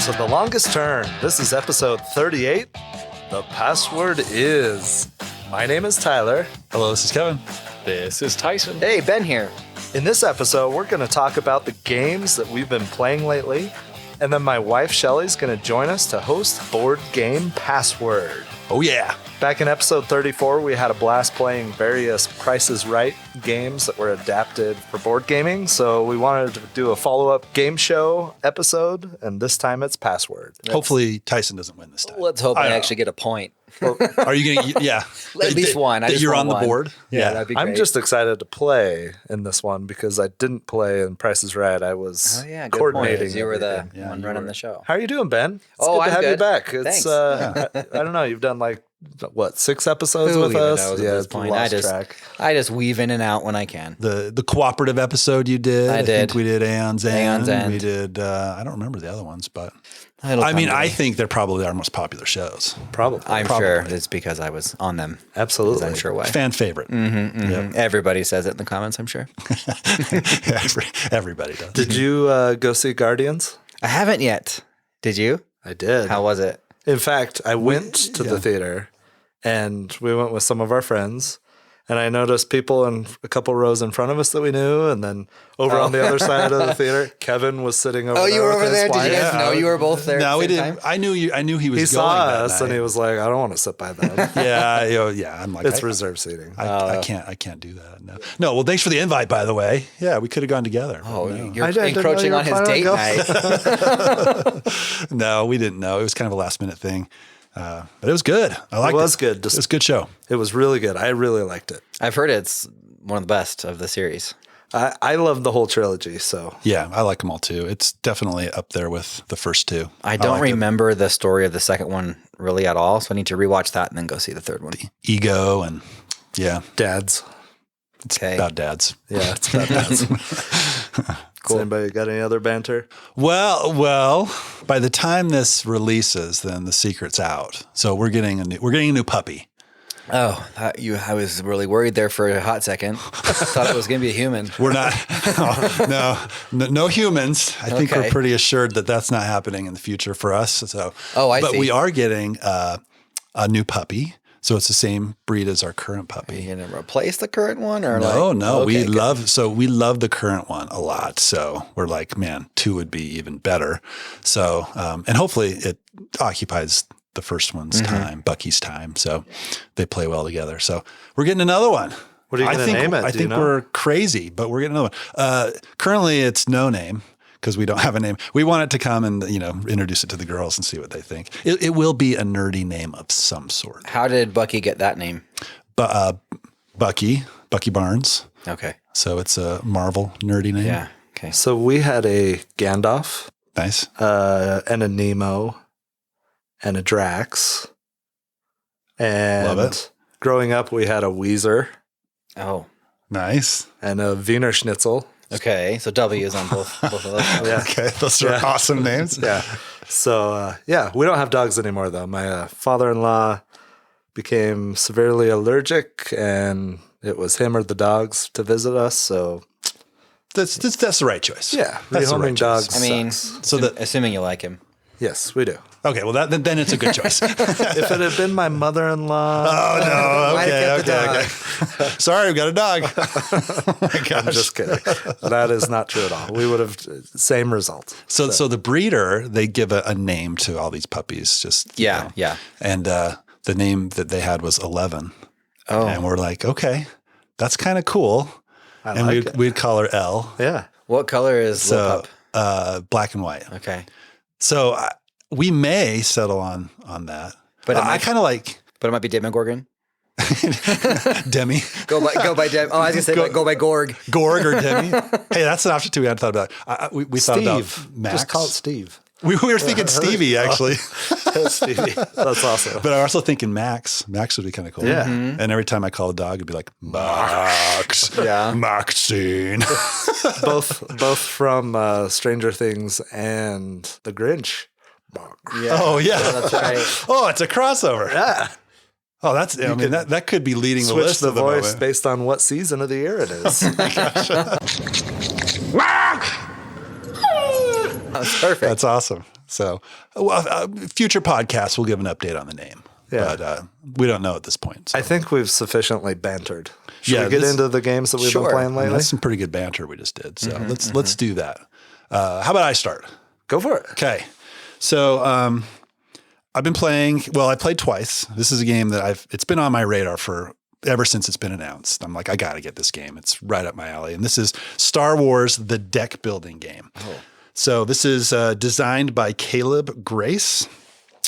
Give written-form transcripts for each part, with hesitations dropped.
to The Longest Turn. This is episode 38. The password is... My name is Tyler. Hello, this is Kevin. This is Tyson. Hey, Ben here. In this episode, we're going to talk about the games that we've been playing lately. And then my wife, Shelly's going to join us to host Board Game Password. Oh, yeah. Back in episode 34, we had a blast playing various Price is Right games that were adapted for board gaming. So we wanted to do a follow-up game show episode, and this time it's Password. Hopefully Tyson doesn't win this time. Let's hope I actually get a point. Are you going to, yeah. At least one. That you're on the board? Yeah, that'd be great. I'm just excited to play in this one because I didn't play in Price is Right. I was coordinating. You were the everything. one running the show. How are you doing, Ben? It's Oh, good to I'm have you good. back. It's Thanks. I don't know. You've done like what, 6 episodes Who with even us? knows at Yeah, this it's point? lost track. I just weave in and out when I can. The cooperative episode you did. I I did. think we did Aeon's End. Aeon's End. We did, I don't remember the other ones, but I think they're probably our most popular shows. Probably. I'm sure it's because I was on them. Absolutely. I'm sure why. Fan favorite. Yep. Everybody says it in the comments, I'm sure. Everybody does. Did you go see Guardians? I haven't yet. Did you? I did. How was it? In fact, I went to the theater and we went with some of our friends. And I noticed people in a couple rows in front of us that we knew. And then over on the other side of the theater, Kevin was sitting over there. Oh, you were with over his there? Did you wife. guys know you were both there? No, we at the same didn't. time? I knew he was He going saw that us and night. he was like, I don't want to sit by them. Yeah. I'm like, It's reserved seating. I can't do that. No. Well, thanks for the invite, by the way. Yeah, we could have gone together. Oh, no. you're I didn't know encroaching you were on his planning date on night. No, we didn't know. It was kind of a last minute thing. But it was good. I liked it. It was good. It was a good show. It was really good. I really liked it. I've heard it's one of the best of the series. I love the whole trilogy. So Yeah, I like them all too. It's definitely up there with the first two. I don't like it. remember the story of the second one really at all, so I need to rewatch that and then go see the third one. Ego and dads. it's Okay. about dads. Yeah, it's about dads. Cool. Anybody got any other banter? Well, by the time this releases, then the secret's out. So we're getting a new puppy. Oh, I was really worried there for a hot second. Thought it was going to be a human. We're not. No humans. I think we're Okay. pretty assured that that's not happening in the future for us. So, I but see. we are getting a new puppy. So it's the same breed as our current Are puppy. you going to replace the current one? Or No. Okay, We good. love the current one a lot. So we're like, man, 2 would be even better. So, and hopefully it occupies the first one's time, Bucky's time. So they play well together. So we're getting another one. What are you going to name it? I Do you think know? we're crazy, but we're getting another one. Currently it's no name because we don't have a name. We want it to come and, introduce it to the girls and see what they think. It will be a nerdy name of some sort. How did Bucky get that name? But Bucky Barnes. Okay. So it's a Marvel nerdy name. Yeah. Okay. So we had a Gandalf Nice. and a Nemo and a Drax. And Love it. growing up, we had a Weezer Oh. Nice. and a Wiener Schnitzel. Okay. So W is on both of those. Yeah. Okay. Those are awesome names. Yeah. So, we don't have dogs anymore, though. My father-in-law became severely allergic, and it was him or the dogs to visit us. So, That's the right choice. yeah, That's the rehoming right choice. dogs I mean, sucks. So assuming you like him. Yes, we do. Okay, well then it's a good choice. If it had been my mother-in-law, Oh no! Might have Okay, kept the okay. Sorry, we've got a dog. Oh my gosh. I'm just kidding. That is not true at all. We would have same result. So the breeder, they give a name to all these puppies. Just Yeah. Yeah. And the name that they had was 11. Oh. And we're like, okay, that's kind of cool. And like it. we'd call her Elle. Yeah. What color is Lil So Pup? black and white. Okay. So we may settle on that. But But I kind of like But it might be Demogorgon. Demi. Go by Dem. Oh, I was gonna say go by Gorg. Gorg or Demi. Hey, that's an option too. We hadn't thought about. We thought about Steve. Max. Just call it Steve. We were thinking Stevie actually, Stevie. That's awesome. but I'm also thinking Max. Max would be kind of cool. Yeah. And every time I call a dog, it'd be like Max. Yeah. Maxine. both from Stranger Things and The Grinch. Yeah. Oh yeah, That's right. Oh, it's a crossover. Yeah. Oh, that's. I mean, that could be leading the Switch list the of the voice moment. based on what season of the year it is. That's perfect. That's awesome. So, future podcasts will give an update on the name. Yeah. But we don't know at this point. So. I think we've sufficiently bantered. Should Yeah, we get into the games that we've been playing lately? That's some pretty good banter we just did. So let's do that. How about I start? Go for it. Okay. So I've been playing. Well, I played twice. This is a game that it's been on my radar ever since it's been announced. I'm like, I got to get this game. It's right up my alley. And this is Star Wars: The Deck Building Game. Oh. So this is designed by Caleb Grace.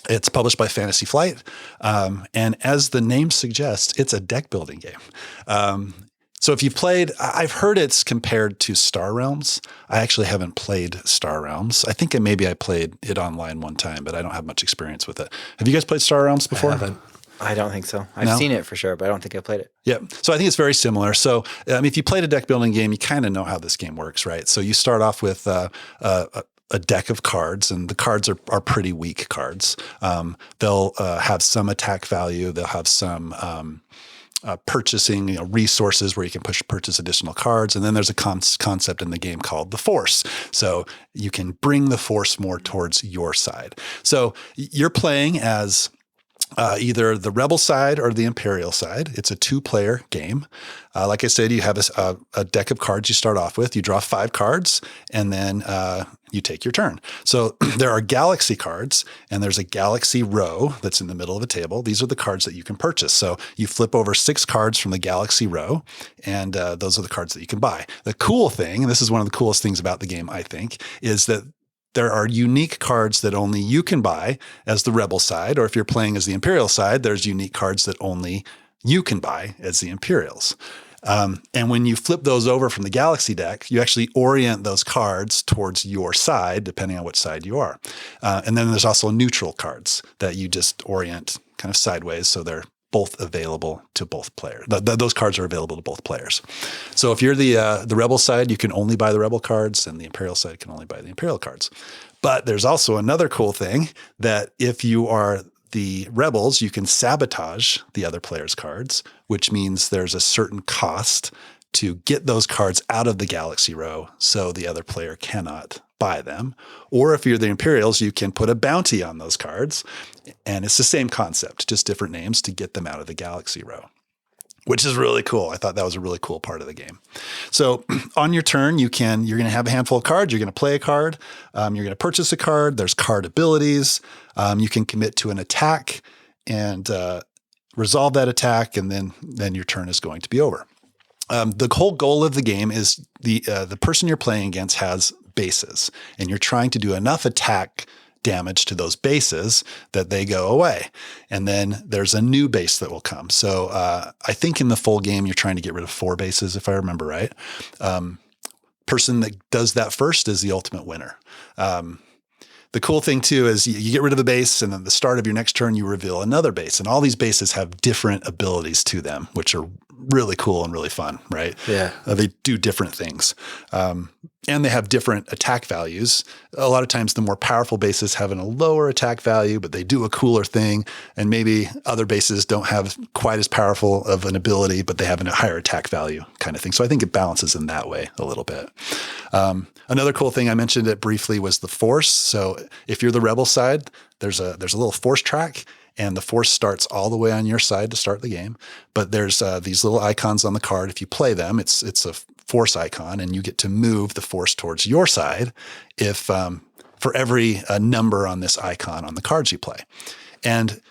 It's published by Fantasy Flight. And as the name suggests, it's a deck building game. So if you've played, I've heard it's compared to Star Realms. I actually haven't played Star Realms. I think maybe I played it online one time, but I don't have much experience with it. Have you guys played Star Realms before? I haven't. I don't think so. I've seen it for sure, but I don't think I've played it. Yeah. So I think it's very similar. So if you played a deck building game, you kind of know how this game works, right? So you start off with a deck of cards, and the cards are pretty weak cards. They'll have some attack value. They'll have some purchasing resources where you can purchase additional cards. And then there's a concept in the game called the Force. So you can bring the Force more towards your side. So you're playing as either the Rebel side or the Imperial side. It's a 2-player game. Like I said, you have a deck of cards you start off with. You draw 5 cards, and then you take your turn. So there are galaxy cards, and there's a galaxy row that's in the middle of the table. These are the cards that you can purchase. So you flip over 6 cards from the galaxy row, and those are the cards that you can buy. The cool thing, and this is one of the coolest things about the game, I think, is that there are unique cards that only you can buy as the Rebel side, or if you're playing as the Imperial side, there's unique cards that only you can buy as the Imperials. And when you flip those over from the Galaxy deck, you actually orient those cards towards your side, depending on which side you are. And then there's also neutral cards that you just orient kind of sideways, so they're both available to both players. Those cards are available to both players. So if you're the Rebel side, you can only buy the Rebel cards, and the Imperial side can only buy the Imperial cards. But there's also another cool thing that if you are the Rebels, you can sabotage the other player's cards, which means there's a certain cost to get those cards out of the Galaxy row so the other player cannot buy them. Or if you're the Imperials, you can put a bounty on those cards, and it's the same concept, just different names to get them out of the Galaxy row, which is really cool. I thought that was a really cool part of the game. So on your turn, you're going to have a handful of cards. You're going to play a card. You're going to purchase a card. There's card abilities. You can commit to an attack and resolve that attack, and then your turn is going to be over. The whole goal of the game is the person you're playing against has bases, and you're trying to do enough attack damage to those bases that they go away. And then there's a new base that will come. So I think in the full game, you're trying to get rid of 4 bases, if I remember right. Person that does that first is the ultimate winner. The cool thing too is you get rid of a base, and then at the start of your next turn, you reveal another base. And all these bases have different abilities to them, which are really cool and really fun, right? Yeah. They do different things. And they have different attack values. A lot of times the more powerful bases have a lower attack value, but they do a cooler thing. And maybe other bases don't have quite as powerful of an ability, but they have a higher attack value kind of thing. So I think it balances in that way a little bit. Another cool thing, I mentioned it briefly, was the Force. So if you're the Rebel side, there's a little Force track, and the Force starts all the way on your side to start the game. But there's these little icons on the card. If you play them, it's a Force icon, and you get to move the Force towards your side if for every number on this icon on the cards you play. And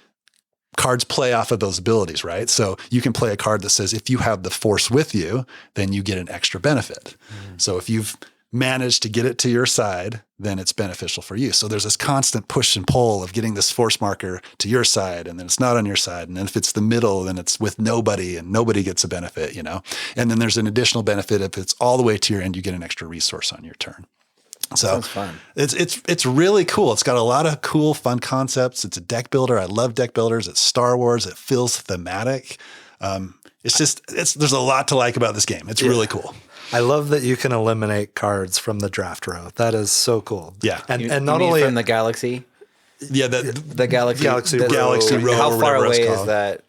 cards play off of those abilities, right? So you can play a card that says if you have the Force with you, then you get an extra benefit. So if you've managed to get it to your side, then it's beneficial for you. So there's this constant push and pull of getting this Force marker to your side, and then it's not on your side. And then if it's the middle, then it's with nobody, and nobody gets a benefit, And then there's an additional benefit if it's all the way to your end, you get an extra resource on your turn. So sounds fun. It's really cool. It's got a lot of cool, fun concepts. It's a deck builder. I love deck builders. It's Star Wars. It feels thematic. There's a lot to like about this game. It's really cool. I love that you can eliminate cards from the draft row. That is so cool. Yeah. And not only from the Galaxy. Yeah, the Galaxy row. How or far whatever away it's is called. that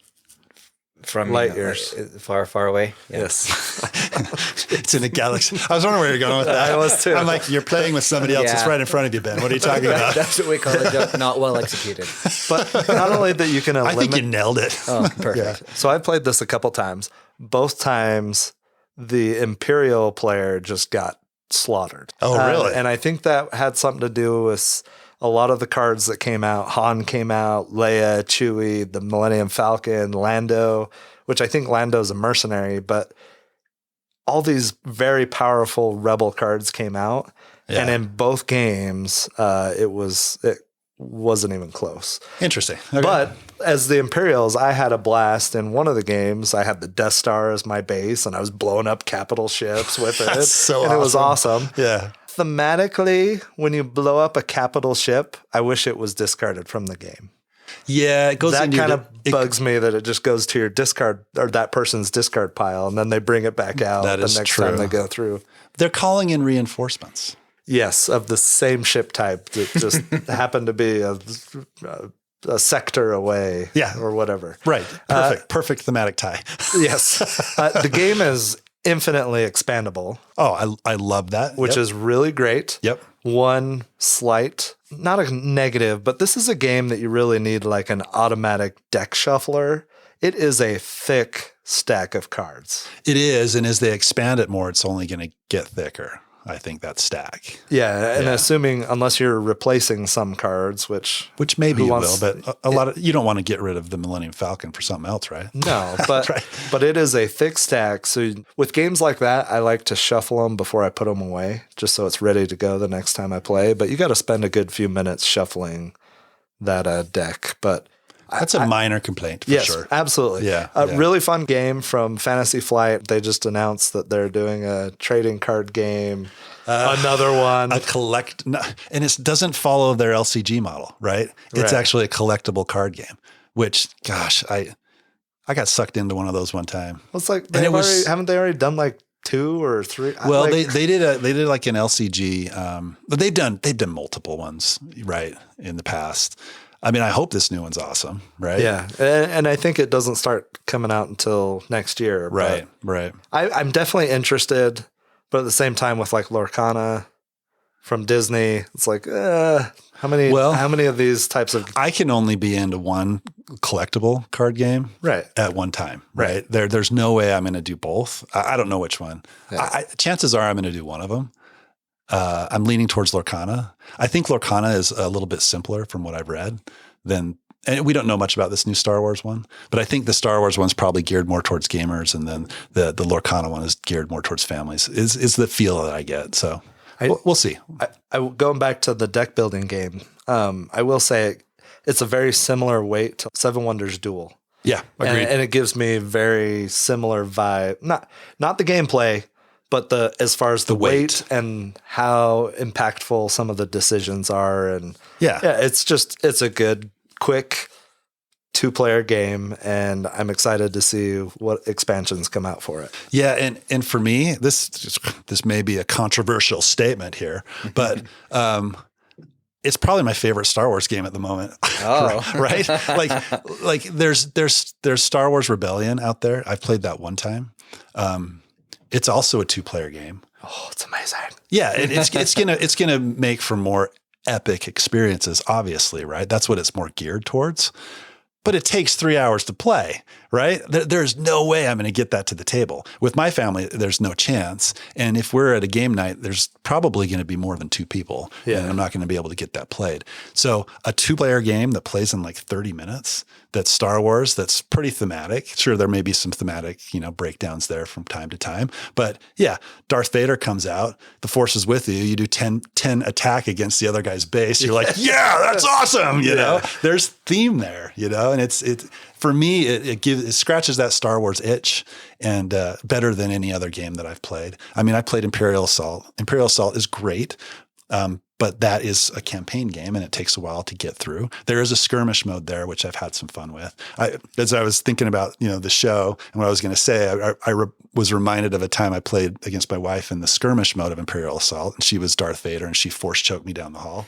from light years? Far away. Yeah. Yes. It's in a galaxy. I was wondering where you're going with that. I was too. I'm like, you're playing with somebody else. It's Yeah. right in front of you, Ben. What are you talking about? That's what we call a joke not well executed. But not only that you can I eliminate. think you nailed it. Oh, perfect. So I've played this a couple times. Both times, the Imperial player just got slaughtered. Oh, really? And I think that had something to do with a lot of the cards that came out. Han came out, Leia, Chewie, the Millennium Falcon, Lando, which I think Lando's a mercenary, but all these very powerful rebel cards came out. Yeah. And in both games, it wasn't even close. Interesting. Okay. But as the Imperials, I had a blast in one of the games. I had the Death Star as my base, and I was blowing up capital ships with it. That's so and it was awesome. Yeah. Thematically, when you blow up a capital ship, I wish it was discarded from the game. Yeah, it goes That into kind your- of bugs me that it just goes to your discard or that person's discard pile, and then they bring it back out That the is next true. time they go through. They're calling in reinforcements. Yes, of the same ship type that just happened to be a sector away, Yeah. or whatever. Right. Perfect thematic tie. Yes, the game is infinitely expandable, Oh, I love that. which Yep. is really great. Yep. One slight, not a negative, but this is a game that you really need like an automatic deck shuffler. It is a thick stack of cards. It is, and as they expand it more, it's only going to get thicker. I think that stack, Yeah, and Yeah. assuming unless you're replacing some cards, which which maybe Who you wants- will, but a lot of you don't want to get rid of the Millennium Falcon for something else, right? no, but Right. but it is a thick stack. So with games like that, I like to shuffle them before I put them away, just so it's ready to go the next time I play. But you got to spend a good few minutes shuffling that deck. But That's a minor complaint for yes, sure. absolutely. Yeah, A yeah. really fun game from Fantasy Flight. They just announced that they're doing a trading card game. Another one. And it doesn't follow their LCG model, right? It's Right. actually a collectible card game, which, gosh, I got sucked into one of those one time. It's like and it was- haven't they already done like 2 or 3? Well, Like, they did like an LCG, but they've done multiple ones, right, in the past. I mean, I hope this new one's awesome, right? yeah, and I think it doesn't start coming out until next year. Right, right. But I'm definitely interested, but at the same time, with like Lorcana from Disney, it's like how many of these types of I can only be into one collectible card game right? at one time, right? There's no way I'm going to do both. I don't know which one. Yeah. Chances are I'm going to do one of them. I'm leaning towards Lorcana. I think Lorcana is a little bit simpler from what I've read than, and we don't know much about this new Star Wars one, but I think the Star Wars one's probably geared more towards gamers, and then the Lorcana one is geared more towards families. Is the feel that I get. So we'll see. Going back to the deck building game, I will say it's a very similar weight to Seven Wonders Duel. Yeah, agreed. And it gives me very similar vibe. Not the gameplay, but as far as the weight and how impactful some of the decisions are. And Yeah. it's a good, quick 2-player game, and I'm excited to see what expansions come out for it. Yeah, and for me, this may be a controversial statement here, but it's probably my favorite Star Wars game at the moment. Oh. Right? Like there's Star Wars Rebellion out there. I've played that one time. It's also a 2-player game. Oh, it's amazing. Yeah, it's gonna make for more epic experiences, obviously, right? That's what it's more geared towards. But it takes 3 hours to play, right? There's no way I'm going to get that to the table. With my family, there's no chance. And if we're at a game night, there's probably going to be more than 2 people. Yeah. And I'm not going to be able to get that played. So a 2-player game that plays in like 30 minutes, that's Star Wars, that's pretty thematic. Sure, there may be some thematic, breakdowns there from time to time. But yeah, Darth Vader comes out, the Force is with you, you do 10 attack against the other guy's base. You're like, yeah, that's awesome. You know, there's theme there, and it's for me, it scratches that Star Wars itch, and better than any other game that I've played. I mean, I played Imperial Assault. Imperial Assault is great. but that is a campaign game, and it takes a while to get through. There is a skirmish mode there, which I've had some fun with. As I was thinking about, the show and what I was going to say, I was reminded of a time I played against my wife in the skirmish mode of Imperial Assault, and she was Darth Vader, and she force choked me down the hall,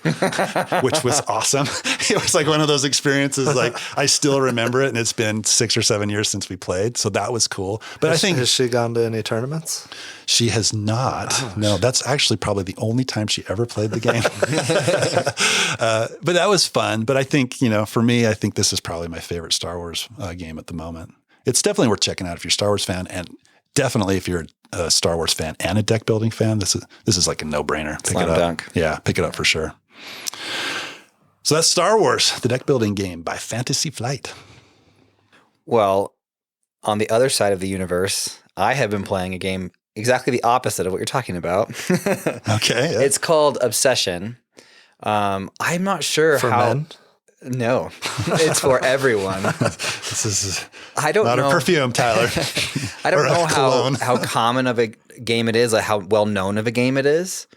which was awesome. It was like one of those experiences, like I still remember it, and it's been 6 or 7 years since we played, so that was cool. But has she gone to any tournaments? She has not. Oh, no, that's actually probably the only time she ever played the game. But that was fun. But I think, for me, I think this is probably my favorite Star Wars game at the moment. It's definitely worth checking out if you're a Star Wars fan, and definitely if you're a Star Wars fan and a deck building fan. This is like a no-brainer. Pick Slam it up. dunk. Yeah, pick it up for sure. So that's Star Wars, the deck building game by Fantasy Flight. Well, on the other side of the universe, I have been playing a game exactly the opposite of what you're talking about. Okay. Yeah. It's called Obsession. I'm not sure For how. men? No, it's for everyone. This is I don't not know. a perfume, Tyler. I don't Or a know cologne. how common of a game it is, like how well known of a game it is.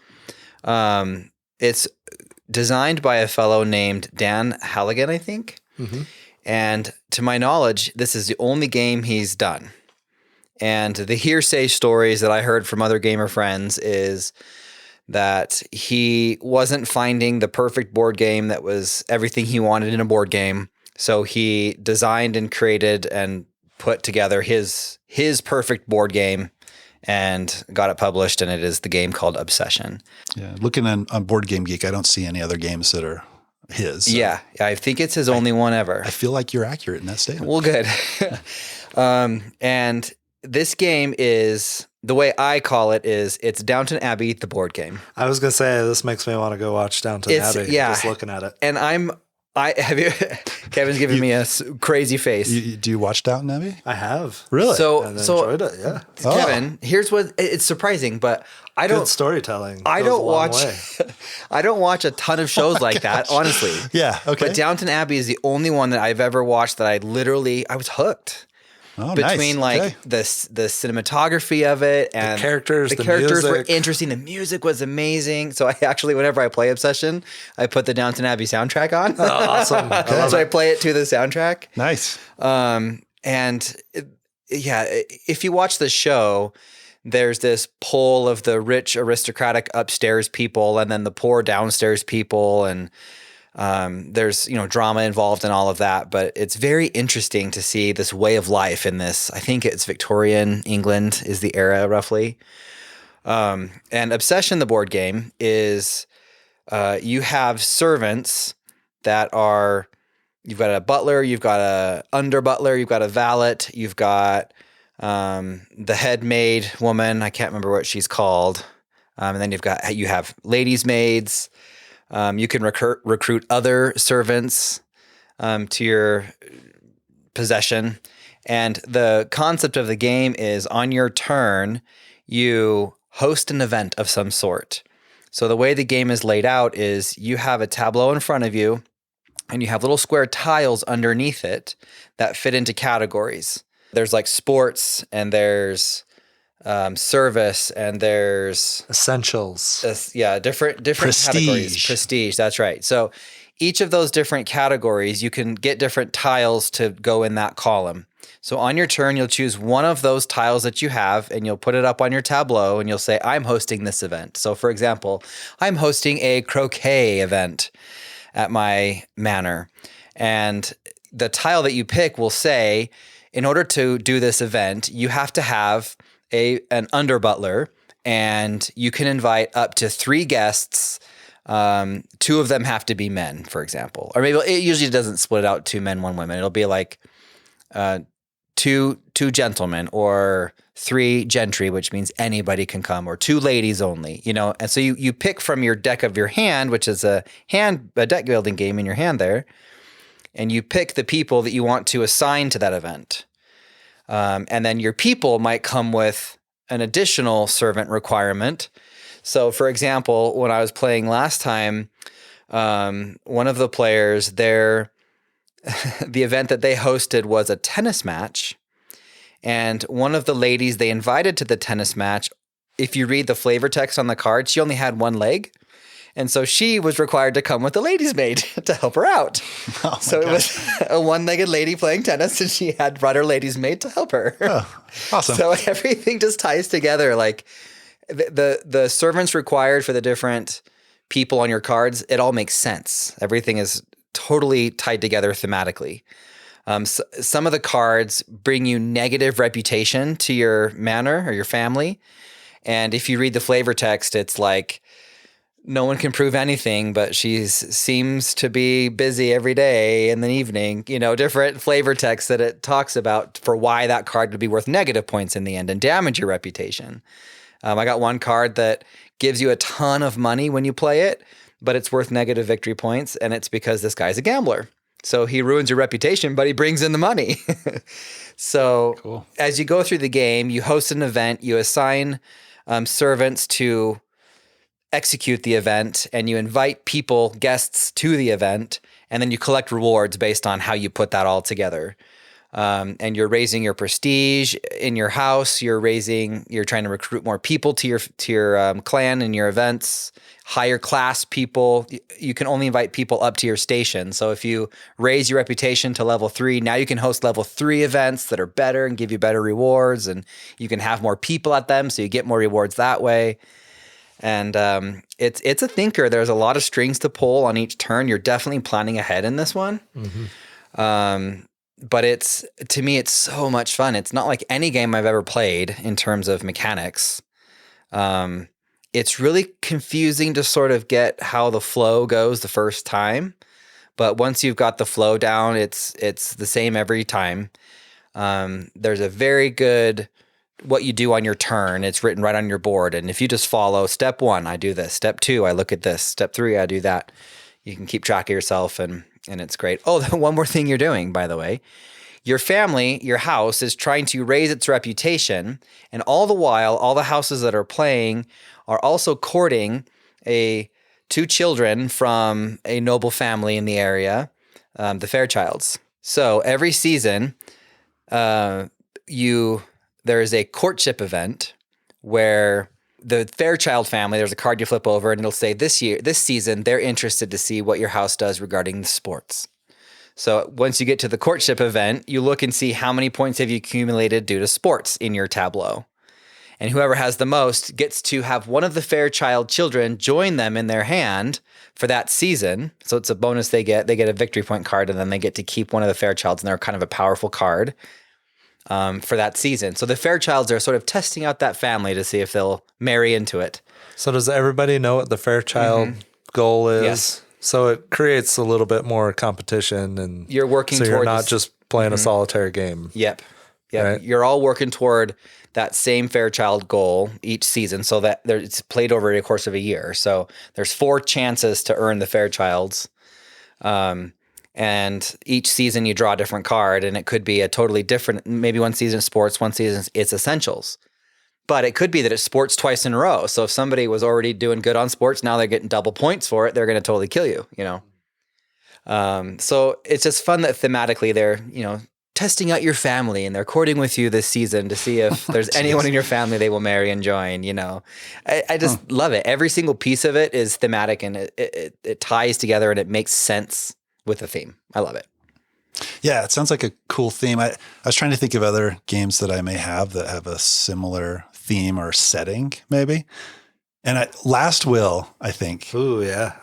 It's designed by a fellow named Dan Halligan, I think. Mm-hmm. And to my knowledge, this is the only game he's done. And the hearsay stories that I heard from other gamer friends is that he wasn't finding the perfect board game that was everything he wanted in a board game. So he designed and created and put together his perfect board game and got it published. And it is the game called Obsession. Yeah, looking on Board Game Geek, I don't see any other games that are his. So Yeah, I think it's his only one ever. I feel like you're accurate in that statement. Well, good. And this game is, the way I call it is, it's Downton Abbey, the board game. I was going to say, this makes me want to go watch Downton Abbey. Yeah. Just looking at it. And Kevin's giving me a crazy face. Do you watch Downton Abbey? I have. Really? So And enjoyed it, yeah. Kevin, here's what, it's surprising, but I Good don't, storytelling. I goes don't a long watch, way. I don't watch a ton of shows like that, honestly. Yeah. Okay. But Downton Abbey is the only one that I've ever watched that I was hooked. Oh, Between nice. like Okay. the cinematography of it and characters, the characters were music. interesting. The music was amazing. So I actually, whenever I play Obsession, I put the Downton Abbey soundtrack on. Oh, awesome. I love So I it. play it to the soundtrack. Nice. If you watch the show, there's this pole of the rich aristocratic upstairs people and then the poor downstairs people, and there's drama involved in all of that, but it's very interesting to see this way of life in this. I think it's Victorian England is the era roughly. And Obsession, the board game, is you have servants that are, you've got a butler, you've got a under butler, you've got a valet, you've got the head maid woman. I can't remember what she's called. And then you have ladies' maids. You can recruit other servants to your possession. And the concept of the game is on your turn, you host an event of some sort. So the way the game is laid out is you have a tableau in front of you and you have little square tiles underneath it that fit into categories. There's like sports and there's service and there's Essentials. different Prestige. categories. Prestige, that's right. So each of those different categories, you can get different tiles to go in that column. So on your turn, you'll choose one of those tiles that you have and you'll put it up on your tableau and you'll say, I'm hosting this event. So for example, I'm hosting a croquet event at my manor. And the tile that you pick will say, in order to do this event, you have to have an under butler, and you can invite up to 3 guests. 2 of them have to be men, for example, or maybe it usually doesn't split out 2 men, 1 woman. It'll be like 2 gentlemen or 3 gentry, which means anybody can come, or 2 ladies only. And so you pick from your deck of your hand, which is a deck building game in your hand there, and you pick the people that you want to assign to that event. And then your people might come with an additional servant requirement. So, for example, when I was playing last time, one of the players, the event that they hosted was a tennis match. And one of the ladies they invited to the tennis match, if you read the flavor text on the card, she only had 1 leg. And so she was required to come with a lady's maid to help her out. Oh So it was a one-legged lady playing tennis, and she had brought her lady's maid to help her. Oh, awesome. So everything just ties together. Like the servants required for the different people on your cards, it all makes sense. Everything is totally tied together thematically. Some of the cards bring you negative reputation to your manor or your family. And if you read the flavor text, it's like, no one can prove anything, but she seems to be busy every day in the evening. You know, different flavor text that it talks about for why that card would be worth negative points in the end and damage your reputation. I got one card that gives you a ton of money when you play it, but it's worth negative victory points, and it's because this guy's a gambler. So he ruins your reputation, but he brings in the money. So cool. As you go through the game, you host an event, you assign servants to execute the event, and you invite people, guests to the event, and then you collect rewards based on how you put that all together. And you're raising your prestige in your house. You're trying to recruit more people to your clan and your events, higher class people. You can only invite people up to your station. So if you raise your reputation to level 3, now you can host level 3 events that are better and give you better rewards, and you can have more people at them, so you get more rewards that way. And it's a thinker. There's a lot of strings to pull on each turn. You're definitely planning ahead in this one. Mm-hmm. But to me, it's so much fun. It's not like any game I've ever played in terms of mechanics. It's really confusing to sort of get how the flow goes the first time. But once you've got the flow down, it's the same every time. There's a very good what you do on your turn. It's written right on your board. And if you just follow step 1, I do this. Step 2, I look at this. Step 3, I do that. You can keep track of yourself, and it's great. Oh, one more thing you're doing, by the way. Your family, your house, is trying to raise its reputation. And all the while, all the houses that are playing are also courting 2 children from a noble family in the area, the Fairchilds. So every season, there is a courtship event where the Fairchild family, there's a card you flip over, and it'll say this season, they're interested to see what your house does regarding the sports. So once you get to the courtship event, you look and see how many points have you accumulated due to sports in your tableau. And whoever has the most gets to have one of the Fairchild children join them in their hand for that season. So it's a bonus they get. They get a victory point card, and then they get to keep one of the Fairchilds, and they're kind of a powerful card for that season. So the Fairchilds are sort of testing out that family to see if they'll marry into it. So does everybody know what the Fairchild goal is? Yes. So it creates a little bit more competition, and you're working so towards, you're not just playing a solitary game. Yep. Right? You're all working toward that same Fairchild goal each season, so that it's played over the course of a year. So there's 4 chances to earn the Fairchilds. And each season you draw a different card, and it could be a totally different, maybe one season is sports, one season it's essentials. But it could be that it's sports twice in a row. So if somebody was already doing good on sports, now they're getting double points for it, they're going to totally kill you, you know? So it's just fun that thematically they're, testing out your family, and they're courting with you this season to see if there's anyone in your family they will marry and join, I just love it. Every single piece of it is thematic, and it ties together, and it makes sense with the theme. I love it. Yeah, it sounds like a cool theme. I was trying to think of other games that I may have that have a similar theme or setting, maybe. And Last Will, I think. Ooh, yeah.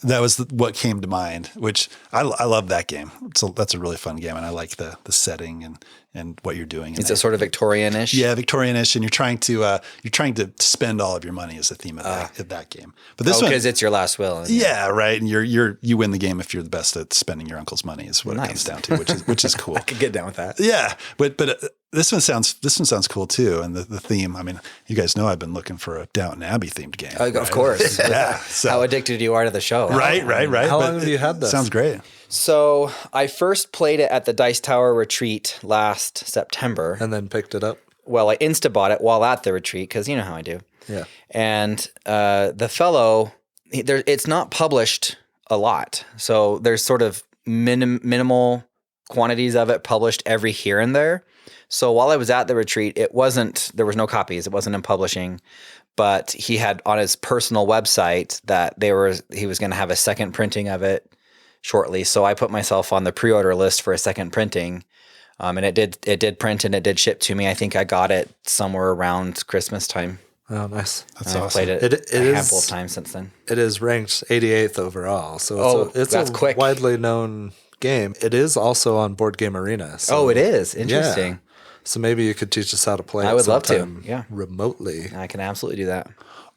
That was what came to mind, which I love that game. That's a really fun game, and I like the setting and what you're doing. Is it sort of Victorian-ish? Yeah, Victorian-ish, and you're trying to spend all of your money is the theme of that game. But this one, because it's your last will. Yeah, right. And you win the game if you're the best at spending your uncle's money is what it comes down to, which is cool. I could get down with that. Yeah, but this one sounds cool too, and the theme. I mean, you guys know I've been looking for a Downton Abbey themed game. Of course. Yeah. So, how addicted you are to the show. Right. How long have you had this? Sounds great. So I first played it at the Dice Tower retreat last September. And then picked it up? Well, I Insta-bought it while at the retreat, because you know how I do. Yeah. And the fellow, it's not published a lot. So there's sort of minimal quantities of it published every here and there. So while I was at the retreat, there was no copies. It wasn't in publishing, but he had on his personal website that he was going to have a second printing of it shortly. So I put myself on the pre-order list for a second printing. And it did print and it did ship to me. I think I got it somewhere around Christmas time. Oh, nice. That's I've awesome. played it a handful of times since then. It is ranked 88th overall. So it's that's a quick. widely known game. It is also on Board Game Arena. So, It is. Interesting. Yeah. So maybe you could teach us how to play it. I would love to. sometime Yeah. remotely. I can absolutely do that.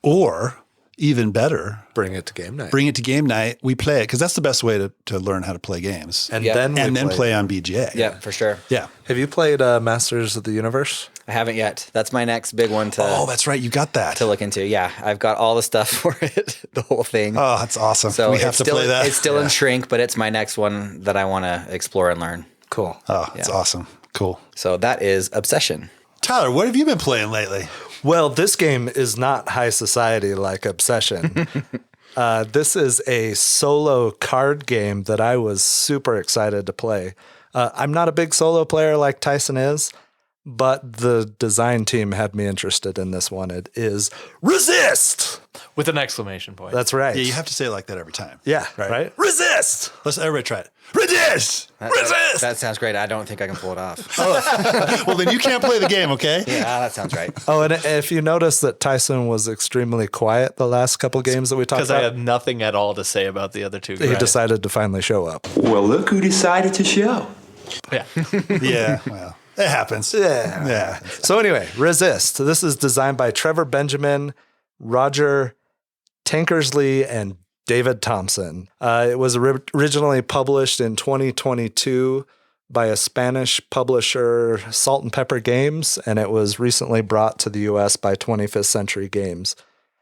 Or even better, Bring it to game night. bring it to game night. We play it because that's the best way to learn how to play games. and Yeah. then play on BGA. Yeah, for sure. Yeah. Have you played Masters of the Universe? I haven't yet. That's my next big one Oh, that's right. You got that. to look into. Yeah, I've got all the stuff for it, the whole thing. Oh, that's awesome. So we have it's to still, play that. It's still in shrink, but it's my next one that I want to explore and learn. Cool. Oh, it's awesome. Cool. So that is Obsession. Tyler, what have you been playing lately? Well, this game is not high society like Obsession. This is a solo card game that I was super excited to play. I'm not a big solo player like Tyson is, but the design team had me interested in this one. It is Resist. With an exclamation point. That's right. Yeah, you have to say it like that every time. Yeah, right? Resist. Let's everybody try it. Resist! Resist! That sounds great. I don't think I can pull it off. Well, then you can't play the game, okay? Yeah, that sounds right. Oh, and if you notice that Tyson was extremely quiet the last couple games that we talked Because I about, had nothing at all to say about the other two. he decided to finally show up. Well, look who decided to show. Yeah. Yeah, well, it happens. Yeah. So anyway, Resist. This is designed by Trevor Benjamin, Roger Tankersley, and David Thompson. It was originally published in 2022 by a Spanish publisher, Salt and Pepper Games, and it was recently brought to the U.S. by 25th Century Games.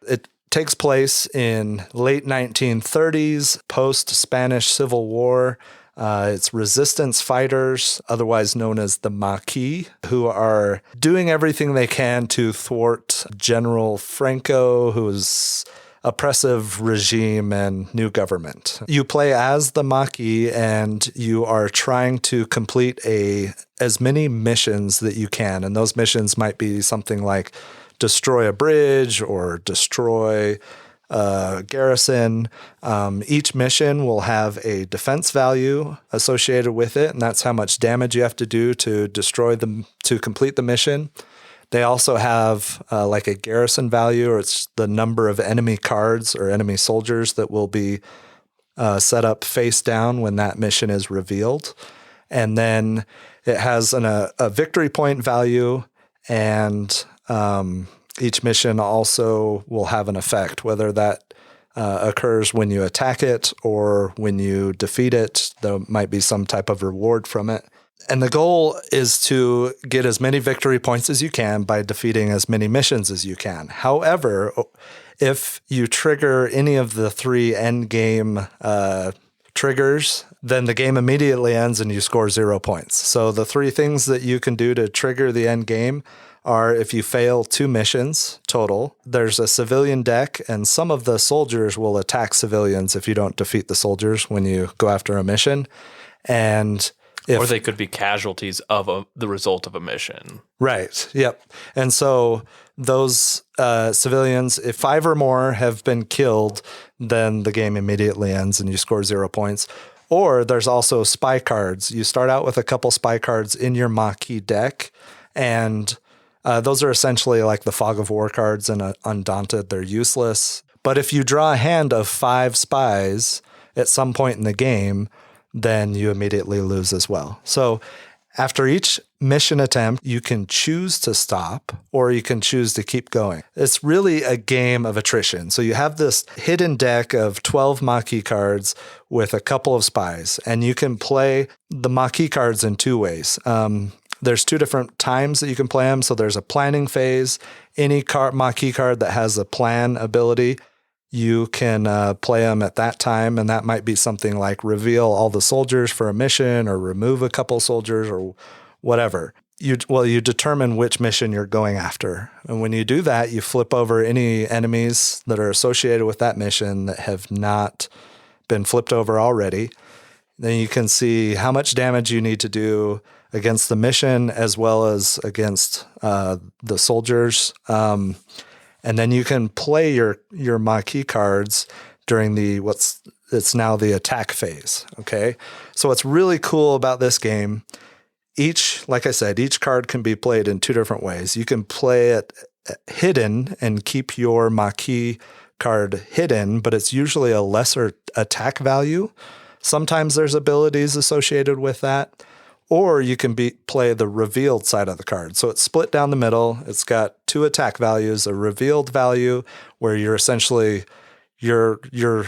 It takes place in late 1930s, post-Spanish Civil War. It's resistance fighters, otherwise known as the Maquis, who are doing everything they can to thwart General Franco, who's oppressive regime and new government. You play as the Maquis and you are trying to complete as many missions that you can. And those missions might be something like destroy a bridge or destroy a garrison. Each mission will have a defense value associated with it, and that's how much damage you have to do to to complete the mission. They also have like a garrison value, or it's the number of enemy cards or enemy soldiers that will be set up face down when that mission is revealed. And then it has a victory point value, and each mission also will have an effect, whether that occurs when you attack it or when you defeat it. There might be some type of reward from it. And the goal is to get as many victory points as you can by defeating as many missions as you can. However, if you trigger any of the 3 end game triggers, then the game immediately ends and you score 0 points. So the 3 things that you can do to trigger the end game are if you fail 2 missions total, there's a civilian deck, and some of the soldiers will attack civilians if you don't defeat the soldiers when you go after a mission. And or they could be casualties of the result of a mission. Right. Yep. And so those civilians, if 5 or more have been killed, then the game immediately ends and you score 0 points. Or there's also spy cards. You start out with a couple spy cards in your Maquis deck, and those are essentially like the Fog of War cards in Undaunted. They're useless. But if you draw a hand of 5 spies at some point in the game, then you immediately lose as well. So after each mission attempt, you can choose to stop or you can choose to keep going. It's really a game of attrition. So you have this hidden deck of 12 Maquis cards with a couple of spies, and you can play the Maquis cards in 2 ways. There's 2 different times that you can play them. So there's a planning phase. Any Maquis card that has a plan ability, you can play them at that time, and that might be something like reveal all the soldiers for a mission or remove a couple soldiers or whatever. You determine which mission you're going after. And when you do that, you flip over any enemies that are associated with that mission that have not been flipped over already. Then you can see how much damage you need to do against the mission as well as against the soldiers. And then you can play your Maquis cards during it's now the attack phase. Okay. So what's really cool about this game, like I said, each card can be played in two different ways. You can play it hidden and keep your Maquis card hidden, but it's usually a lesser attack value. Sometimes there's abilities associated with that. Or you can play the revealed side of the card. So it's split down the middle. It's got two attack values, a revealed value where you're essentially, your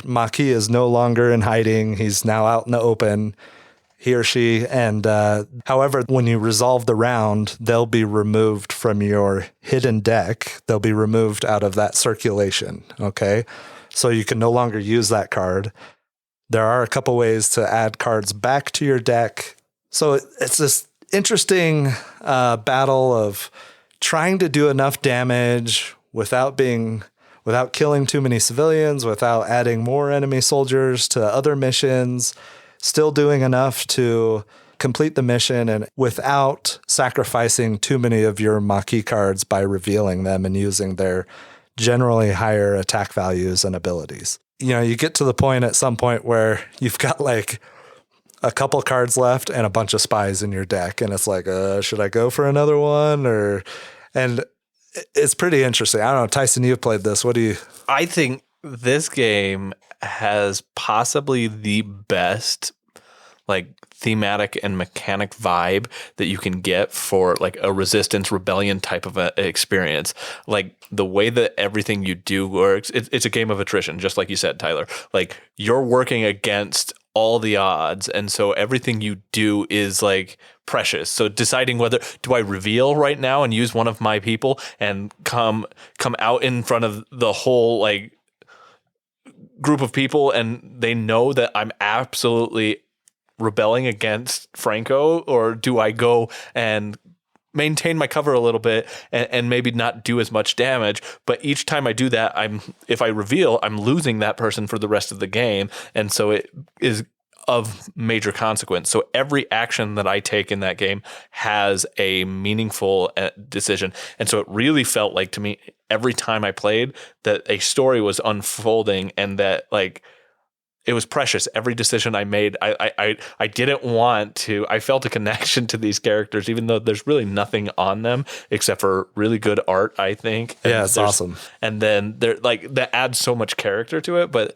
Maquis is no longer in hiding. He's now out in the open, he or she. And however, when you resolve the round, they'll be removed from your hidden deck. They'll be removed out of that circulation, okay? So you can no longer use that card. There are a couple ways to add cards back to your deck. So it's this interesting battle of trying to do enough damage without killing too many civilians, without adding more enemy soldiers to other missions, still doing enough to complete the mission and without sacrificing too many of your Maquis cards by revealing them and using their generally higher attack values and abilities. You know, you get to the point at some point where you've got like a couple cards left and a bunch of spies in your deck. And it's like, should I go for another one? And it's pretty interesting. I don't know. Tyson, you've played this. What do you? I think this game has possibly the best like thematic and mechanic vibe that you can get for like a resistance rebellion type of a experience. Like the way that everything you do works, it's a game of attrition, just like you said, Tyler. Like you're working against all the odds, and so everything you do is like precious. So deciding whether do I reveal right now and use one of my people and come out in front of the whole like group of people, and they know that I'm absolutely rebelling against Franco, or do I go and maintain my cover a little bit and maybe not do as much damage? But each time I do that, if I reveal, I'm losing that person for the rest of the game, and so it is of major consequence. So every action that I take in that game has a meaningful decision. And so it really felt like to me every time I played that a story was unfolding and that like it was precious. Every decision I made, I didn't want to. I felt a connection to these characters, even though there's really nothing on them except for really good art, I think. Yeah, it's awesome. And then they're like that adds so much character to it, but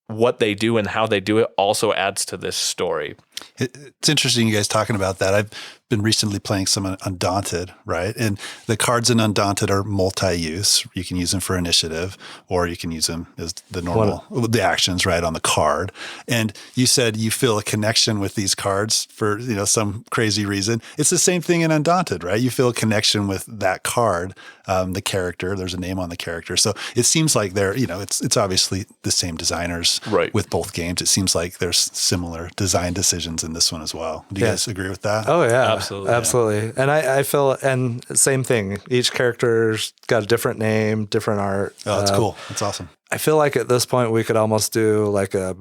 what they do and how they do it also adds to this story. It's interesting you guys talking about that. I've been recently playing some Undaunted, right? And the cards in Undaunted are multi-use. You can use them for initiative, or you can use them as the normal, the actions, right, on the card. And you said you feel a connection with these cards for, you know, some crazy reason. It's the same thing in Undaunted, right? You feel a connection with that card, the character. There's a name on the character. So it seems like they're, you know, it's obviously the same designers with both games. It seems like there's similar design decisions in this one as well. Do you guys agree with that? Oh yeah, absolutely. And I feel, and same thing. Each character's got a different name, different art. Oh, that's cool. That's awesome. I feel like at this point we could almost do like a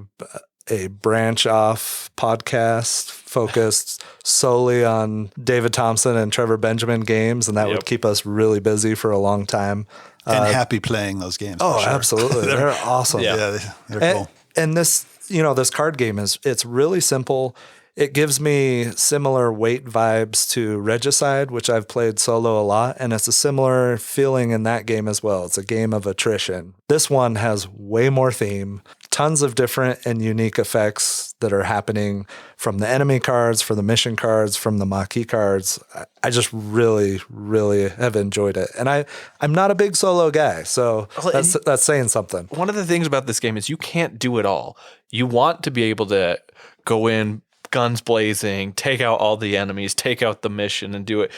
branch off podcast focused solely on David Thompson and Trevor Benjamin games, and that would keep us really busy for a long time. And happy playing those games. Oh, sure. Absolutely. They're awesome. Yeah, they're cool. And this, you know, this card game it's really simple. It gives me similar weight vibes to Regicide, which I've played solo a lot, and it's a similar feeling in that game as well. It's a game of attrition. This one has way more theme, tons of different and unique effects that are happening from the enemy cards, from the mission cards, from the Maquis cards. I just really, really have enjoyed it. And I'm not a big solo guy, so that's saying something. One of the things about this game is you can't do it all. You want to be able to go in guns blazing, take out all the enemies, take out the mission and do it.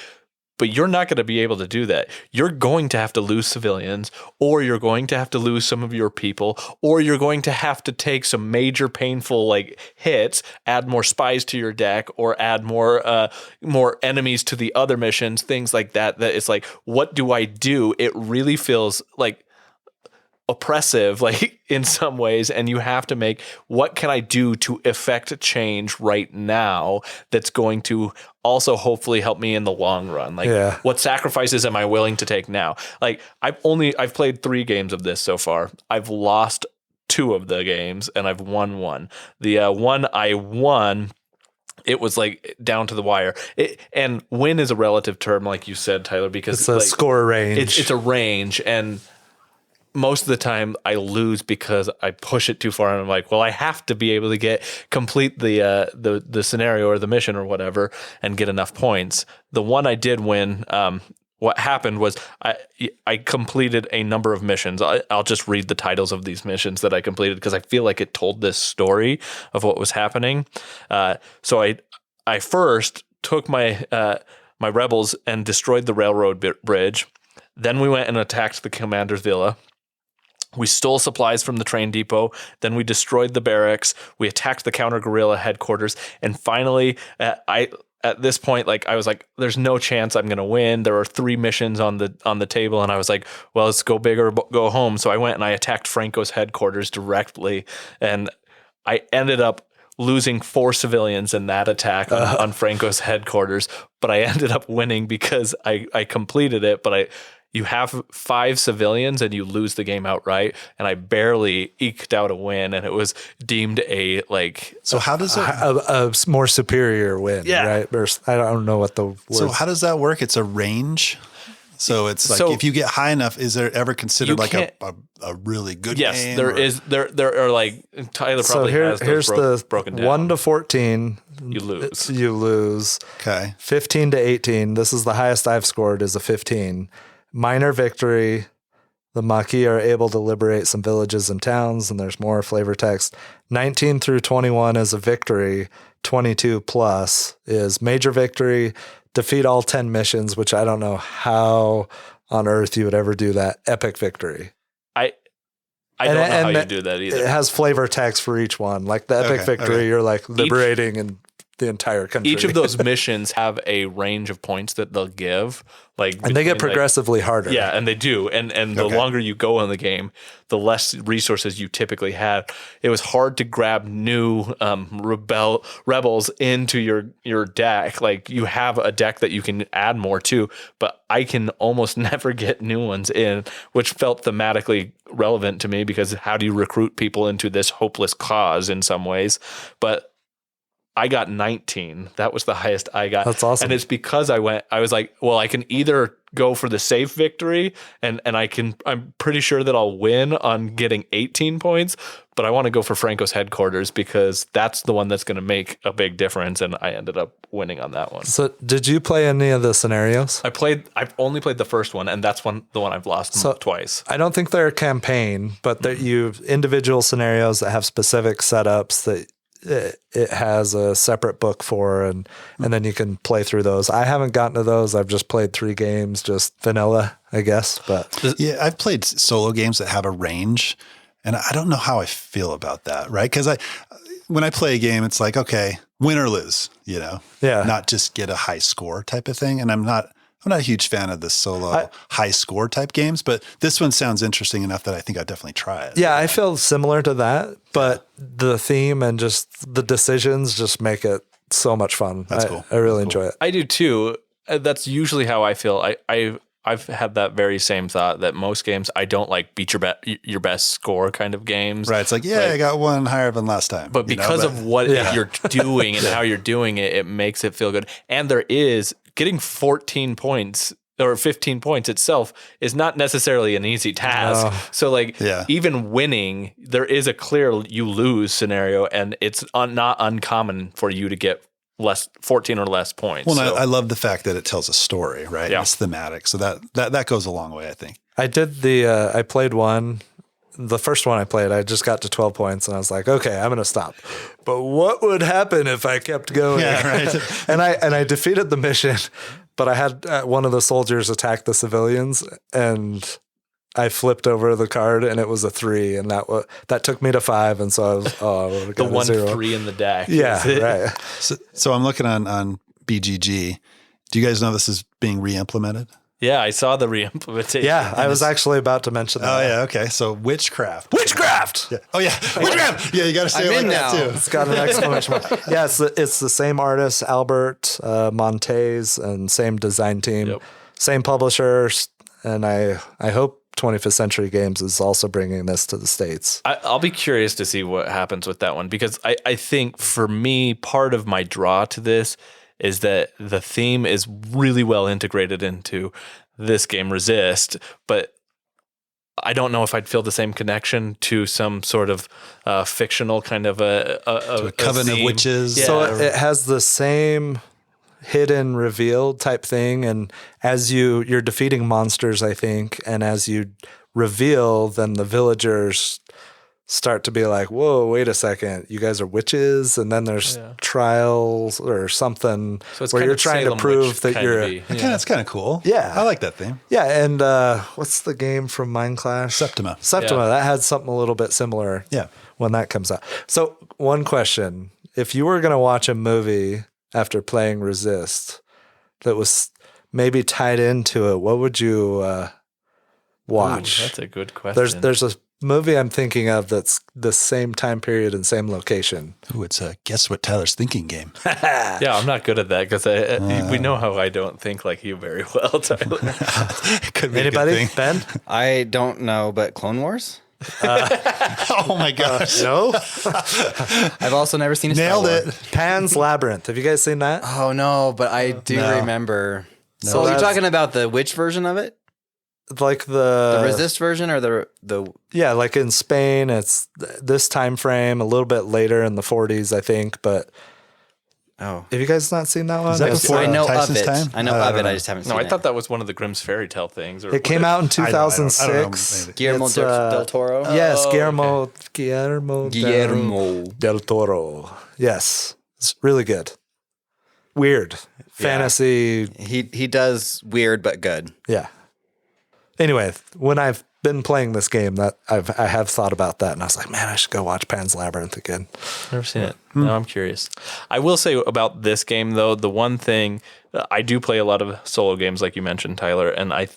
But you're not going to be able to do that. You're going to have to lose civilians, or you're going to have to lose some of your people, or you're going to have to take some major painful like hits, add more spies to your deck, or add more enemies to the other missions, things like that. That it's like, what do I do? It really feels like oppressive, like in some ways, and you have to make, what can I do to effect change right now that's going to also hopefully help me in the long run? Like, what sacrifices am I willing to take now? Like, I've played 3 games of this so far. I've lost 2 of the games and I've won 1. The one I won, it was like down to the wire. And win is a relative term, like you said, Tyler, because it's a score range. It's a range, and most of the time I lose because I push it too far, and I'm like, well, I have to be able to complete the scenario or the mission or whatever and get enough points. The one I did win, what happened was I completed a number of missions. I'll just read the titles of these missions that I completed because I feel like it told this story of what was happening. So I first took my rebels and destroyed the railroad bridge. Then we went and attacked the commander's villa. We stole supplies from the train depot. Then we destroyed the barracks. We attacked the counter-guerrilla headquarters. And finally, at this point, like, I was like, there's no chance I'm going to win. There are 3 missions on the table. And I was like, well, let's go big or go home. So I went and I attacked Franco's headquarters directly. And I ended up losing 4 civilians in that attack on Franco's headquarters. But I ended up winning because I completed it. But you have 5 civilians and you lose the game outright. And I barely eked out a win, and it was deemed a like. So how does it a more superior win? Right. I don't know what the word. So how does that work? It's a range. So it's like, if you get high enough, is there ever considered like a really good game? Yes, there is. There are like, Tyler probably has those here's broken down. 1 to 14. You lose. You lose. Okay. 15 to 18. This is the highest I've scored, is a 15. Minor victory. The Maquis are able to liberate some villages and towns, and there's more flavor text. 19 through 21 is a victory. 22 plus is major victory. Defeat all 10 missions, which I don't know how on earth you would ever do that. Epic victory. I don't know how you do that either. It has flavor text for each one. Like the epic victory, you're like liberating and the entire country. Each of those missions have a range of points that they'll give, and they get progressively harder. Yeah, and they do. And the longer you go in the game, the less resources you typically have. It was hard to grab new rebels into your deck. Like, you have a deck that you can add more to, but I can almost never get new ones in, which felt thematically relevant to me, because how do you recruit people into this hopeless cause in some ways? But I got 19. That was the highest I got. That's awesome. And it's because I was like, well, I can either go for the safe victory and I'm pretty sure that I'll win on getting 18 points, but I want to go for Franco's headquarters because that's the one that's going to make a big difference. And I ended up winning on that one. So did you play any of the scenarios? I've only played the first one, and that's the one I've lost twice. I don't think they're a campaign, but you have individual scenarios that have specific setups that it has a separate book for, and then you can play through those. I haven't gotten to those. I've just played 3 games, just vanilla, I guess. But yeah, I've played solo games that have a range, and I don't know how I feel about that, right? Because when I play a game, it's like, okay, win or lose, not just get a high score type of thing. And I'm not a huge fan of the solo high score type games, but this one sounds interesting enough that I think I'd definitely try it. Yeah, I feel similar to that, but the theme and just the decisions just make it so much fun. That's cool. I really enjoy it. I do too. That's usually how I feel. I've had that very same thought that most games, I don't like beat your best score kind of games. Right. It's like, I got one higher than last time. But because of what you're doing and how you're doing it, it makes it feel good. And there is getting 14 points or 15 points itself is not necessarily an easy task. No. So even winning, there is a clear you lose scenario, and it's not uncommon for you to get 14 or less points. Well, I love the fact that it tells a story, right? Yeah. It's thematic. So that goes a long way, I think. I did I played one. The first one I played, I just got to 12 points, and I was like, okay, I'm going to stop. But what would happen if I kept going? Yeah, right. and I defeated the mission, but I had one of the soldiers attack the civilians, and I flipped over the card, and it was a 3, and that took me to 5, and so I was the 1-3 in the deck. Yeah, right. So I'm looking on BGG. Do you guys know this is being re-implemented? Yeah, I saw the re-implementation. Yeah, I was actually about to mention that. Oh yeah, okay. So Witchcraft. Witchcraft! Yeah. Oh yeah, Witchcraft. Yeah, you got to say I'm it like in that now. too. It's got an exclamation mark. Yeah, it's the same artist, Albert Montes, and same design team, Yep. same publishers, and I hope 25th Century Games is also bringing this to the States. I'll be curious to see what happens with that one, because I think for me, part of my draw to this is that the theme is really well integrated into this game, Resist, but I don't know if I'd feel the same connection to some sort of fictional kind of a Coven of theme. Witches. Yeah. So it has the same hidden revealed type thing, and as you're defeating monsters, I think, and as you reveal, then the villagers start to be like, whoa, wait a second, you guys are witches, and then there's trials or something So it's where kind you're of trying Salem to prove Witch that kind you're of y. It's kind of cool. Yeah. I like that theme. yeah. And what's the game from Mind Clash? Septima. Yeah. That had something a little bit similar. Yeah. When that comes out. So one question: if you were going to watch a movie after playing Resist that was maybe tied into it, what would you watch? Ooh, that's a good question. There's a movie I'm thinking of that's the same time period and same location. Ooh, it's a guess what Tyler's thinking game. Yeah, I'm not good at that because we know how I don't think like you very well, Tyler. Could be Anybody? a good thing. Ben? I don't know, but Clone Wars? Oh my gosh. No. I've also never seen a Star Nailed Wars. it. Pan's Labyrinth. Have you guys seen that? Oh no, but I do No. remember. So So you're that's- talking about the witch version of it? Like The Resist version or the Yeah, like in Spain, it's this time frame, a little bit later in the 40s, I think. But oh. have you guys not seen that one? that It's- before I know Tyson's of it. time? I know I of don't it. know. I just haven't No, seen I it. thought that was one of the Grimm's fairy tale things. Or It came out in I don't know, 2006. maybe. Guillermo It's, del Toro. Yes, Oh, Guillermo Guillermo. del Toro. Yes, it's really good. Weird fantasy. He does weird but good. Yeah. Anyway, when I've been playing this game, that I have thought about that, and I was like, man, I should go watch Pan's Labyrinth again. Never seen it. No, I'm curious. I will say about this game though, the one thing I do play a lot of solo games, like you mentioned, Tyler, and I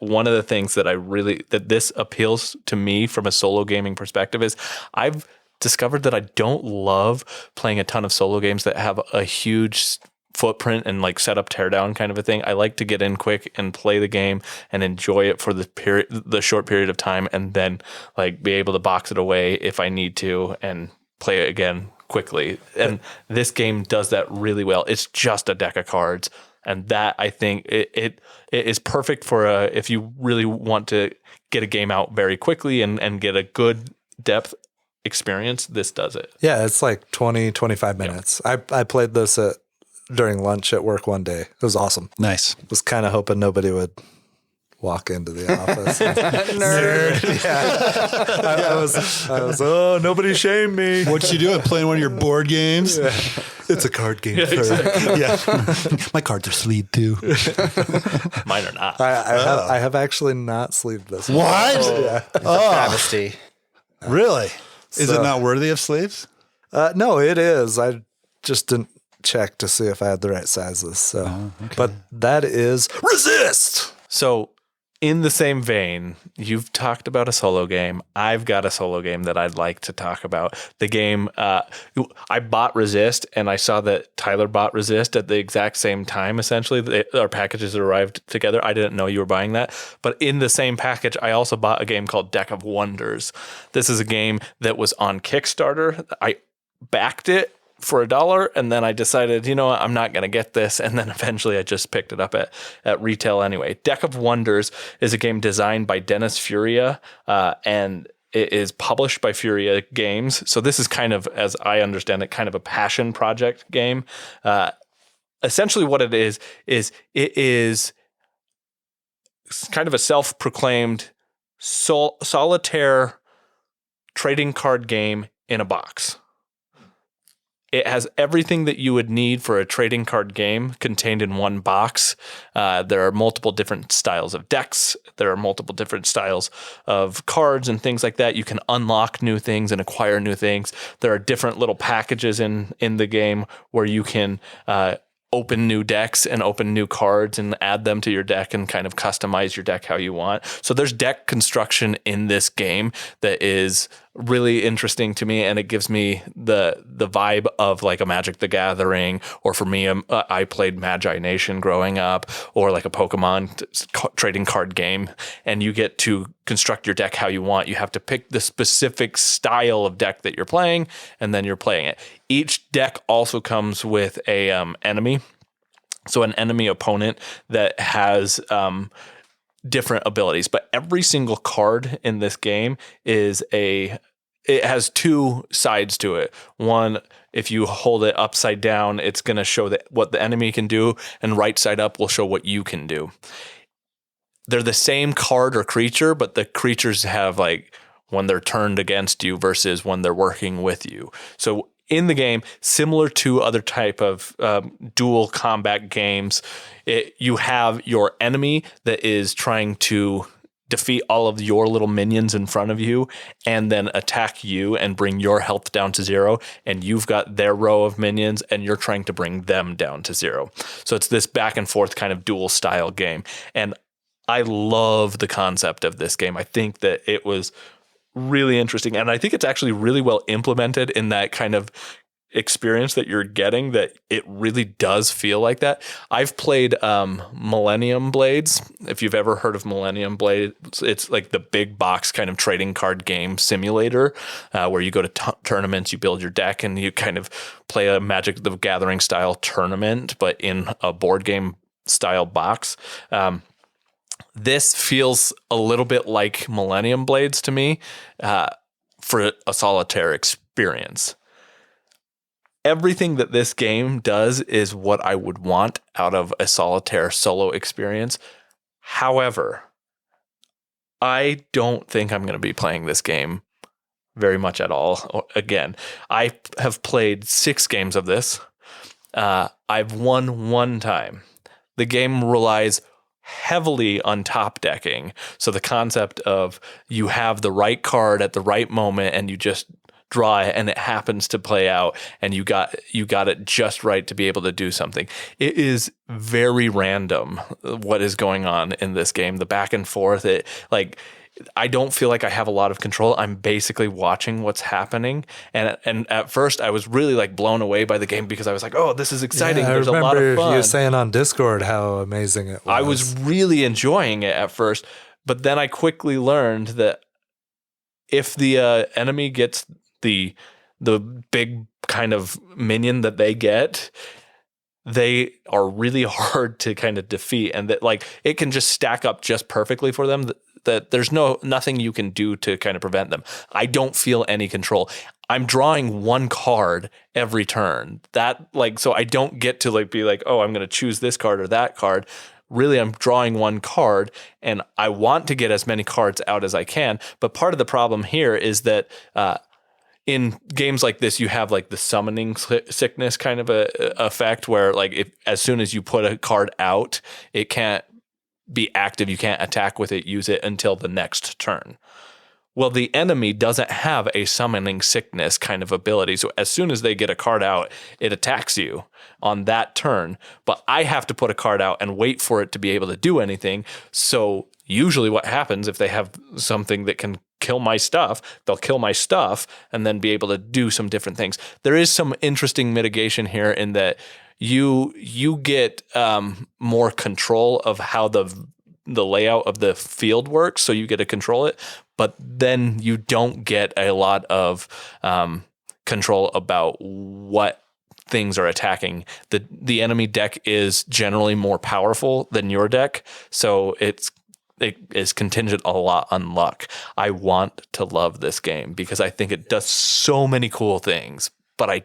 one of the things that that this appeals to me from a solo gaming perspective is I've discovered that I don't love playing a ton of solo games that have a huge footprint and like setup teardown kind of a thing. I like to get in quick and play the game and enjoy it for the short period of time, and then like be able to box it away if I need to and play it again quickly. And this game does that really well. It's just a deck of cards, and that I think it is perfect for if you really want to get a game out very quickly and get a good depth experience. This does it. Yeah, it's like 20, 25 minutes. I played this during lunch at work one day. It was awesome. Nice. Was kind of hoping nobody would walk into the office. Nerd. Yeah. I was, oh, nobody shame me. What you doing? Playing one of your board games? It's a card game. Yeah. My cards are sleeved too. Mine are not. I have actually not sleeved this. What? Yeah. Travesty. Really? Is So- it not worthy of sleeves? No, it is. I just didn't check to see if I had the right sizes. So, but that is Resist. So, in the same vein, you've talked about a solo game. I've got a solo game that I'd like to talk about. The game, I bought Resist, and I saw that Tyler bought Resist at the exact same time, essentially. Our packages arrived together. I didn't know you were buying that. But in the same package, I also bought a game called Deck of Wonders. This is a game that was on Kickstarter. I backed it for $1, and then I decided, you know what, I'm not going to get this, and then eventually I just picked it up at retail anyway. Deck of Wonders is a game designed by Dennis Furia, and it is published by Furia Games. So this is kind of, as I understand it, kind of a passion project game. Essentially what it is kind of a self-proclaimed solitaire trading card game in a box. It has everything that you would need for a trading card game contained in one box. There are multiple different styles of decks. There are multiple different styles of cards and things like that. You can unlock new things and acquire new things. There are different little packages in the game where you can open new decks and open new cards and add them to your deck and kind of customize your deck how you want. So there's deck construction in this game that is really interesting to me, and it gives me the vibe of like a Magic the Gathering, or for me, I played Magi Nation growing up, or like a Pokemon trading card game, and you get to construct your deck how you want. You have to pick the specific style of deck that you're playing, and then you're playing it. Each deck also comes with a enemy, so an enemy opponent that has different abilities, but every single card in this game it has two sides to it. One, if you hold it upside down, it's going to show what the enemy can do, and right side up will show what you can do. They're the same card or creature, but the creatures have like when they're turned against you versus when they're working with you. So in the game, similar to other type of dual combat games, you have your enemy that is trying to defeat all of your little minions in front of you and then attack you and bring your health down to 0. And you've got their row of minions and you're trying to bring them down to 0. So it's this back and forth kind of dual style game. And I love the concept of this game. I think that it was really interesting. And I think it's actually really well implemented in that kind of experience that you're getting, that it really does feel like that. I've played Millennium Blades. If you've ever heard of Millennium Blades, it's like the big box kind of trading card game simulator where you go to tournaments, you build your deck, and you kind of play a Magic the Gathering style tournament, but in a board game style box. This feels a little bit like Millennium Blades to me for a solitaire experience. Everything that this game does is what I would want out of a solitaire solo experience. However, I don't think I'm going to be playing this game very much at all. Again, I have played 6 games of this. I've won 1 time. The game relies heavily on top decking. So the concept of you have the right card at the right moment and you just draw it and it happens to play out and you got it just right to be able to do something. It is very random what is going on in this game. The back and forth, I don't feel like I have a lot of control. I'm basically watching what's happening. And at first I was really like blown away by the game because I was like, oh, this is exciting. Yeah, There's a lot of fun. I remember you saying on Discord how amazing it was. I was really enjoying it at first, but then I quickly learned that if the enemy gets the big kind of minion that they get, they are really hard to kind of defeat, and that like it can just stack up just perfectly for them that there's nothing you can do to kind of prevent them. I don't feel any control. I'm drawing 1 card every turn. So I don't get to like be like, oh, I'm going to choose this card or that card. Really, I'm drawing 1 card and I want to get as many cards out as I can. But part of the problem here is that in games like this, you have like the summoning sickness kind of a effect where like as soon as you put a card out, it can't be active. You can't attack with it, use it until the next turn. Well, the enemy doesn't have a summoning sickness kind of ability. So as soon as they get a card out, it attacks you on that turn. But I have to put a card out and wait for it to be able to do anything. So usually what happens if they have something that can kill my stuff, they'll kill my stuff and then be able to do some different things. There is some interesting mitigation here in that you get more control of how the layout of the field works, so you get to control it, but then you don't get a lot of control about what things are attacking. The enemy deck is generally more powerful than your deck, so it is contingent a lot on luck. I want to love this game because I think it does so many cool things, but I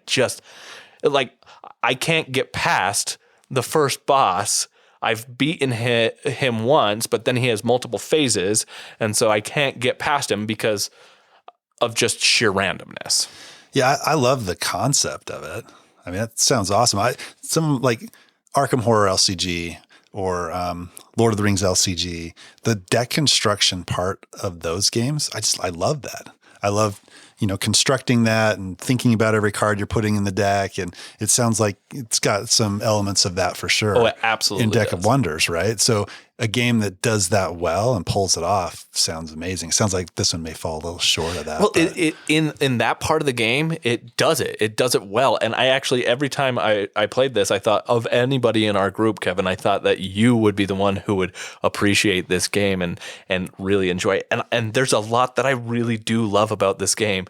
can't get past the first boss. I've beaten him once, but then he has multiple phases, and so I can't get past him because of just sheer randomness. Yeah, I love the concept of it. I mean, that sounds awesome. Some like Arkham Horror LCG or Lord of the Rings LCG, the deck construction part of those games, I love that. I love, constructing that and thinking about every card you're putting in the deck. And it sounds like it's got some elements of that for sure. Oh, it absolutely in Deck does. of Wonders, right? So a game that does that well and pulls it off sounds amazing. Sounds like this one may fall a little short of that. Well, in that part of the game, it does it. It does it well. And I actually, every time I played this, I thought of anybody in our group, Kevin, I thought that you would be the one who would appreciate this game and really enjoy it. And there's a lot that I really do love about this game,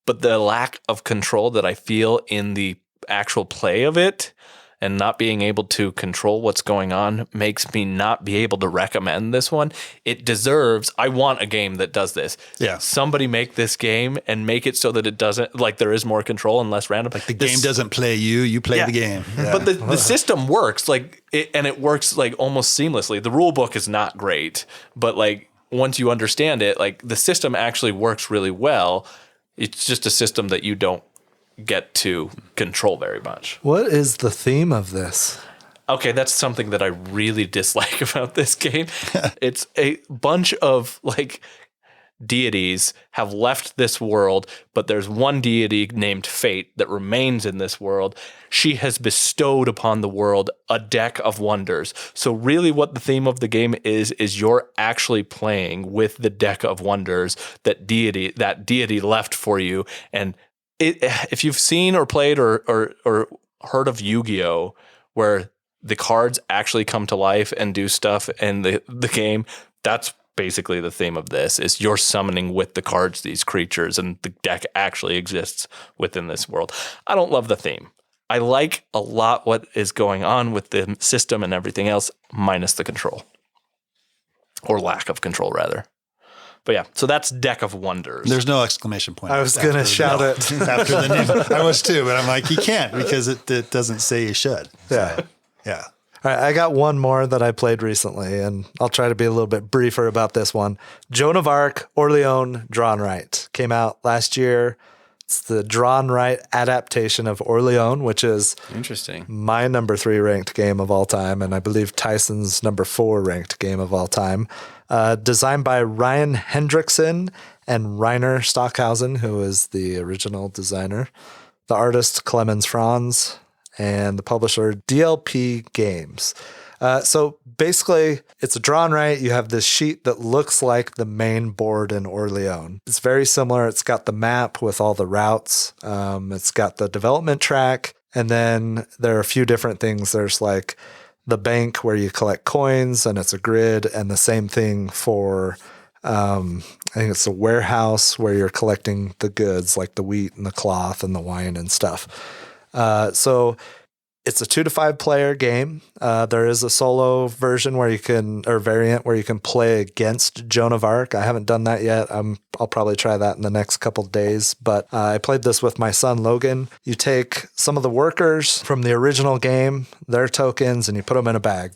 but the lack of control that I feel in the actual play of it and not being able to control what's going on makes me not be able to recommend this one. It deserves, I want a game that does this. Yeah. Somebody make this game and make it so that it doesn't, like there is more control and less random. Like the game doesn't play you play the game. Yeah. But the system works and it works like almost seamlessly. The rule book is not great, but like once you understand it, like the system actually works really well. It's just a system that you don't get to control very much. What is the theme of this? Okay, that's something that I really dislike about this game. It's a bunch of like deities have left this world, but there's one deity named Fate that remains in this world. She has bestowed upon the world a deck of wonders. So really what the theme of the game is you're actually playing with the deck of wonders that deity left for you. And if you've seen or played or heard of Yu-Gi-Oh, where the cards actually come to life and do stuff in the game, that's basically the theme of this, is you're summoning with the cards these creatures, and the deck actually exists within this world. I don't love the theme. I like a lot what is going on with the system and everything else, minus the control. Or lack of control, rather. But yeah, so that's Deck of Wonders. There's no exclamation point. I was going to shout it. After the name. I was too, but I'm like, you can't because it doesn't say you should. Yeah. So, yeah. All right, I got one more that I played recently, and I'll try to be a little bit briefer about this one. Joan of Arc, Orleans, Drawn Right. Came out last year. It's the Drawn Right adaptation of Orleans, which is Interesting. my number 3 ranked game of all time, and I believe Tyson's number 4 ranked game of all time. Designed by Ryan Hendrickson and Rainer Stockhausen, who is the original designer. The artist, Clemens Franz, and the publisher, DLP Games. So basically, it's a drawn right. You have this sheet that looks like the main board in Orleans. It's very similar. It's got the map with all the routes. It's got the development track. And then there are a few different things. There's like the bank where you collect coins, and it's a grid. And the same thing for, I think it's a warehouse where you're collecting the goods, like the wheat and the cloth and the wine and stuff. So it's a 2 to 5 player game. There is a solo version variant where you can play against Joan of Arc. I haven't done that yet. I'll probably try that in the next couple of days, but I played this with my son, Logan. You take some of the workers from the original game, their tokens, and you put them in a bag.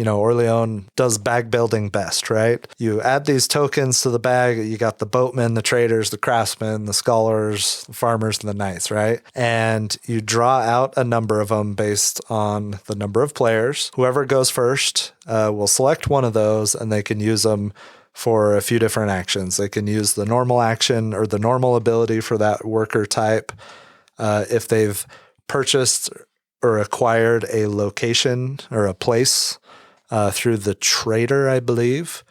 Orleans does bag building best, right? You add these tokens to the bag. You got the boatmen, the traders, the craftsmen, the scholars, the farmers, and the knights, right? And you draw out a number of them based on the number of players. Whoever goes first will select one of those, and they can use them for a few different actions. They can use the normal action or the normal ability for that worker type. If they've purchased or acquired a location or a place through the trader, I believe,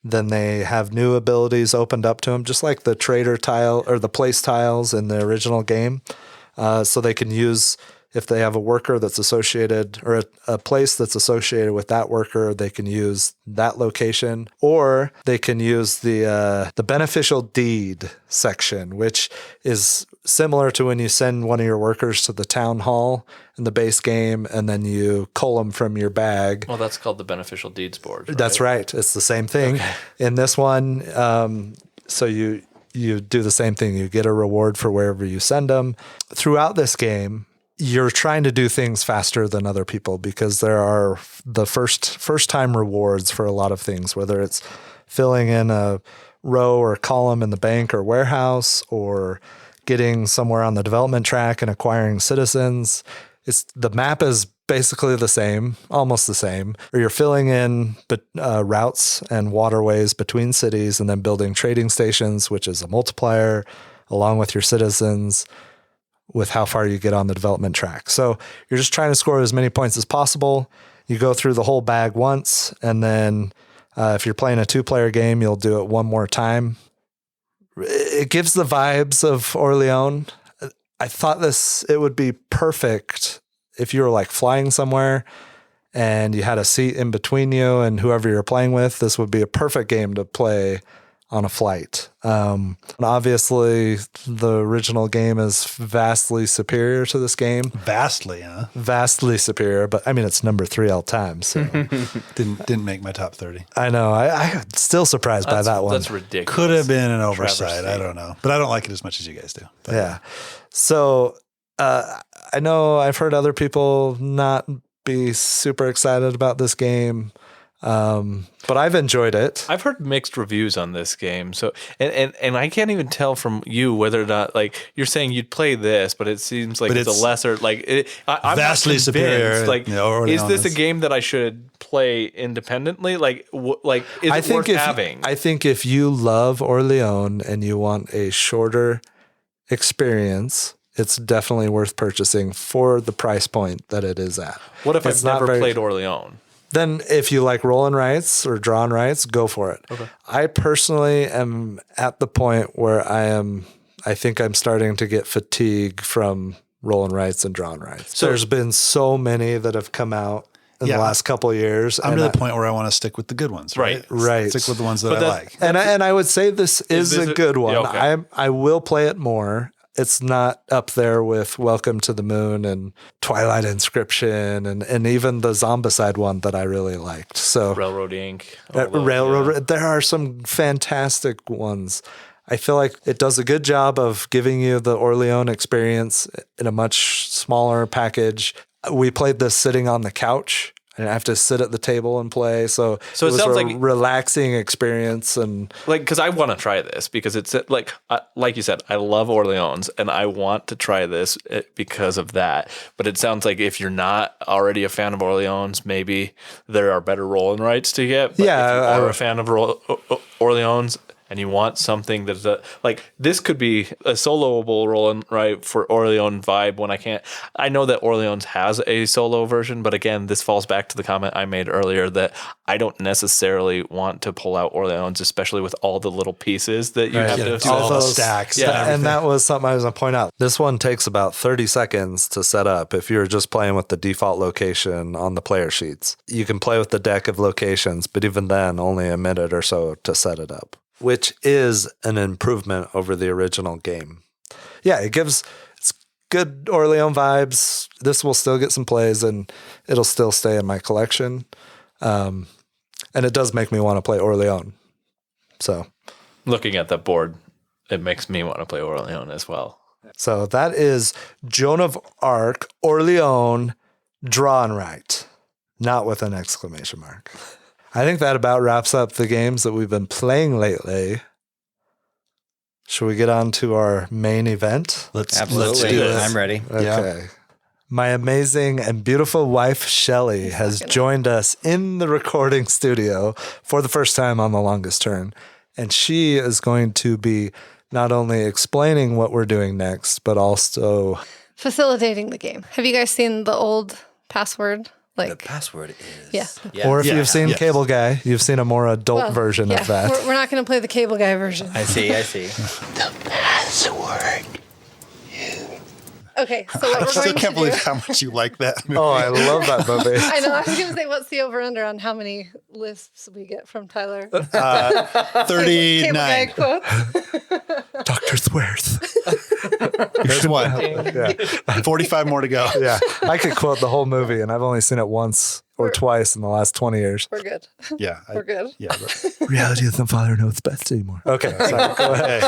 then they have new abilities opened up to them, just like the trader tile or the place tiles in the original game. So they can use, if they have a worker that's associated or a place that's associated with that worker, they can use that location, or they can use the beneficial deed section, which is similar to when you send one of your workers to the town hall in the base game, and then you cull them from your bag. Well, that's called the beneficial deeds board. Right? That's right. It's the same thing. Okay. In this one, so you do the same thing. You get a reward for wherever you send them. Throughout this game, you're trying to do things faster than other people because there are the first time rewards for a lot of things, whether it's filling in a row or column in the bank or warehouse, or getting somewhere on the development track and acquiring citizens. The map is basically the same, almost the same, or you're filling in routes and waterways between cities and then building trading stations, which is a multiplier. along with your citizens, with how far you get on the development track. So you're just trying to score as many points as possible. You go through the whole bag once, and then if you're playing a 2-player game, you'll do it one more time. It gives the vibes of Orleans. I thought it would be perfect if you were like flying somewhere and you had a seat in between you and whoever you're playing with. This would be a perfect game to play on a flight. And obviously, the original game is vastly superior to this game. Vastly, huh? Vastly superior, but I mean, it's number 3 all time. So Didn't make my top 30. I know. I'm still surprised by that one. That's ridiculous. Could have been an oversight. Travesty. I don't know. But I don't like it as much as you guys do. But Yeah. So I know I've heard other people not be super excited about this game. But I've enjoyed it. I've heard mixed reviews on this game. So, and I can't even tell from you whether or not, like, you're saying you'd play this, but it seems like it's a lesser, like, I'm vastly not superior. Like, is this a game that I should play independently? Like, is it worth having? I think if you love Orleans and you want a shorter experience, it's definitely worth purchasing for the price point that it is at. What if It's I've not never very- played Orleans? Then if you like rolling rights or drawing rights, go for it. Okay. I personally am at the point where I think I'm starting to get fatigue from rolling rights and drawing rights. So- There's been so many that have come out in the last couple of years. I'm to the point where I want to stick with the good ones, right? Right. Stick with the ones that But I like. And I would say this is this a good one. yeah, okay. I will play it more. It's not up there with Welcome to the Moon and Twilight Inscription and even the Zombicide one that I really liked. So Railroad Inc. There are some fantastic ones. I feel like it does a good job of giving you the Orleans experience in a much smaller package. We played this sitting on the couch. I didn't have to sit at the table and play. So it it was sounds a like- relaxing experience. And Like, because I want to try this because it's like you said, I love Orleans and I want to try this because of that. But it sounds like if you're not already a fan of Orleans, maybe there are better rolling rights to get. But Yeah, if you are a fan of Orleans and you want something that's like this could be a soloable rolling right for Orleans vibe when I know that Orleans has a solo version, but again, this falls back to the comment I made earlier that I don't necessarily want to pull out Orleans, especially with all the little pieces that you have to do all the stacks. Yeah. and that was something I was going to point out. This one takes about 30 seconds to set up if you're just playing with the default location on the player sheets. You can play with the deck of locations, but even then, only a minute or so to set it up, which is an improvement over the original game. Yeah, it's good Orleans vibes. This will still get some plays and it'll still stay in my collection. And it does make me want to play Orleans. So Looking at that board, it makes me want to play Orleans as well. So that is Joan of Arc, Orleans, drawn right, not with an exclamation mark. I think that about wraps up the games that we've been playing lately. Should we get on to our main event? Let's Absolutely. do it. I'm ready. Okay. My amazing and beautiful wife, Shelly, has joined us in the recording studio for the first time on The Longest Turn. And she is going to be not only explaining what we're doing next, but also facilitating the game. Have you guys seen the old password? The password is. Yeah. Or if Yeah. you've seen Yes. Cable Guy, you've seen a more adult Well, version yeah, of that. We're not going to play the Cable Guy version. I see. Okay, so what I we're still going can't to do. believe how much you like that movie. Oh, I love that movie. I know. I was going to say, what's the over under on how many lisps we get from Tyler? 39. Cable Guy quotes. Dr. Swears. There's one. Yeah. 45 more to go. Yeah. I could quote the whole movie, and I've only seen it once or twice in the last 20 years. We're good. Yeah. We're good. Yeah. Reality doesn't father knows best anymore. Okay. Sorry. Go ahead.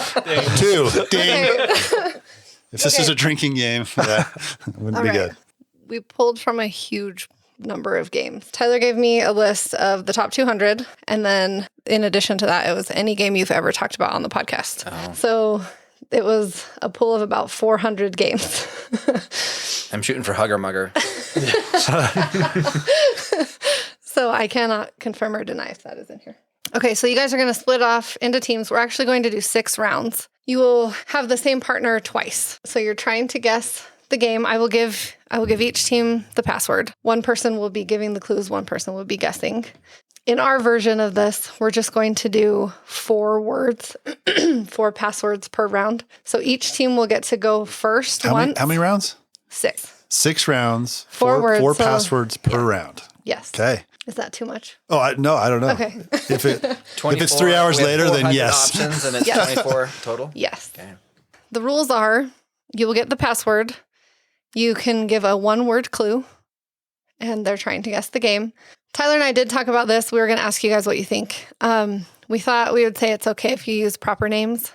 Two. Ding. Okay. If this is a drinking game, that wouldn't All be right. good. We pulled from a huge number of games. Tyler gave me a list of the top 200. And then in addition to that, it was any game you've ever talked about on the podcast. Oh. So it was a pool of about 400 games. I'm shooting for Hugger Mugger. So I cannot confirm or deny if that is in here. Okay, so you guys are going to split off into teams. We're actually going to do 6 rounds. You will have the same partner twice. So you're trying to guess the game. I will give each team the password. One person will be giving the clues, one person will be guessing. In our version of this, we're just going to do 4 words, 4 passwords per round. So each team will get to go first. How many rounds? 6. 6 rounds, 4 words, 4 so- passwords per round. Yes. Okay. Is that too much? Oh, no, I don't know. Okay. If it's 3 hours we have later, then 400 yes. options and it's Yes. 24 total. Yes. Okay. The rules are you will get the password. You can give a 1-word clue, and they're trying to guess the game. Tyler and I did talk about this. We were going to ask you guys what you think. We thought we would say it's okay if you use proper names.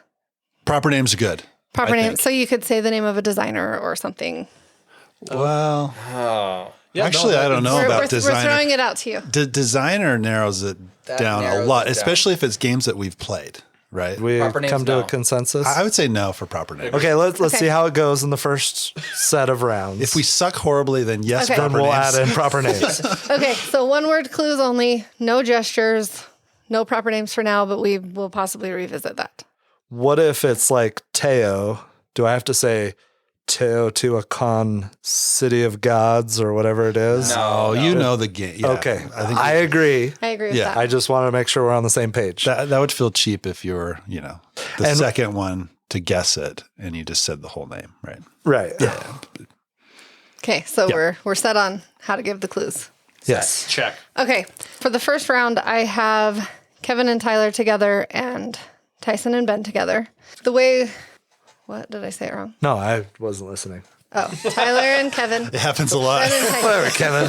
Proper names are good. Proper I names. think. So you could say the name of a designer or something. Well, Oh, actually, I don't know We're about designer. throwing it out to you. Designer narrows it down a narrows lot, it down. especially if it's games that we've played, right? We Proper names, come to no. a consensus. I would say no for proper names. Okay, let's Okay. see how it goes in the first set of rounds. If we suck horribly, then yes, Okay. then proper we'll names. add in proper names. Okay, so 1-word clues only, no gestures, no proper names for now, but we will possibly revisit that. What if it's like Teo? Do I have to say Teotihuacan, City of Gods, or whatever it is? Oh, you know the game. Yeah, Okay, I think I agree. I agree with Yeah, that. I just want to make sure we're on the same page. that would feel cheap if you were, the And- second one to guess it and you just said the whole name, right? Right. Okay, so Yeah. we're set on how to give the clues. Yes. Check. Okay, for the first round, I have Kevin and Tyler together and Tyson and Ben together. What did I say it wrong? No, I wasn't listening. Oh, Tyler and Kevin. It happens a lot. Ben and Tyson. Whatever, Kevin.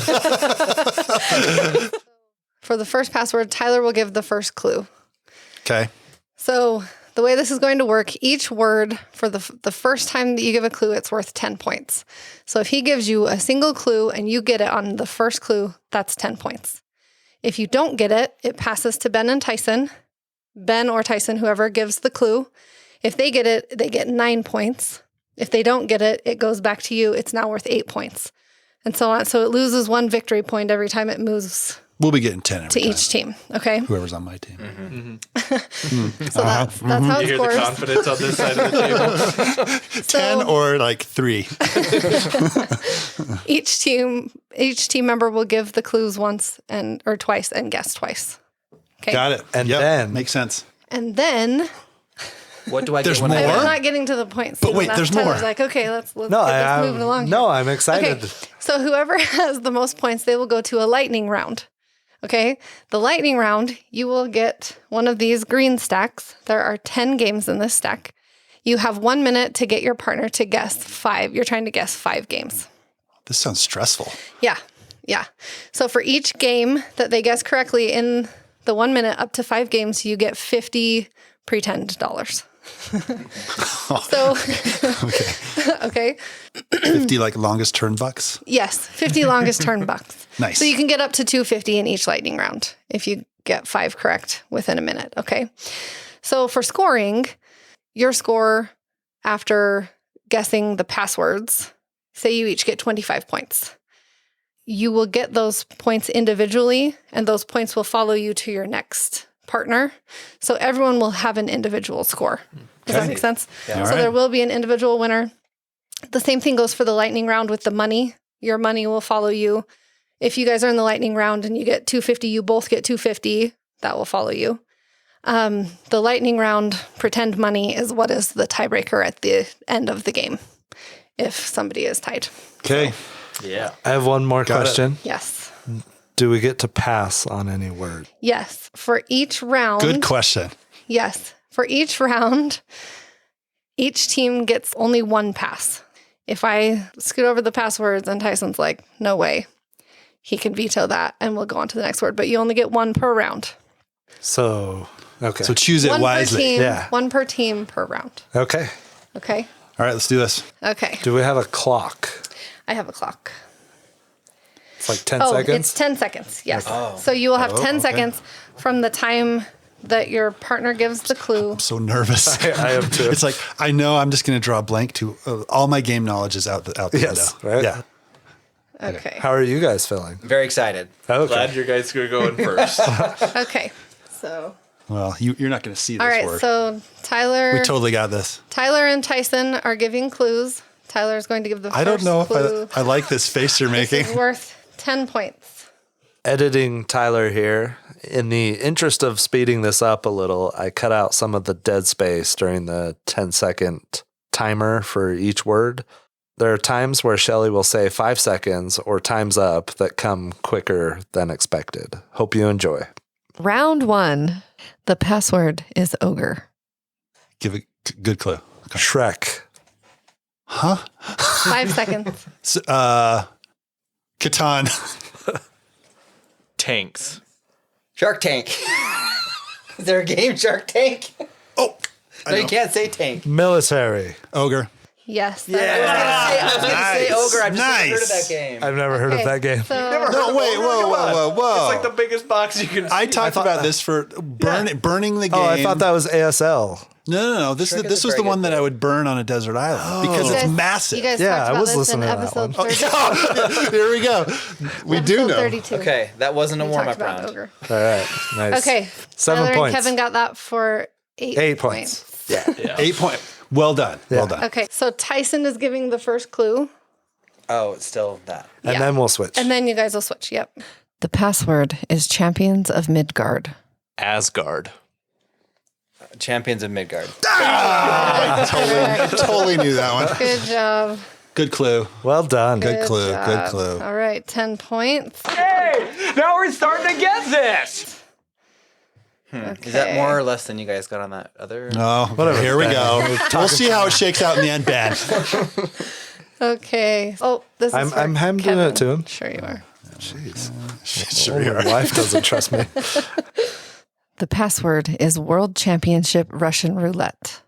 For the first password, Tyler will give the first clue. Okay. So the way this is going to work, each word for the first time that you give a clue, it's worth 10 points. So if he gives you a single clue and you get it on the first clue, that's 10 points. If you don't get it, it passes to Ben and Tyson. Ben or Tyson, whoever gives the clue. If they get it, they get 9 points. If they don't get it, it goes back to you. It's now worth 8 points. And so on. So it loses 1 victory point every time it moves We'll be getting 10 every to time. each team. Okay? Whoever's on my team. So that's how it You hear the scores. confidence on this side of the table. 10 or like 3. Each team member will give the clues once or twice and guess twice. Okay. Got it. And Yep, then- makes sense. And then what do I There's get when I more? I'm win? not getting to the points. But wait, there's Tyler's more. like, okay, let's No, get this moving along. here. I'm excited. Okay. So whoever has the most points, they will go to a lightning round. Okay. The lightning round, you will get one of these green stacks. There are 10 games in this stack. You have 1 minute to get your partner to guess 5. You're trying to guess 5 games. This sounds stressful. Yeah. Yeah. So for each game that they guess correctly in the 1 minute up to 5 games, you get 50 pretend dollars. So, okay. 50 like longest turn bucks. Yes. 50 longest turn bucks. Nice. So you can get up to 250 in each lightning round if you get 5 correct within a minute. Okay. So for scoring, your score after guessing the passwords, say you each get 25 points. You will get those points individually, and those points will follow you to your next partner. So everyone will have an individual score. Does that make sense? Yeah. So there will be an individual winner. The same thing goes for the lightning round with the money. Your money will follow you. If you guys are in the lightning round and you get 250, you both get 250. That will follow you. The lightning round pretend money is what is the tiebreaker at the end of the game if somebody is tied. Okay. Yeah. I have one more Got it. question. Yes. Do we get to pass on any word? Yes. For each round. Good question. Yes. For each round, each team gets only 1 pass. If I scoot over the passwords and Tyson's like, no way, he can veto that and we'll go on to the next word. But you only get 1 per round. So, okay. So choose it 1 per wisely. team. Yeah. 1 per team per round. Okay. Okay. All right, let's do this. Okay. Do we have a clock? I have a clock. It's like 10 Oh, seconds? it's 10 seconds. Yes. So you will have 10 seconds from the time that your partner gives the clue. I'm so nervous. I am too. It's like, I know I'm just going to draw a blank to all my game knowledge is out the Yes, window. right? Yeah. Okay. How are you guys feeling? Very excited. Okay. Glad your guys are going first. Okay. So Well, you're not going to see this All right, word. so Tyler We totally got this. and Tyson are giving clues. Tyler is going to give the first I don't know clue. if I like this face you're This making. is worth 10 points. Editing Tyler here. In the interest of speeding this up a little, I cut out some of the dead space during the 10-second timer for each word. There are times where Shelley will say 5 seconds or time's up that come quicker than expected. Hope you enjoy. Round 1. The password is ogre. Give a good clue. Okay. Shrek. Huh? 5 seconds. Catan. Tanks. Shark Tank. Is there a game Shark Tank? Oh, No, you can't say tank. Military. ogre. Yes. I was going to say ogre. I've just never heard of Nice. that game. I've never heard of that game. So, No, wait, whoa. It's like the biggest box you can. I talked about this for burning the game. Oh, I thought that was ASL. No. This Shrek is was a the very one good that I would burn on a desert island because You it's guys- massive. You guys Yeah, talked I about was this listening in to that episode one. 30, Here we go. We do episode know. 32. Okay, that wasn't a We warm talked up about round. ogre. All right. Nice. Okay. 7 Tyler points. and Kevin got that for 8 points. Yeah. 8 point. Well done. Yeah. Well done. Okay, so Tyson is giving the first clue, Oh, it's still that. And Yeah. then we'll switch. and then you guys will switch. Yep. The password is champions of Midgard. Asgard. Champions of Midgard. I totally knew that one. Good job. Good clue. Well done. Good clue. job. Good clue. All right, 10 points. Now we're starting to get this. Is that more or less than you guys got on that other? Oh, whatever. Here we go. We'll see how it shakes out in the end, Ben. Okay. Oh, this is I'm for handing Kevin. it to him. Sure you are. Jeez. Sure you My are. wife doesn't trust me. The password is World Championship Russian Roulette.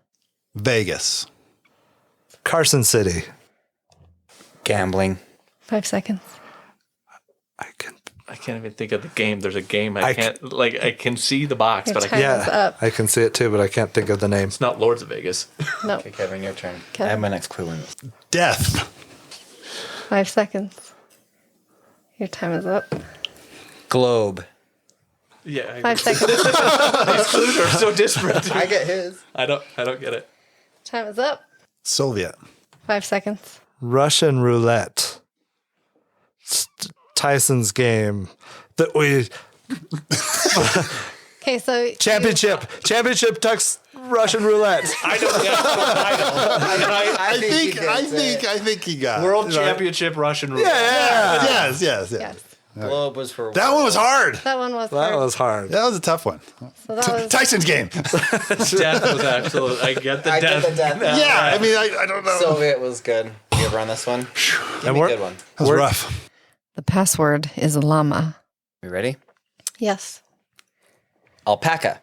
Vegas. Carson City. Gambling. 5 seconds. I can't even think of the game. There's a game I I can't like. I can see the box, Your but I time can't. is Yeah, up. I can see it too, but I can't think of the name. It's not Lords of Vegas. No, Okay, Kevin, your turn. Kevin. I have my next clue in. Death. 5 seconds. Your time is up. Globe. Yeah, 5 seconds. these clues are so disparate. I get his. I don't get it. Time is up. Soviet. 5 seconds. Russian roulette. Tyson's game that we Okay, so championship tux Russian roulette. I don't get the title. I think he got World it. Championship Russian roulette. Yeah. Yes. yes, Globe was for That one was hard. that one was That hard. was hard. That was a tough one. So that was Tyson's game. Death was absolute. I get the I death. get the death. Yeah. I mean, I don't know. Soviet was good. You ever on this one? Give And me a we're- good one. That was rough. The password is llama. You ready? yes. Alpaca.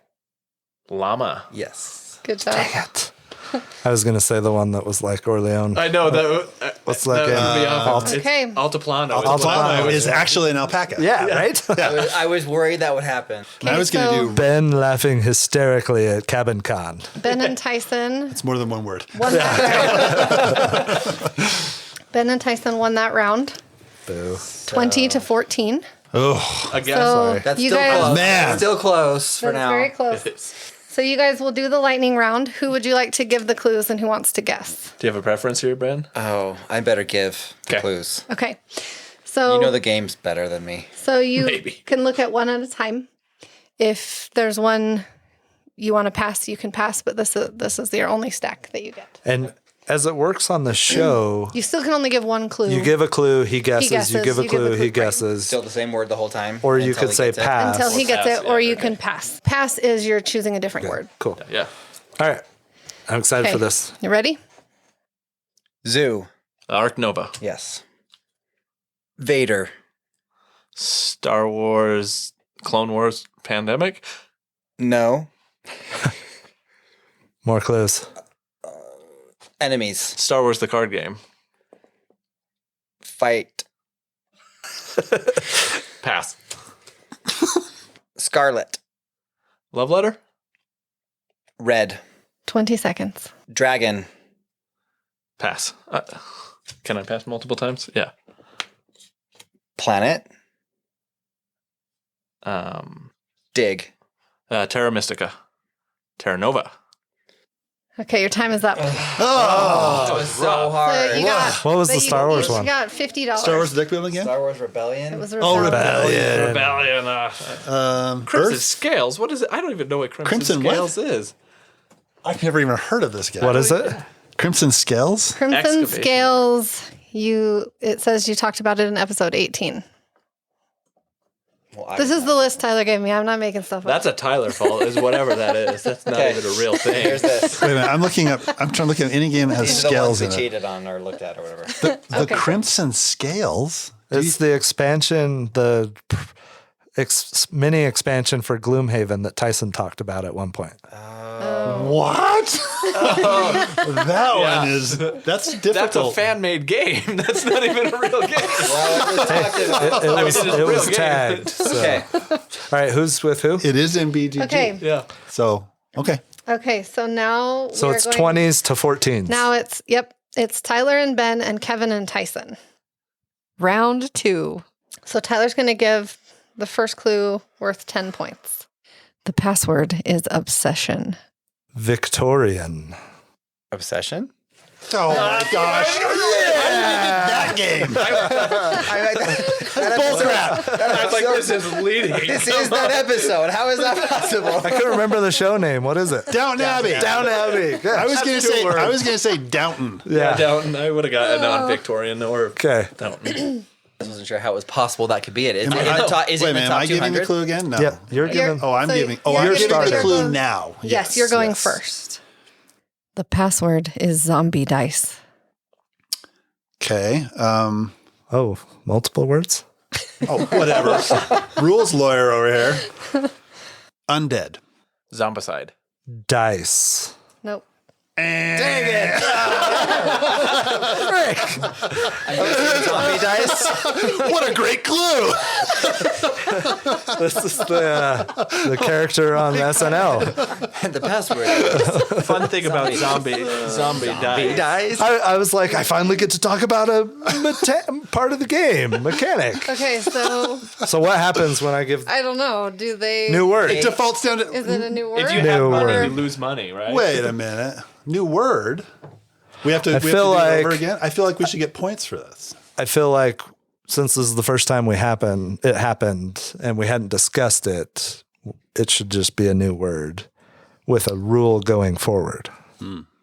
Llama. Yes. Good job. I was gonna say the one that was like Orleone. I know that. What's that game? would be off. Okay. It's Altiplano. Altiplano is actually an alpaca. Yeah, right? I was worried that would happen. And I was going to so- do. Ben laughing hysterically at Cabin Con. Ben and Tyson It's more than one word. won that round. Ben and Tyson won that round, Boo. 20-14. Oh, Again, So That's you still guys, close. man. Still close for that's now. very close. So you guys will do the lightning round. Who would you like to give the clues and who wants to guess? do you have a preference here, Ben? Oh, I better give Okay. clues. Okay. So You know the game's better than me. So you Maybe. can look at one at a time. If there's one you want to pass, you can pass, but this is your only stack that you get. And as it works on the show, You still can only give one clue. you give a clue, he guesses, guesses, you give a you give a clue, clue, he right. guesses. Still the same word the whole time. Or you until could he say gets it? pass. until he gets Pass, it, or yeah, you okay. can pass. Pass is you're choosing a different word. Cool. Yeah. All right. I'm excited Okay. for this. You ready? Zoo. Ark Nova. Yes. Vader. Star Wars. Clone Wars. Pandemic. No. More clues. Enemies. Star Wars the card game. Fight. Pass. Scarlet. Love letter. Red. 20 seconds. Dragon. Pass. Can I pass multiple times? Yeah. Planet. Um. Dig. Terra Mystica. Terra Nova. Okay, your time is up. That was so hard. So you got, What was the Star Wars one? You got $50. Star Wars deck building again? Star Wars Rebellion. It was Oh, Rebellion. Rebellion. Rebellion. Crimson Earth? Scales. What is it? I don't even know what Crimson what? Scales is. I've never even heard of this guy. What is it? Crimson Scales? Crimson Excavation. Scales. It says you talked about it in episode 18. Well, This is the list Tyler gave me. I'm not making stuff up. That's a Tyler fault, is whatever that is. That's not Okay. even a real thing. Here's this. Wait a minute. I'm trying to look at any game that has These are the ones scales we in it. cheated on or looked at or whatever. The Crimson Scales? It's the expansion, the mini expansion for Gloomhaven that Tyson talked about at one point. What? That one is, that's difficult. That's a fan-made game. That's not even a real game. Well, we talked about It was, it is a it real was game. tagged. So. Okay. All right, who's with who? It is in BGG. okay. Yeah. So, okay. Okay. So now. So we're it's going- 20s to 14s. Now it's Tyler and Ben and Kevin and Tyson. Round 2. So Tyler's going to give the first clue worth 10 points. The password is obsession. Victorian. Obsession? Oh my gosh. That game. Bullcrap. I was like, this is leading. This is that episode. How is that possible? I couldn't remember the show name. What is it? Downton Abbey. Down Abbey. Good. I was going That's two words. to say Downton. Yeah. Downton. I would have got a non-Victorian or Okay. Downton. I wasn't sure how it was possible that could be it. Is it in Wait, the top, is it in the am top I giving the 200? clue again? No. Yep. You're giving. Oh, I'm So giving. you're I'm giving giving the your clue clue. now. Yes, you're going yes. first. The password is zombie dice. Okay. Oh, multiple words? Oh, whatever. Rules lawyer over here. Undead. Zombicide. Dice. Nope. Dang it. Zombie dice? What a great clue. This is the character on SNL. And the password is Fun thing about zombie dice. dice. I was like, I finally get to talk about a part of the game, mechanic. Okay, so So what happens when I give I don't know. Do they? new word? It defaults down to. Is it a new word? If you New have money, word. you lose money, right? Wait a minute. New word. We have to. We have to feel do it like- over again. I feel like we should get points for this. I feel like since this is the first time it happened, and we hadn't discussed it, it should just be a new word with a rule going forward.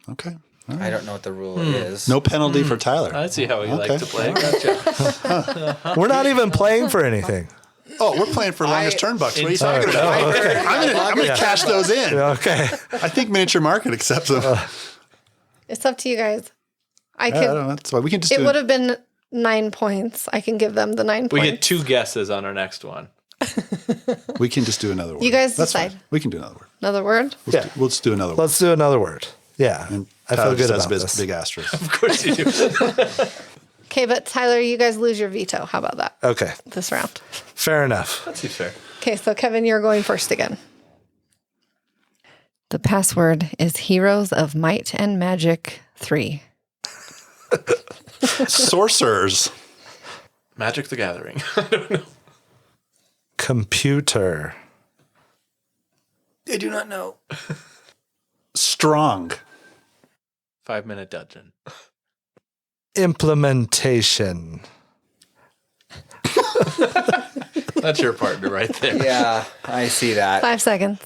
Okay. I don't know what the rule is. No penalty for Tyler. I see how you Okay. like to play. Gotcha. We're not even playing for anything. Oh, we're playing for longest turnbucks. What are you talking about? okay. I'm gonna cash those in. Okay. I think Miniature Market accepts them. It's up to you guys. I I could. don't know. That's why we can just It do would have been 9 points. I can give them the 9 We points. get 2 guesses on our next one. We can just do another word. You guys That's decide. fine. We can do another word. Another word. We'll just do another word. Let's do another word. Yeah. I feel Tyler good just about has this. big asterisk. Of course you do. Okay, but Tyler, you guys lose your veto. How about that Okay. this round? Fair enough. That's fair. Okay, so Kevin, you're going first again. The password is Heroes of Might and Magic 3. Sorcerers. Magic the Gathering. I don't know. Computer. I do not know. Strong. 5-minute dungeon. Implementation. That's your partner right there. Yeah, I see that. 5 seconds.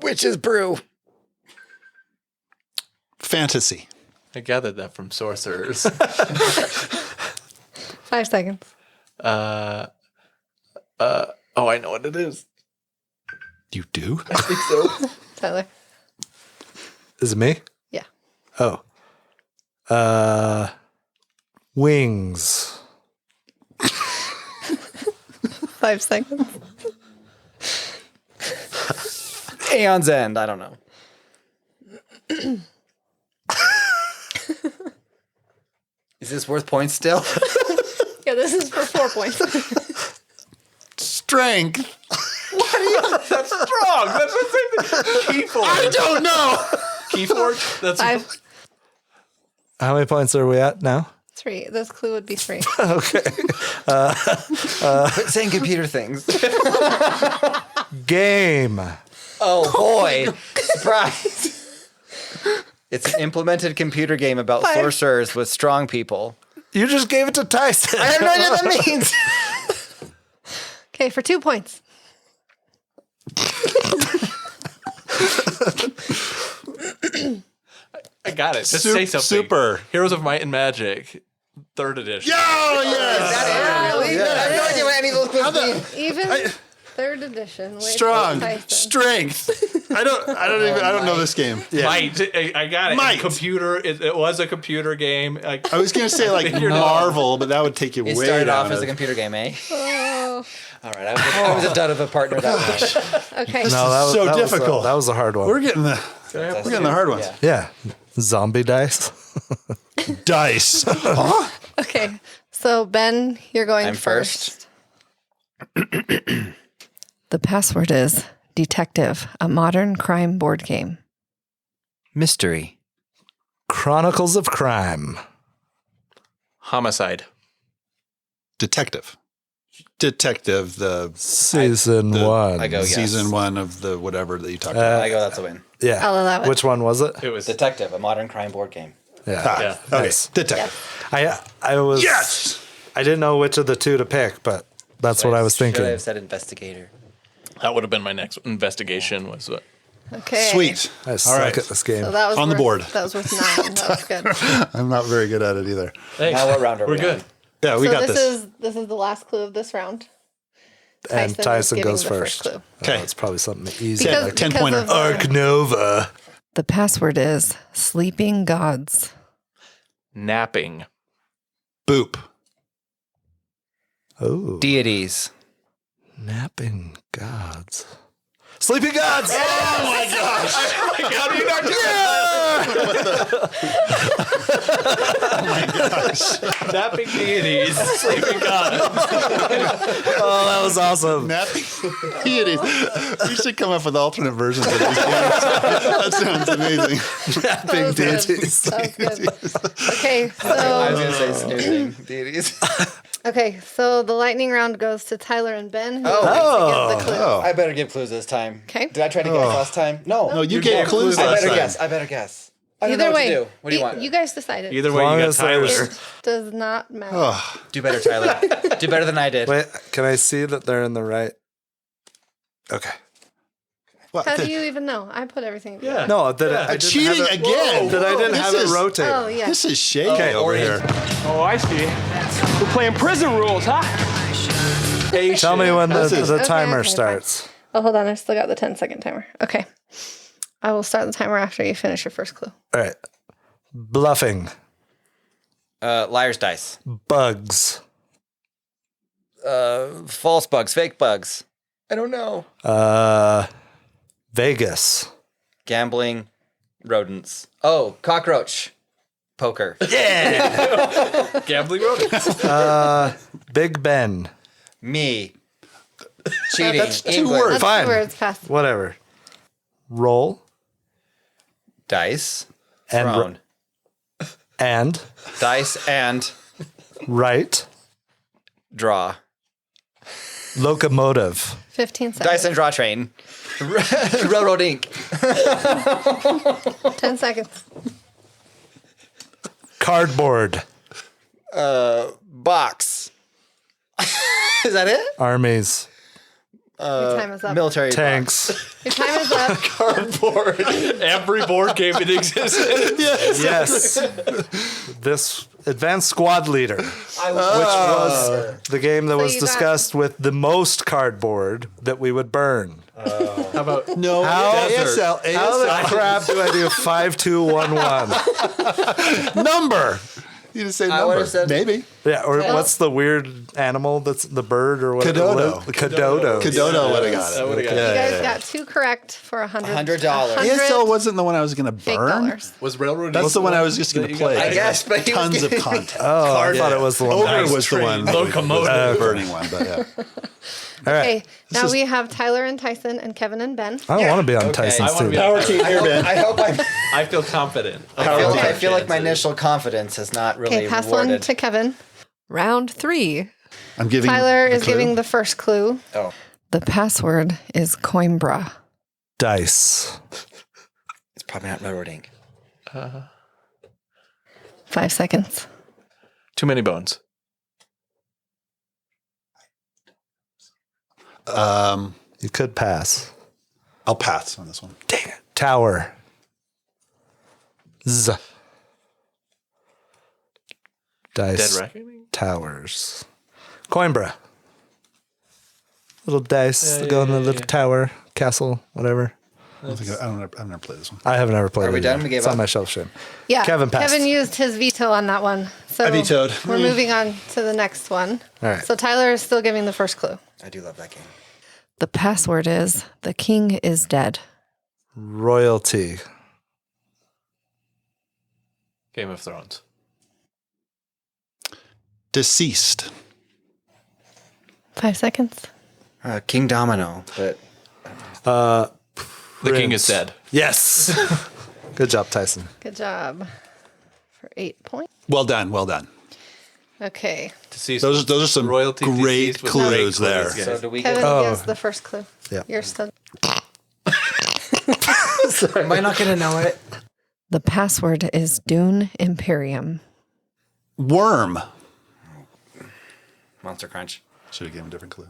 Witch's brew. Fantasy. I gathered that from sorcerers. 5 seconds. Oh, I know what it is. You do? I think so. Tyler. Is it me? Yeah. Oh. Wings. 5 seconds. Aeon's End. I don't know. Is this worth points still? Yeah, this is for 4 points. Strength. That's strong. That's the same thing. Keyforge. I don't know. Keyforge? That's 5. How many points are we at now? 3. This clue would be 3. Okay. Quit saying computer things. Game. Oh boy. Surprise. It's an implemented computer game about sorcerers with strong people. You just gave it to Tyson. I have no idea what that means. Okay, for 2 points. I got it. Just say something. Super. Heroes of Might and Magic, 3rd edition. Oh, yes. Really? I have no idea what any of those clues mean. Even 3rd edition. Wait, Strong. Tyson. Strength. I don't know this game. Might. I got it. Might. Computer. It was a computer game. I was going to say like Marvel, but that would take you It way started down off as to- a computer game, eh? Oh, All right, I was a dud of a partner that much. okay. No, that was so that was difficult. that was a hard one. We're getting the hard ones. Yeah. Yeah. Zombie dice. Dice. Huh? Okay. So Ben, you're going I'm first. The password is Detective, a modern crime board game. Mystery. Chronicles of Crime. Homicide. Detective, the Season 1. I go yes. season 1 of the whatever that you talked I about. go, that's a win. Yeah. I'll allow it. Which one was it? It was. Detective, a modern crime board game. Yeah. Yeah. Nice. Detective. I was. Yes. I didn't know which of the two to pick, but that's what I was Should I thinking. have said investigator? That would have been my next investigation. Was what? Okay. Sweet. I All suck right. at this game. So that was On the board. That was worth 9. That was good. I'm not very good at it either. Thanks. Now what round are we We're good. on? Yeah, we So got this. This is the last clue of this round. And is Tyson giving goes the first. clue. Okay. It's probably something easy. Because, Like 10-pointer. because of, Arc Nova. The password is Sleeping Gods. Napping. Boop. Oh. Deities. Napping gods. Sleeping gods! Oh my gosh! How do you not do Napping deities. Sleeping gods. Oh, that was awesome. Napping deities. We should come up with alternate versions of these games. That sounds amazing. Napping deities. That was good. Okay, I was so going to say snoozing deities. so the lightning round goes to Tyler and Ben. Who Oh. gets the clue. I better get clues this time. Okay. Did I try to guess last time? No. No, you gave clues I last better time. guess. I better guess. I don't know Either what way, to do. What do you want? You guys decided. Either way, long you got as there's- Tyler. It does not matter. Do better, Tyler. Do better than I did. Wait, can I see that they're in the right? Okay. What? How do you even know? I put everything. Yeah. No, that I didn't Cheating have it, again. That I didn't This have it is- rotate. Oh yeah. This is shaky over here. Oh, I see. We're playing prison rules, huh? Tell me when the Okay, timer okay, starts. Oh, hold on. I still got the 10-second timer. Okay. I will start the timer after you finish your first clue. All right. Bluffing. Liar's dice. Bugs. False bugs. Fake bugs. I don't know. Vegas. Gambling. Rodents. Oh, cockroach. Poker. Gambling rodents. Big Ben. Me. Cheating. That's 2 England. words. That's Fine. 2 words past. Whatever. Roll. Dice. And Throne. and Dice and right. draw. Locomotive. 15 seconds. Dice and draw train. Railroad ink. 10 seconds. Cardboard. Box. Is that it? Armies. Your time is up. Military Tanks. Your time is up. Cardboard. Every board game in existence. Yes. This Advanced Squad Leader, which was the game that was you got- discussed with the most cardboard that we would burn. How about No. How ASL. How the crap do I do 5211? Number. You just say I number. would've said- Maybe. Yeah, or what's the weird animal that's the bird or whatever? Kododo. Kododo. Kododo would have got it. would have got You guys got 2 correct for $100. $100. ASL wasn't the one I was going to fake burn. dollars. Was railroad? That's the one I was just going to play. I guess, but he was Tons of giving- content. Oh, I thought it was the one. Ogre Nice was the train. one. Locomotive. Burning one, but yeah. All right. Okay, now we have Tyler and Tyson and Kevin and Ben. I don't want to be on Okay. Tyson's I wanna team. be Power team here, Ben. I hope I feel confident. I feel like my initial confidence is not really Okay, pass rewarded. one to Kevin. Round 3. I'm giving Tyler the is clue. giving the first clue. Oh, The password is Coimbra. Dice. it's probably not Railroad Ink. 5 seconds. Too many bones. You could pass. I'll pass on this one. Dang it. Tower. Z. Dice. Dead reckoning? Towers. Coimbra. Little dice that go in the little tower, castle, whatever. I've never played this one. I haven't ever played Are we it. done? either. We gave it's on up? my shelf shame. Yeah, Kevin passed. Kevin used his veto on that one. So I vetoed. We're moving on to the next one. All right. So Tyler is still giving the first clue. I do love that game. The password is the king is dead. Royalty. Game of Thrones. Deceased. 5 seconds. King Domino, but The king is dead. Yes. Good job, Tyson. Good job. For 8 points. Well done. Well done. Okay. Deceased. Those are some Royalty great deceased was clues great there. clues, so guys. do we Kevin get? gives the first clue. Yeah. You're still. Am I not going to know it? The password is Dune Imperium. Worm. Monster Crunch. Should have given a different clue.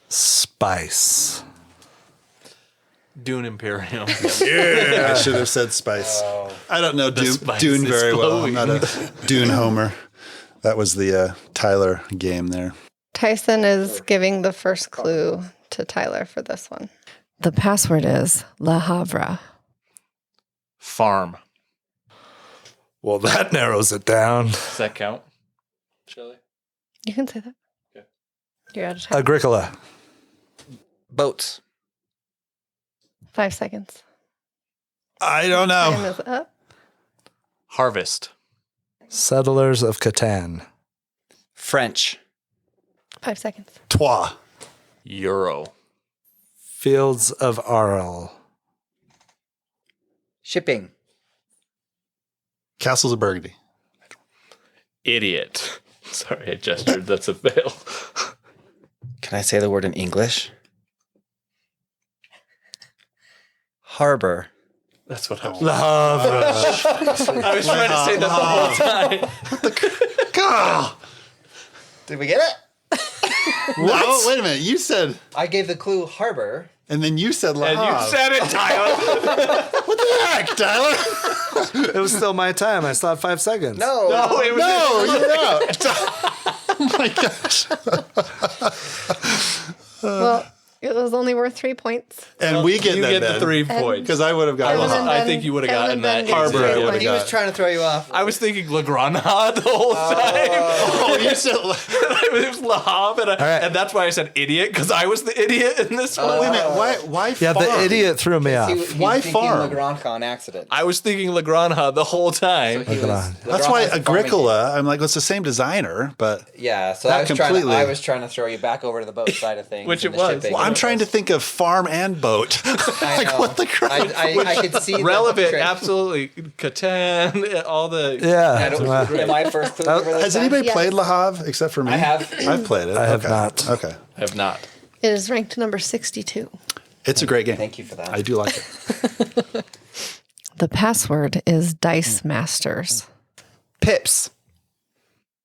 Spice. Dune Imperium. I should have said spice. I don't know spice Dune is very well. I'm flowing. not a Dune homer. That was the Tyler game there. Tyson is giving the first clue to Tyler for this one. The password is La Havre. Farm. Well, that narrows it down. Does that count? Shelley? You can say that. Okay. You're out of time. Agricola. Boats. 5 seconds. I don't Time know. is up. Harvest. Settlers of Catan. French. 5 seconds. Trois. Euro. Fields of Arles. Shipping. Castles of Burgundy. Idiot. Sorry, I gestured. That's a fail. Can I say the word in English? Harbor. That's what I was. Le Havre. I was trying to say that the whole time. God. Did we get it? No, wait a minute. You said, I gave the clue harbor. and then you said La And you Havre. said it, Tyler. What the heck, Tyler? It was still my time. I still had 5 seconds. No. No, it was No, you're out. Oh my gosh. Well, it was only worth 3 points. And we get you that get the 3 points. because I would have gotten Kevin La and Havre. I think you would have Kevin gotten that. and Ben Harbor, get I 3 would've points. He was got. trying to throw you off. I was thinking La Granada the whole time. Oh, you said. It was La Havre, and that's why I said idiot, because I was the idiot in this one. Wait a minute. Why Yeah, farm? the idiot threw me off. Why farm? Lagrange on accident. I was thinking La Granja the whole time. He was- That's why Lagrange's farming Agricola. I'm like, it's the same designer, but game. Yeah, so Not completely. I was trying to throw you back over to the boat side of things. Which and it the was. shipping. well, I'm trying to think of farm and boat. I like, know. what the crap? I could see the Relevant, trick. absolutely. Catan, all the. Yeah. I don't- Wow. Am I first clue for this Has time? anybody Yes. played Le Havre except for me? I have. I've played it. I have Okay. not. Okay. I have not. It is ranked number 62. It's a great game. Thank you for that. I do like it. The password is Dice Masters. Pips.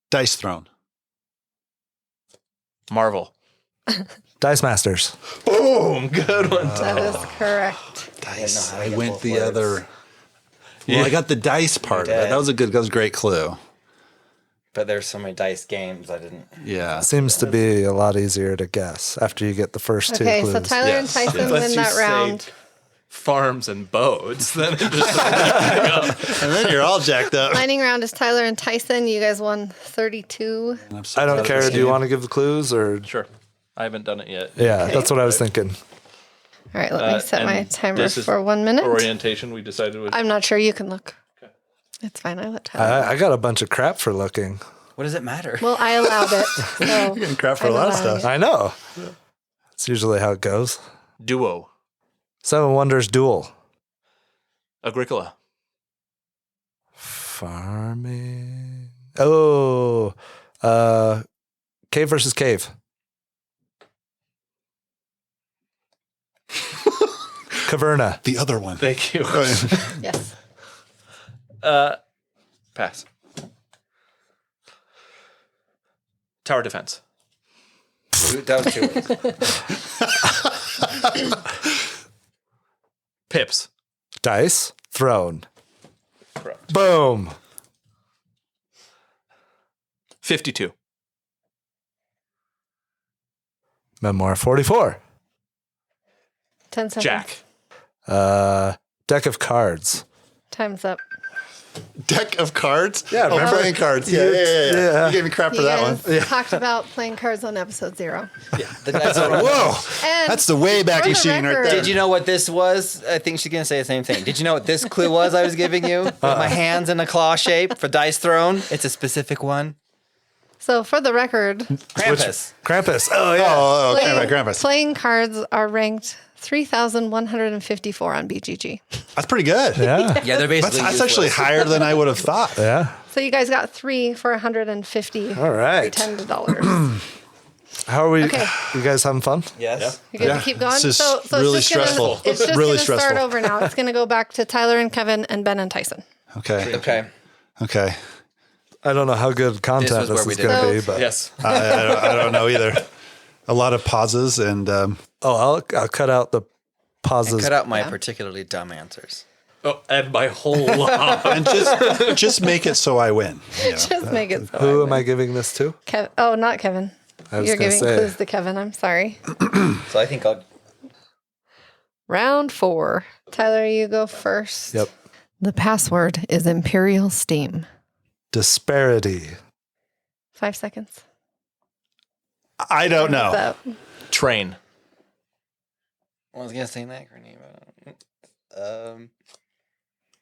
Dice Throne. Marvel. Dice Masters. Boom. Good one. That is correct. Dice. I know how to I get went both the words. other. Well, I got the dice part of it. did. That was a great clue. But there's so many dice games I didn't. Yeah. Seems to be a lot easier to guess after you get the first two Okay, clues. so Tyler and Yes. Tyson Unless win you that say round. farms and boats, then it just. And then you're all jacked up. Lightning round is Tyler and Tyson. You guys won 32. I don't care. Do you want to give the clues or? Sure. I haven't done it yet. Yeah, that's what I was thinking. All right, let me set my and timer this is for 1 minute. Orientation, we decided was. I'm not sure. You can look. Okay. It's fine. I let Tyler. I got a bunch of crap for looking. What does it matter? Well, I allowed it. So Getting crap for a lot of I'm allowing stuff. I know. It's usually how it goes. Duo. Seven Wonders Duel. Agricola. Farming. Oh, cave versus cave. Caverna. The other one. Thank you. Yes. Pass. Tower defense. That was 2 ways. Pips. Dice. Throne. Correct. Boom. 52. Memoir 44. 10 seconds. Jack. Deck of cards. Time's up. Deck of cards? Yeah, oh, remember? playing cards. Yeah. Yeah. You gave me crap for You that one. guys talked about playing cards on episode 0. The dice are Whoa. And That's the way back for the machine right record- there. Did you know what this was? I think she's going to say the same thing. Did you know what this clue was I was giving you? With my hands in a claw shape for dice thrown. It's a specific one. So for the record, Krampus. Krampus. Oh, yeah. Oh, playing, okay, Krampus. playing cards are ranked 3,154 on BGG. That's pretty good. Yeah. Yeah, they're basically That's actually useless. higher than I would have thought. Yeah. So you guys got 3 for 150 All right. $10. How are we? Okay. You guys having fun? Yes. You good to keep going? It's just It's really just gonna- stressful. It's just Really going to start stressful. over now. It's going to go back to Tyler and Kevin and Ben and Tyson. Okay. Okay. Okay. I don't know how good content was where this we is did going to it. be, but Yes. I don't know either. A lot of pauses and I'll cut out the pauses. Cut out my particularly dumb answers. Oh, and my whole lot. and just make it so I win. You know. Just make it so. Who am I giving this to? Oh, not Kevin. I was You're gonna giving say. clues to Kevin. I'm sorry. So I think I'll. Round 4. Tyler, you go first. Yep. The password is Imperial Steam. Disparity. 5 seconds. I don't know. So, Train. I was gonna say an acronym.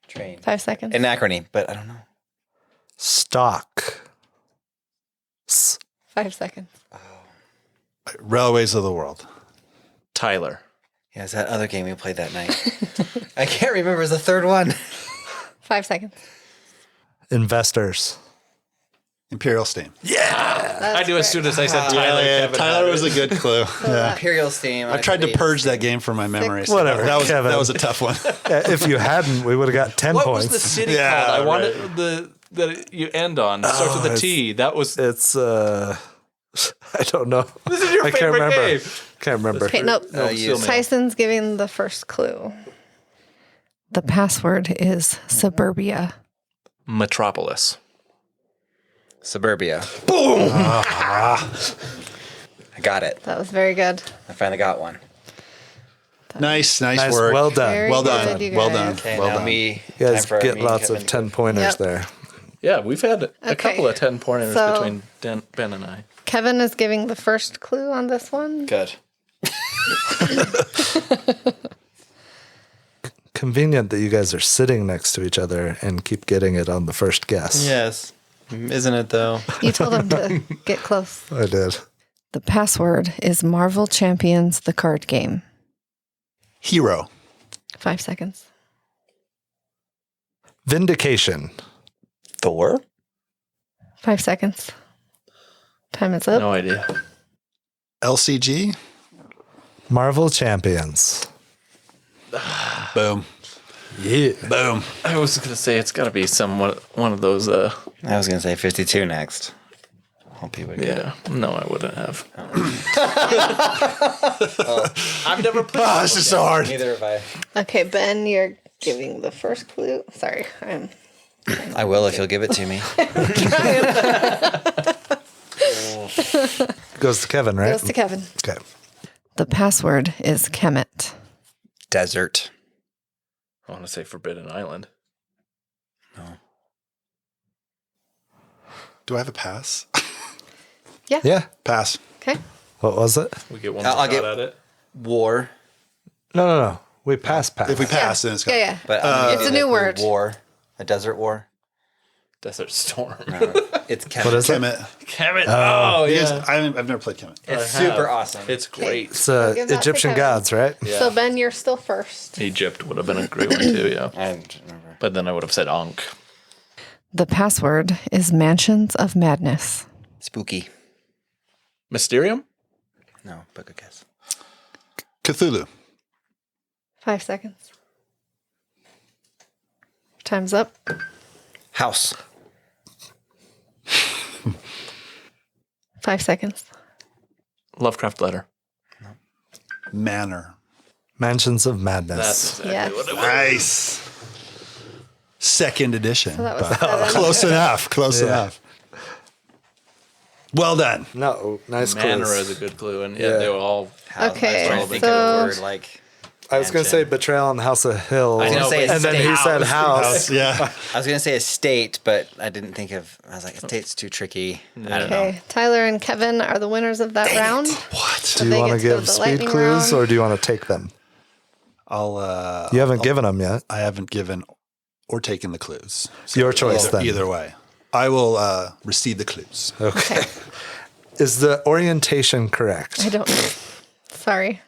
Train. 5 seconds. An acronym, but I don't know. Stock. 5 seconds. Railways of the world. Tyler. Yeah, it's that other game we played that night. I can't remember. It's the third one. 5 seconds. Investors. Imperial Steam. I knew as soon as I said Tyler. Kevin Tyler had was it. a good clue. Yeah. Imperial Steam. I tried to purge that game from my memory. so Whatever, That was, Kevin. that was a tough one. If you hadn't, we would have got 10 What points. was the city Yeah, called? I right. wanted that you end on. It starts with a T. That was. It's I don't know. This is your I can't favorite remember. game. Can't remember. Okay, nope. Still no. Tyson's giving the first clue. The password is Suburbia. Metropolis. Suburbia. Boom! I got it. That was very good. I finally got one. Nice Nice. work. Well done. Very well good, done. you Well guys. done. Okay, well now done. me. You guys time for get me and lots Kevin of to go. 10-pointers Yep. there. Yeah, we've had a Okay. couple of 10-pointers So- between Ben and I. Kevin is giving the first clue on this one. Good. Convenient that you guys are sitting next to each other and keep getting it on the first guess. Yes. Isn't it though? You told him to get close. I did. The password is Marvel Champions, the card game. Hero. 5 seconds. Vindication. Thor? 5 seconds. Time is up. No idea. LCG. Marvel Champions. Boom. Yeah. Boom. I was going to say it's got to be one of those. I was gonna say 52 next. Hope you would get it. Yeah. No, I wouldn't have. I've never played. Oh, this is so hard. Neither have I. Okay, Ben, you're giving the first clue. Sorry, I'm I will if you'll give it to me. Goes to Kevin, right? goes to Kevin. Okay. The password is Kemet. Desert. I want to say Forbidden Island. Do I have a pass? Yeah. Pass. Okay. What was it? We get one I'll shot get- at it. War. No. We pass. If we pass, then it's Yeah, gone. yeah. But I'm gonna It's a give new it word. War. A desert war. Desert Storm. It's What Kevin. is it? Kemet. Kemet. Oh, You guys- yeah. I've never played Kemet. It's super awesome. It's great. It's give that to Egyptian Kevin. gods, right? So Ben, you're still first. Egypt would have been a great one too, yeah. I don't remember. But then I would have said Ankh. The password is Mansions of Madness. Spooky. Mysterium? No, but good guess. Cthulhu. 5 seconds. Time's up. House. 5 seconds. Lovecraft Letter. Manor. Mansions of Madness. That's exactly Yes. what it was. Nice. Second edition. So that was but 7. close enough. Close enough. Well done. No, nice Manor clues. is a good clue, and Yeah. they were all. House. Okay, I was trying to think so- of a word like. I was going to say Betrayal on the House of Hill. I was gonna say and then he estate. said house. Yeah. I was gonna say estate, but I didn't think of. I was like, estate's too tricky. I don't know. Okay, Tyler and Kevin are the winners of that round. What? Do you they want to get to go give to the speed lightning clues round. or do you want to take them? I'll. You haven't given them yet. I haven't given or taken the clues. Your choice then. Either way, I will receive the clues. Okay. Is the orientation correct? I don't know. Sorry.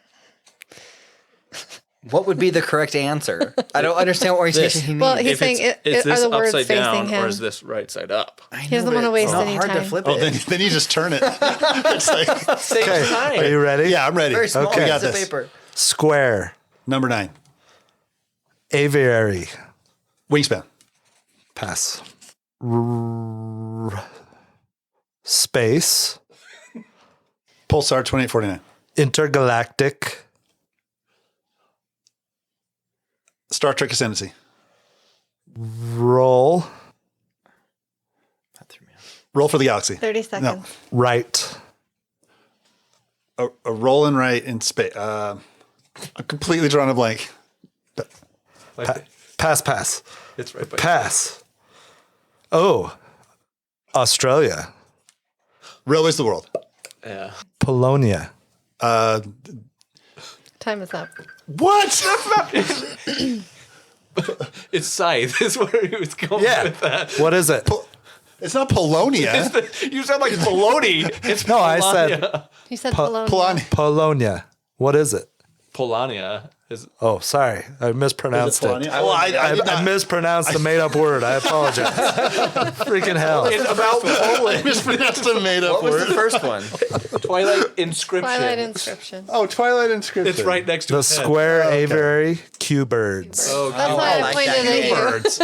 What would be the correct answer? I don't understand what orientation he means. Well, he's If saying is are this the words upside facing down him? or is this right side up? He doesn't want to waste any hard to time. flip Oh, it. then you just turn it. It's like, Same Okay. time. Are you ready? yeah, I'm ready. Very small Okay. We got piece of this. paper. Square. Number 9. Aviary. Wingspan. Pass. Space. Pulsar 2849. Intergalactic. Star Trek Ascendancy. Roll. That threw me off. Roll for the Galaxy. 30 seconds. Right. A roll and right in space. I'm completely drawn a blank. Pass. It's right by Pass. Oh. Australia. Railways of the World. Yeah. Polonia. Time is up. What? It's Scythe is where he was going Yeah. with that. What is it? It's not Polonia. You sound like baloney. It's No, I said Polania. You said Polonia. Polonia. Polonia. What is it? Polania is Oh, sorry. I mispronounced it. Polonia? Well, I did I not- mispronounced the made-up word. I apologize. Freaking hell. it's about Poland. mispronounced a made-up What was word. the first one? Twilight Inscription. Twilight Inscription. Oh, Twilight Inscription. It's right next to The his head. square aviary, Q-birds. Oh, That's why I like pointed that at you. Birds.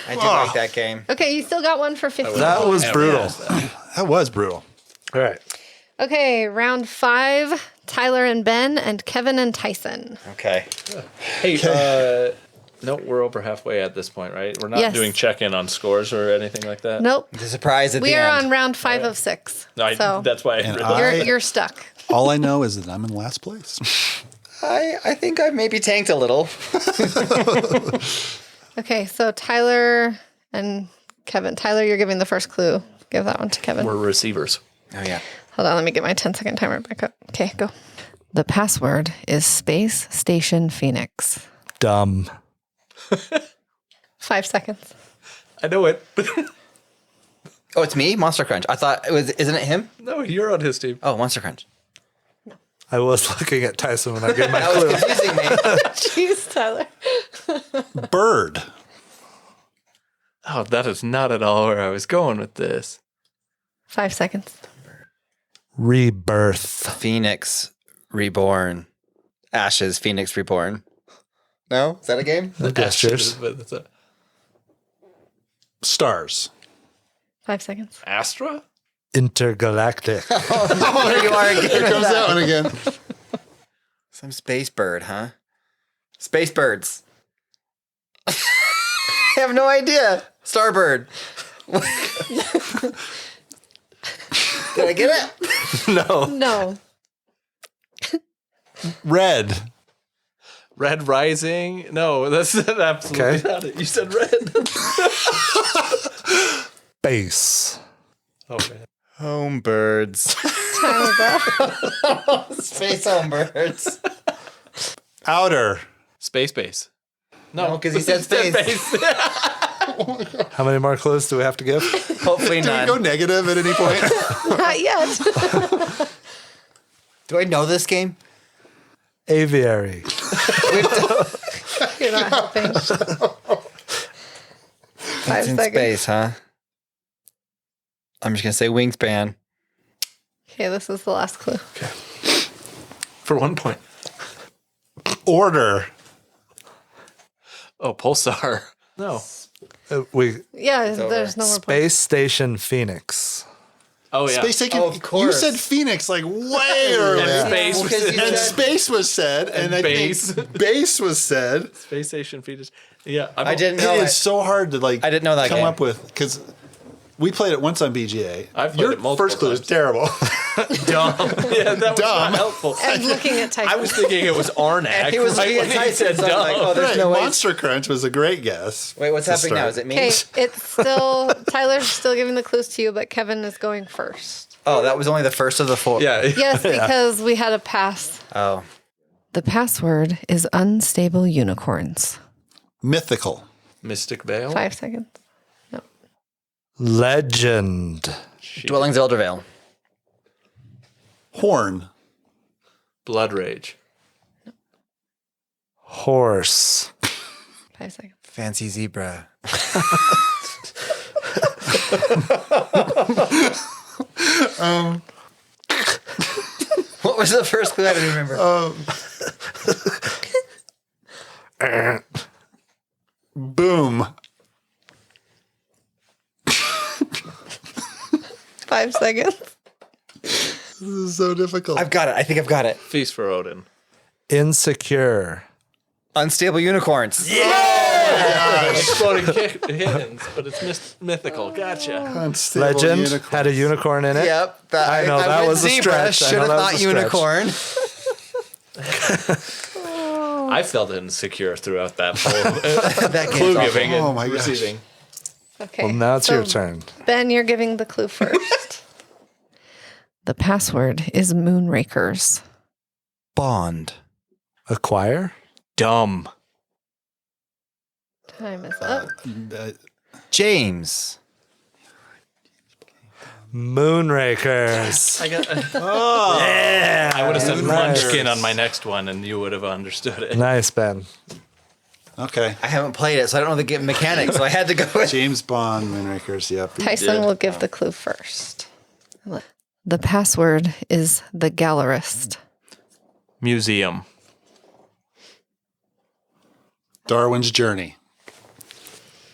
I do like that game. Okay, you still got one for 50. That was brutal. That was brutal. All right. Okay, round 5. Tyler and Ben and Kevin and Tyson. Okay. Hey, no, we're over halfway at this point, right? We're not Yes. doing check-in on scores or anything like that. Nope. The surprise at We the are end. on round 5 of 6. No, so that's why I And read you're stuck. All I know is that I'm in last place. I think I maybe tanked a little. Okay, so Tyler and Kevin. Tyler, you're giving the first clue. Give that one to Kevin. we're receivers. Oh yeah. Hold on, let me get my 10-second timer back up. Okay, go. The password is Space Station Phoenix. Dumb. 5 seconds. I know it. Oh, it's me, Monster Crunch. I thought it was. Isn't it him? No, you're on his team. Oh, Monster Crunch. I was looking at Tyson when I gave my That was clue. confusing me. Jeez, Tyler. Bird. Oh, that is not at all where I was going with this. 5 seconds. Rebirth. Phoenix Reborn. Ashes. Phoenix Reborn. No, is that a game? The gestures. But it's a Stars. 5 seconds. Astra? Intergalactic. Oh, there you are again. Here comes that one again. Some space bird, huh? Space birds. I have no idea. Starbird. Did I get it? No. No. Red. Red Rising? No, that's absolutely Okay. not it. You said red. Base. Oh, man. Home birds. Time is up. Space home birds. Outer. Space Base. No, because he said space. How many more clues do we have to give? Hopefully Do we none. go negative at any point? Not yet. Do I know this game? Aviary. You're not helping. 5 It's in seconds. space, huh? I'm just gonna say wingspan. Okay, this is the last clue. For 1 point. Order. Oh, Pulsar. No. Yeah, there's no more points. Space Station Phoenix. Oh, yeah. Space Station. Oh, of You course. said Phoenix like way earlier. And space was because you And said- space was said, and I base. think base was said. Space Station Fetus. Yeah. I didn't It know is it. so hard to like. I didn't know that come game. up with because we played it once on BGA. I've played Your it multiple first clue is times. terrible. Dumb. Yeah, that was Dumb. not helpful. And looking at Tyson. I was thinking it was Arnak. He was right looking when at he Tyson, said so I was like, dumb. oh, there's Right, no way. Monster Crunch was a great guess. Wait, what's to happening now? start. Is it me? Okay, it's still Tyler's still giving the clues to you, but Kevin is going first. Oh, that was only the first of the 4. Yeah. Yes, because we had a pass. Oh. The password is unstable unicorns. Mythical. Mystic Veil. 5 seconds. Legend. Dwellings Eldervale. Horn. Blood Rage. Horse. 5 seconds. Fancy Zebra. What was the first clue? I don't remember. Boom. 5 seconds. This is so difficult. I've got it. I think I've got it. Feast for Odin. Insecure. Unstable Unicorns. Exploding kittens, but it's mythical. Gotcha. Unstable Legend unicorn. had a unicorn in it. Yep. I know, that went was a zebra. stretch. I Should know have that was thought a stretch. unicorn. I felt insecure throughout that whole That clue game's awful. giving and Oh my gosh. receiving. Okay. Well, now it's so your turn. Ben, you're giving the clue first. The password is moonrakers. Bond. Acquire. Dumb. Time is up. James. Moonrakers. I got. I would have said Nice. Munchkin on my next one, and you would have understood it. Nice, Ben. Okay. I haven't played it, so I don't know the game mechanics, so I had to go with James Bond, Moonrakers. Yep. Tyson will give the clue first. The password is the gallerist. Museum. Darwin's Journey.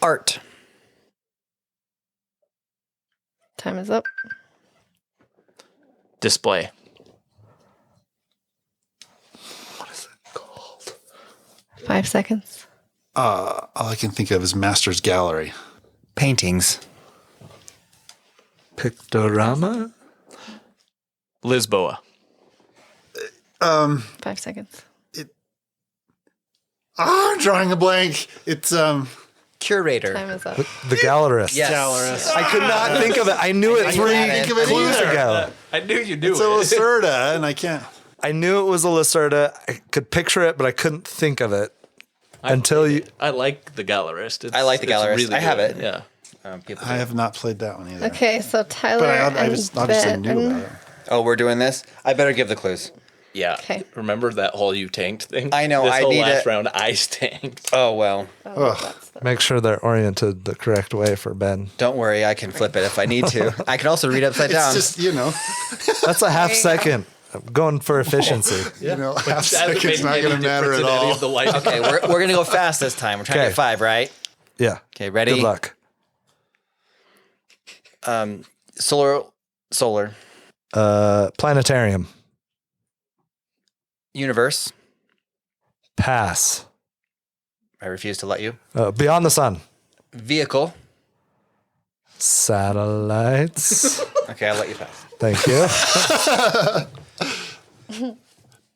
art. Time is up. Display. What is it called? 5 seconds. All I can think of is Master's Gallery. Paintings. Pictorama? Lisboa. 5 seconds. I'm drawing a blank. It's Curator. Time is up. The gallerist. Yes. I could not think of it. I knew it three think of it clues either. ago. I knew you knew it's a Lacerda, and I can't. I knew it was a Lacerda. I could picture it, but I couldn't think of it until you. I like the gallerist. I like the it's gallerist. I have good. it. Yeah. People I do. have not played that one either. Okay, so Tyler But I and just obviously knew Ben. about it. Oh, we're doing this? I better give the clues. Yeah. Okay. Remember that whole you tanked thing? I know, This I whole need last it. round, I tanked. Oh, well. Make sure they're oriented the correct way for Ben. Don't worry. I can flip it if I need to. I can also read upside down. It's just, That's a half second. I'm going for efficiency. half Hasn't second's made not any going to matter difference at in any all. of the light. Okay, we're going to go fast this time. We're trying to Okay. get 5, right? Yeah. Okay, ready? Good luck. Solar. Planetarium. Universe. Pass. I refuse to let you. Beyond the sun. Vehicle. Satellites. Okay, I'll let you pass. Thank you.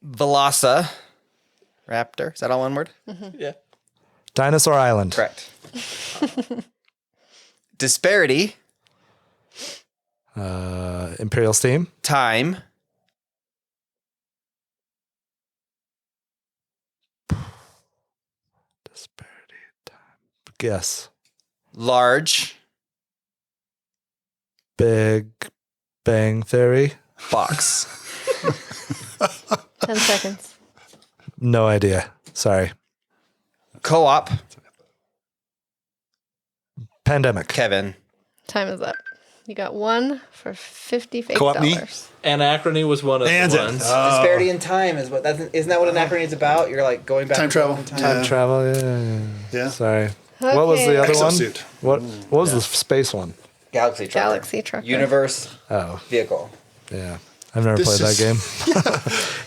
Velosa. Raptor. Is that all one word? Yeah. Dinosaur Island. Correct. Disparity. Imperial Steam. Time. Disparity. Time. Guess. Large. Big Bang Theory. Box. 10 seconds. No idea. Sorry. Co-op. Pandemic. Kevin. Time is up. You got one for 50 fake Co-op me? dollars. Anachrony was one of the ones. Disparity in time is what. Isn't that what anachrony is about? You're like going back Time and travel. forth in Time travel. Yeah. Yeah. Sorry. What was the other Exosuit. one? What was the space one? Galaxy trucker. Galaxy trucker. Universe. Oh, Vehicle. yeah. I've never This played that game.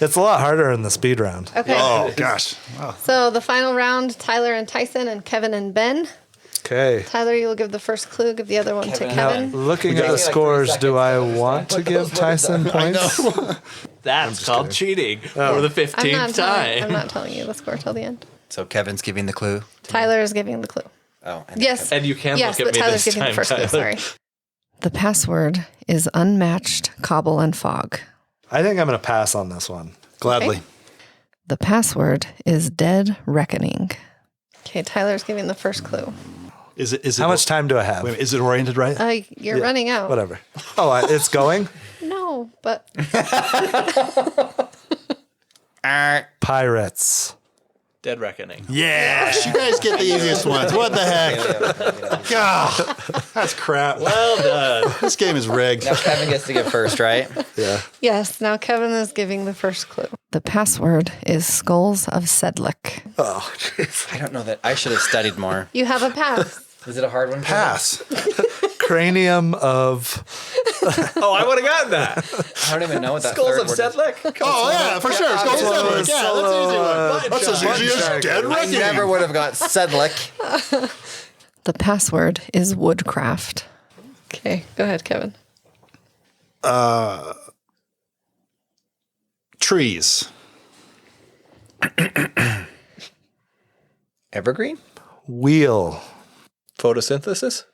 It's a lot harder in the speed round. Okay. Oh, gosh. Wow. So the final round, Tyler and Tyson and Kevin and Ben. Okay. Tyler, you will give the first clue. Give the other one to Kevin. Kevin. Looking at the got like 3 scores, do I seconds. want to give words Tyson up. points? That's called cheating for the 15th I'm time. not telling you the score till the end. So Kevin's giving the clue. Tyler is giving the clue. Oh, and Yes. And you can Yes, look at but me Tyler's this giving time, the first clue. Tyler. Sorry. The password is unmatched cobble and fog. I think I'm going to pass on this one. Gladly. Okay. The password is dead reckoning. Okay, Tyler's giving the first clue. Is it? How much time do I have? Wait, is it oriented right? You're Yeah, running out. Whatever. Oh, it's going? No, but Pirates. Dead Reckoning. Yes, you guys get the easiest ones. What the heck? God, that's crap. Well done. This game is rigged. now Kevin gets to give first, right? Yeah. yes, now Kevin is giving the first clue. The password is skulls of Sedlick. Oh, jeez. I don't know that. I should have studied more. You have a pass. Is it a hard one? Pass. Cranium of... Oh, I would have gotten that. I don't even know what that Skulls third of word is. Sedlick. Oh, yeah, for sure. Skulls of Sedlick. Yeah, that's an easy one. That's as easy as dead I reckoning. never would have got Sedlick. The password is woodcraft. Okay, go ahead, Kevin. Trees. Evergreen? Wheel. Photosynthesis.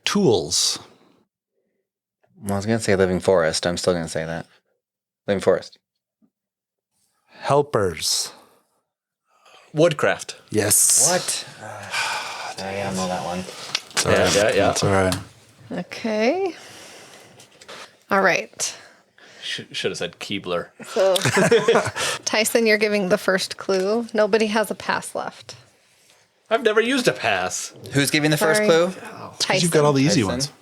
Tools. Well, I was going to say living forest. I'm still going to say that. Living forest. Helpers. Woodcraft. Yes. What? I don't know that one. Yeah. That's all right. Okay. All right. Should have said Keebler. So, Tyson, you're giving the first clue. Nobody has a pass left. I've never used a pass. Who's giving the first Sorry. clue? Tyson. You've got all the easy Tyson. ones.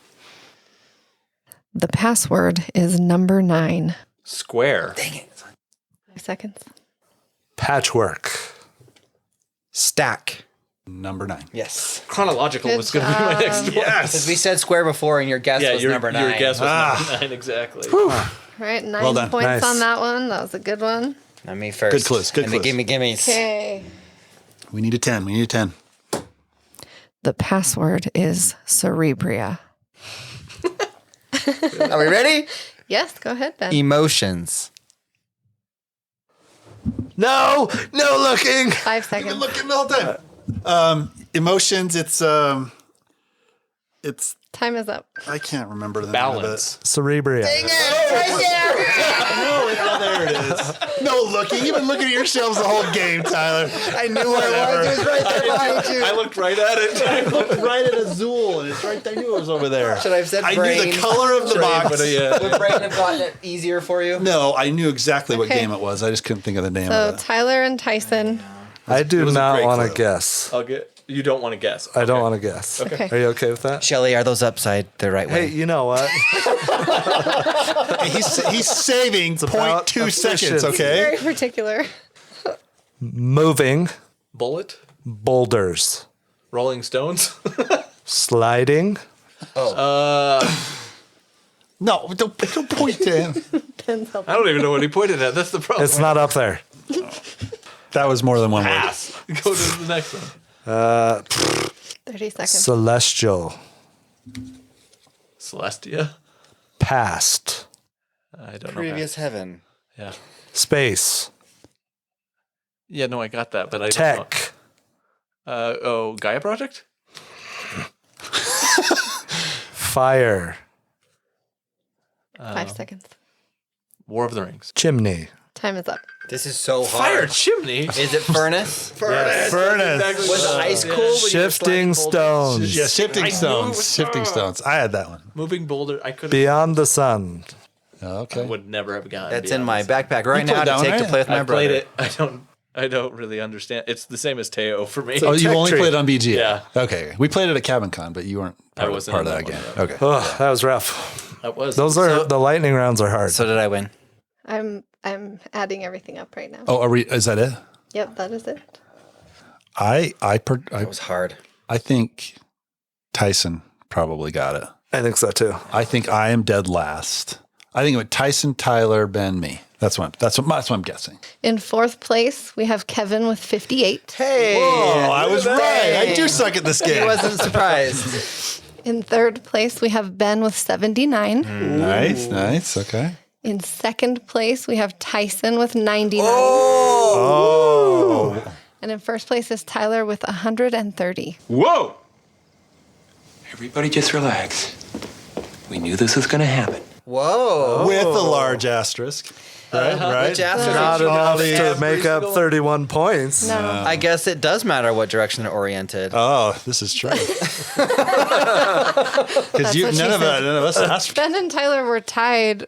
The password is number 9. Square. Dang it. 5 seconds. Patchwork. Stack. Number 9. Yes. Chronological Good was going to be my job. next one. Because we said square before and your guess was number 9. Your guess was number 9, exactly. All right, 9 Well done. points Nice. on that one. That was a good one. Not me first. Good clues, good and the clues. gimmies. Okay. We need a 10. We need a 10. The password is cerebria. Are we ready? Yes, go ahead, Ben. Emotions. No looking. 5 seconds. Looking the whole time. Emotions, it's Time is up. I can't remember the name of it. Balance. Cerebria. Oh, there it is. No looking. You've been looking at your shelves the whole game, Tyler. I knew what it was. It was right there behind you. I looked right at it. I looked right at Azul, and it's right there. I knew it was over there. Should I have said I brain? knew the color of the box. But, yeah. Would brain have gotten it easier for you? No, I knew exactly what Okay. game it was. I just couldn't think of the name So of it. Tyler and Tyson. I do was a not great want to clue. guess. I'll get. You don't want to guess. I don't want to guess. Okay. Are you okay with that? Shelly, are those upside the right Hey, way? you know what? He's saving about 0.2 seconds, efficiency. okay? Very particular. Moving. Bullet. Boulders. Rolling Stones. Sliding. No, don't point to him. Ben's helping. I don't even know what he pointed at. That's the problem. It's not up there. That was more than one word. Pass. Go to the next one. 30 seconds. Celestial. Celestia. Past. I don't know. Previous heaven. Yeah. Space. Yeah. No, I got that, but I don't Tech. know. Gaia Project. Fire. 5 seconds. War of the Rings. Chimney. Time is up. This is so Fire hard. chimney. Is it furnace? Furnace. Was ice cool? when you were Shifting sliding boulders? stones. Yeah, shifting I knew it stones. was- Shifting stones. I had that one. Moving boulder. I could Beyond the sun. Okay. would never have gotten. That's in beyond my this. backpack right You now played to that one, take to right? play with my I brother. played it. I don't really understand. It's the same as Teo for me. Oh, you Tech only tree. played it on BGA? Yeah. Okay. We played it at Cabin Con, but you weren't I wasn't part of in that that game. one, Okay. Oh, that was rough. That was Those are the lightning rounds are hard. So did I win? I'm adding everything up right now. Oh, are we? Is that it? Yep, that is it. I It was hard. think Tyson probably got it. I think so too. I think I am dead last. I think it went Tyson, Tyler, Ben, me. That's what I'm guessing. In fourth place, we have Kevin with 58. Hey! Oh, I was right. I do suck at this He game. wasn't surprised. In third place, we have Ben with 79. Nice. Okay. In second place, we have Tyson with 99. Oh. And in first place is Tyler with 130. Whoa! Everybody just relax. We knew this was gonna happen. Whoa. With a large asterisk. Right? Right? Which asterisk? Not enough to Every make up single- 31 points. No. I guess it does matter what direction they're oriented. Oh, this is true. Because what she none of said. us asked. Ben and Tyler were tied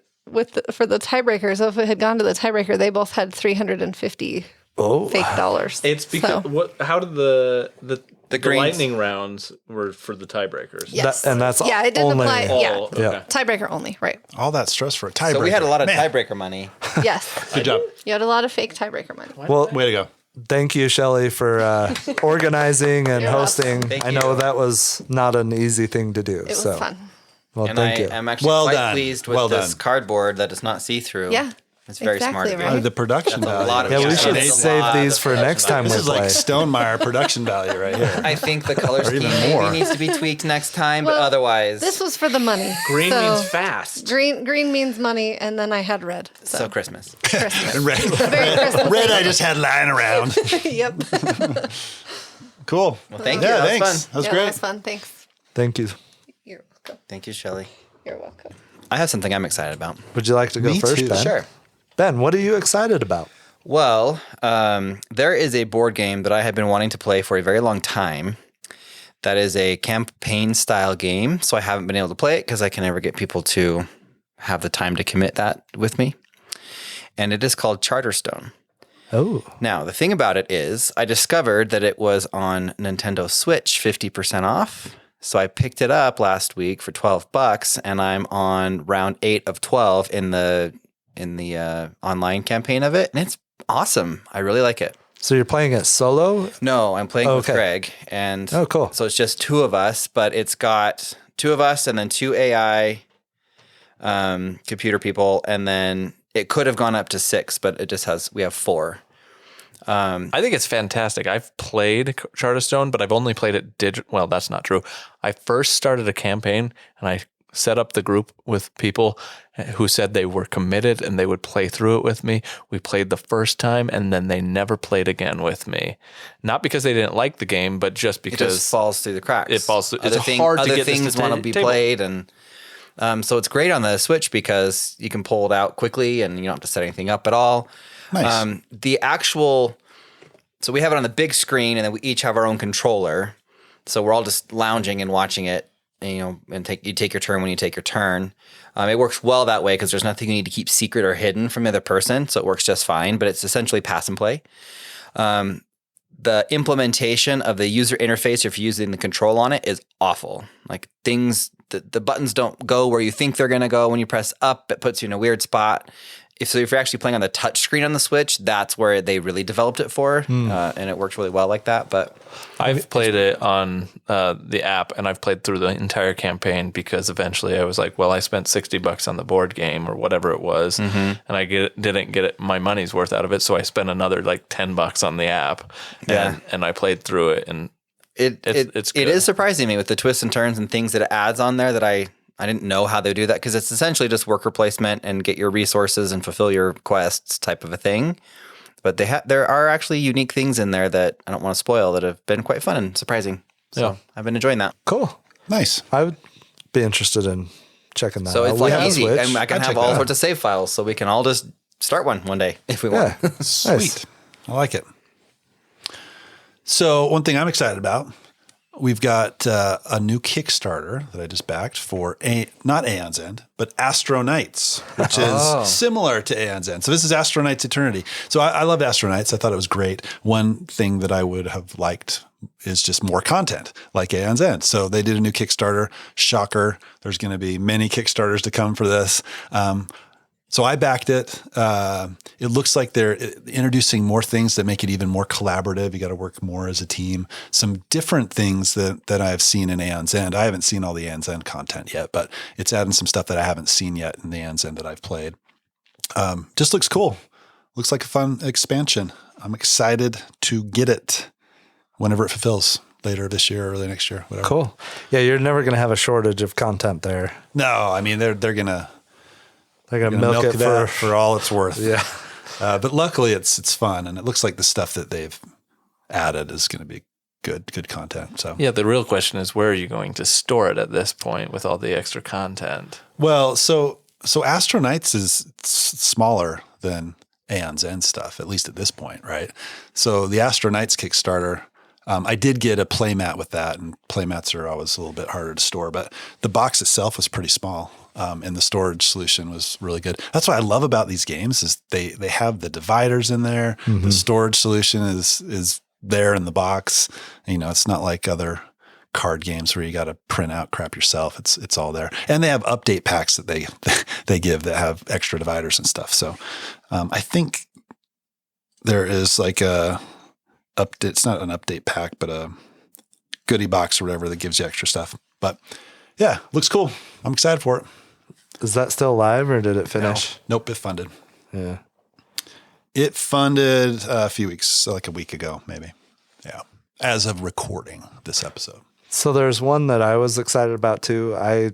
for the tiebreaker. So if it had gone to the tiebreaker, they both had 350 Oh, fake dollars. It's because So, how did the greens. lightning rounds were for the tiebreakers? yes. and that's yeah, it didn't only- apply. Oh, Yeah. okay. Yeah. Tiebreaker only, right. All that stress for a tiebreaker. So we had a lot of Man, tiebreaker money. Yes. Good job. You had a lot of fake tiebreaker money. well, Way to go. thank you, Shelley, for organizing and You're hosting. welcome. Thank I know you. that was not an easy thing to do. It was so, fun. well, And thank I you. am actually Well quite done. pleased with Well this done. cardboard that is not see-through. Yeah. It's very smart. Exactly of you. right. The production That's a value. lot of Yeah, we Yeah, should that's a save lot these of for next time This we is play. like Stonemeyer production value right here. I think the color scheme even more. maybe needs to be tweaked next time, but Well, otherwise, This was for the money. Green So, means fast. Green means money, and then I had red. So, so Christmas. Christmas. Red, Very Christmas. red I just had lying around. Yep. Cool. Well, thank you. Yeah, That was thanks. fun. That was Yeah, great. that was fun. Thanks. Thank you. You're welcome. Thank you, Shelley. You're welcome. I have something I'm excited about. Would you like to go Me first, too. Ben? Sure. Ben, what are you excited about? Well, there is a board game that I have been wanting to play for a very long time. That is a campaign style game. So I haven't been able to play it because I can never get people to have the time to commit that with me. And it is called Charterstone. Oh, Now, the thing about it is I discovered that it was on Nintendo Switch 50% off. So I picked it up last week for $12 and I'm on round 8 of 12 in the online campaign of it. And it's awesome. I really like it. so you're playing it solo? No, I'm playing with Okay. Greg, and Oh, cool. So it's just two of us, but it's got two of us and then two AI computer people, and then it could have gone up to 6, but we have 4. I think it's fantastic. I've played Charterstone, but I've only played it digital. Well, that's not true. I first started a campaign and I set up the group with people who said they were committed and they would play through it with me. We played the first time and then they never played again with me. Not because they didn't like the game, but just It because just falls through the cracks. It falls through- it's Other hard to other get this things to want to the be table. played, and so it's great on the Switch because you can pull it out quickly and you don't have to set anything up at all. Nice. So we have it on the big screen, and then we each have our own controller. So we're all just lounging and watching it, and, you take your turn when you take your turn. It works well that way because there's nothing you need to keep secret or hidden from the other person, so it works just fine. But it's essentially pass and play. The implementation of the user interface, if you're using the control on it, is awful. Like the buttons don't go where you think they're going to go. When you press up, it puts you in a weird spot. If you're actually playing on the touch screen on the Switch, that's where they really developed it for, and it works really well like that. But I've played it on the app and I've played through the entire campaign because eventually I was like, well, I spent $60 on the board game or whatever it was, and I didn't get my money's worth out of it. So I spent another like $10 on the app and I played through it, and it's good. it is surprising me with the twists and turns and things that it adds on there that I didn't know how they do that, because it's essentially just worker placement and get your resources and fulfill your quests type of a thing. But there are actually unique things in there that I don't want to spoil that have been quite fun and surprising. So Yeah. I've been enjoying that. Cool. Nice. I would be interested in checking that So out. it's We like have a easy. Switch. And I can I'd have check all that out. sorts of save files, so we can all just start one day if we want. Yeah. Sweet. I like it. So one thing I'm excited about, we've got a new Kickstarter that I just backed for not Aeon's End, but Astro Knights, which is similar to Aeon's End. So this is Astro Knights Eternity. So I loved Astro Knights. I thought it was great. One thing that I would have liked is just more content like Aeon's End. So they did a new Kickstarter. Shocker. There's going to be many Kickstarters to come for this. So I backed it. It looks like they're introducing more things that make it even more collaborative. You got to work more as a team. Some different things that I've seen in Aeon's End. I haven't seen all the Aeon's End content yet, but it's adding some stuff that I haven't seen yet in the Aeon's End that I've played. Just looks cool. Looks like a fun expansion. I'm excited to get it whenever it fulfills. Later this year, early next year, whatever. Cool. Yeah, you're never going to have a shortage of content there. No, I mean, they're going to milk it for all it's worth. Yeah. But luckily it's fun, and it looks like the stuff that they've added is going to be good content. So Yeah, the real question is, where are you going to store it at this point with all the extra content? well, so Astro Knights is smaller than Aeon's End stuff, at least at this point, right? So the Astro Knights Kickstarter, I did get a playmat with that, and playmats are always a little bit harder to store, but the box itself was pretty small. And the storage solution was really good. That's what I love about these games is they have the dividers in there. The storage solution is there in the box. You know, it's not like other card games where you got to print out crap yourself. It's all there. And they have update packs that they give that have extra dividers and stuff. So I think there is like a update. It's not an update pack, but a goodie box or whatever that gives you extra stuff. But yeah, looks cool. I'm excited for it. Is that still live or did it finish? Nope, it funded. Yeah. It funded a few weeks, so like a week ago, maybe. Yeah. As of recording this episode. So there's one that I was excited about too. I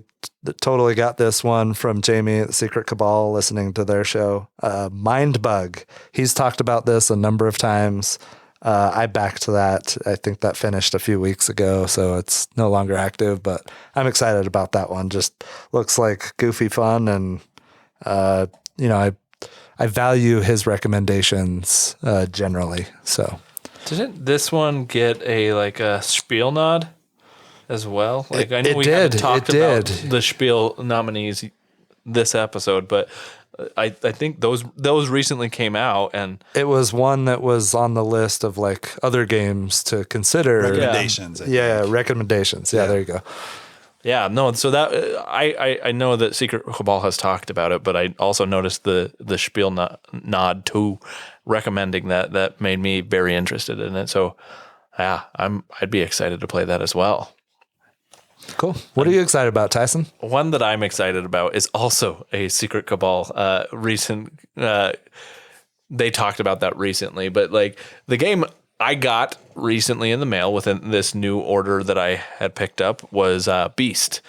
totally got this one from Jamie at Secret Cabal, listening to their show. Mindbug. He's talked about this a number of times. I backed that. I think that finished a few weeks ago, so it's no longer active, but I'm excited about that one. Just looks like goofy fun, and I value his recommendations generally. So Didn't this one get a spiel nod as well? Like, I know it we did. haven't talked It about did. the spiel nominees this episode, but I think those recently came out, and it was one that was on the list of like other games to consider. Recommendations. I think. Recommendations. Yeah, there you go. yeah, no. So that I know that Secret Cabal has talked about it, but I also noticed the spiel nod to recommending that made me very interested in it. So yeah, I'd be excited to play that as well. Cool. What are you excited about, Tyson? One that I'm excited about is also a Secret Cabal recent. They talked about that recently, but like the game I got recently in the mail within this new order that I had picked up was Beast.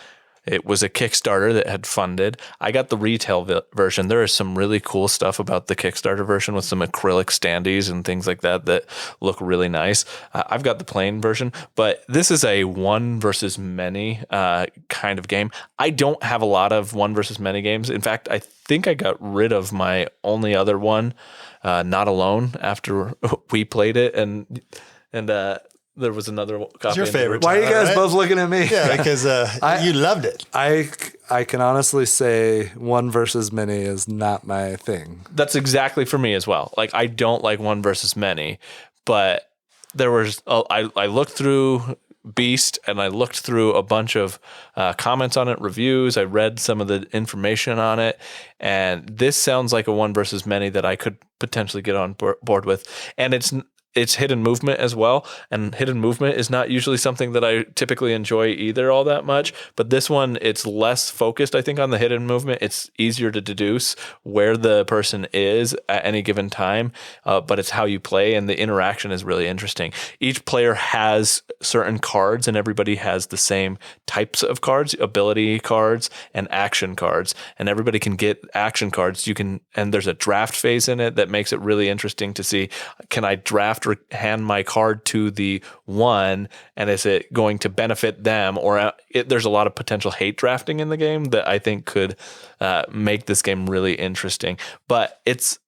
It was a Kickstarter that had funded. I got the retail version. There is some really cool stuff about the Kickstarter version with some acrylic standees and things like that look really nice. I've got the plain version, but this is a one versus many kind of game. I don't have a lot of one versus many games. In fact, I think I got rid of my only other one, Not Alone, after we played it, and there was another copy. It's your favorite. Why are you guys right? both looking at me? Yeah, because you loved it. I can honestly say one versus many is not my thing. That's exactly for me as well. Like, I don't like one versus many, but there was I looked through Beast and I looked through a bunch of comments on it, reviews. I read some of the information on it, and this sounds like a one versus many that I could potentially get on board with. And it's hidden movement as well, and hidden movement is not usually something that I typically enjoy either all that much, but this one, it's less focused, I think, on the hidden movement. It's easier to deduce where the person is at any given time, but it's how you play, and the interaction is really interesting. Each player has certain cards, and everybody has the same types of cards, ability cards and action cards, and everybody can get action cards. And there's a draft phase in it that makes it really interesting to see, can I draft or hand my card to the one, and is it going to benefit them, or there's a lot of potential hate drafting in the game that I think could make this game really interesting. But it's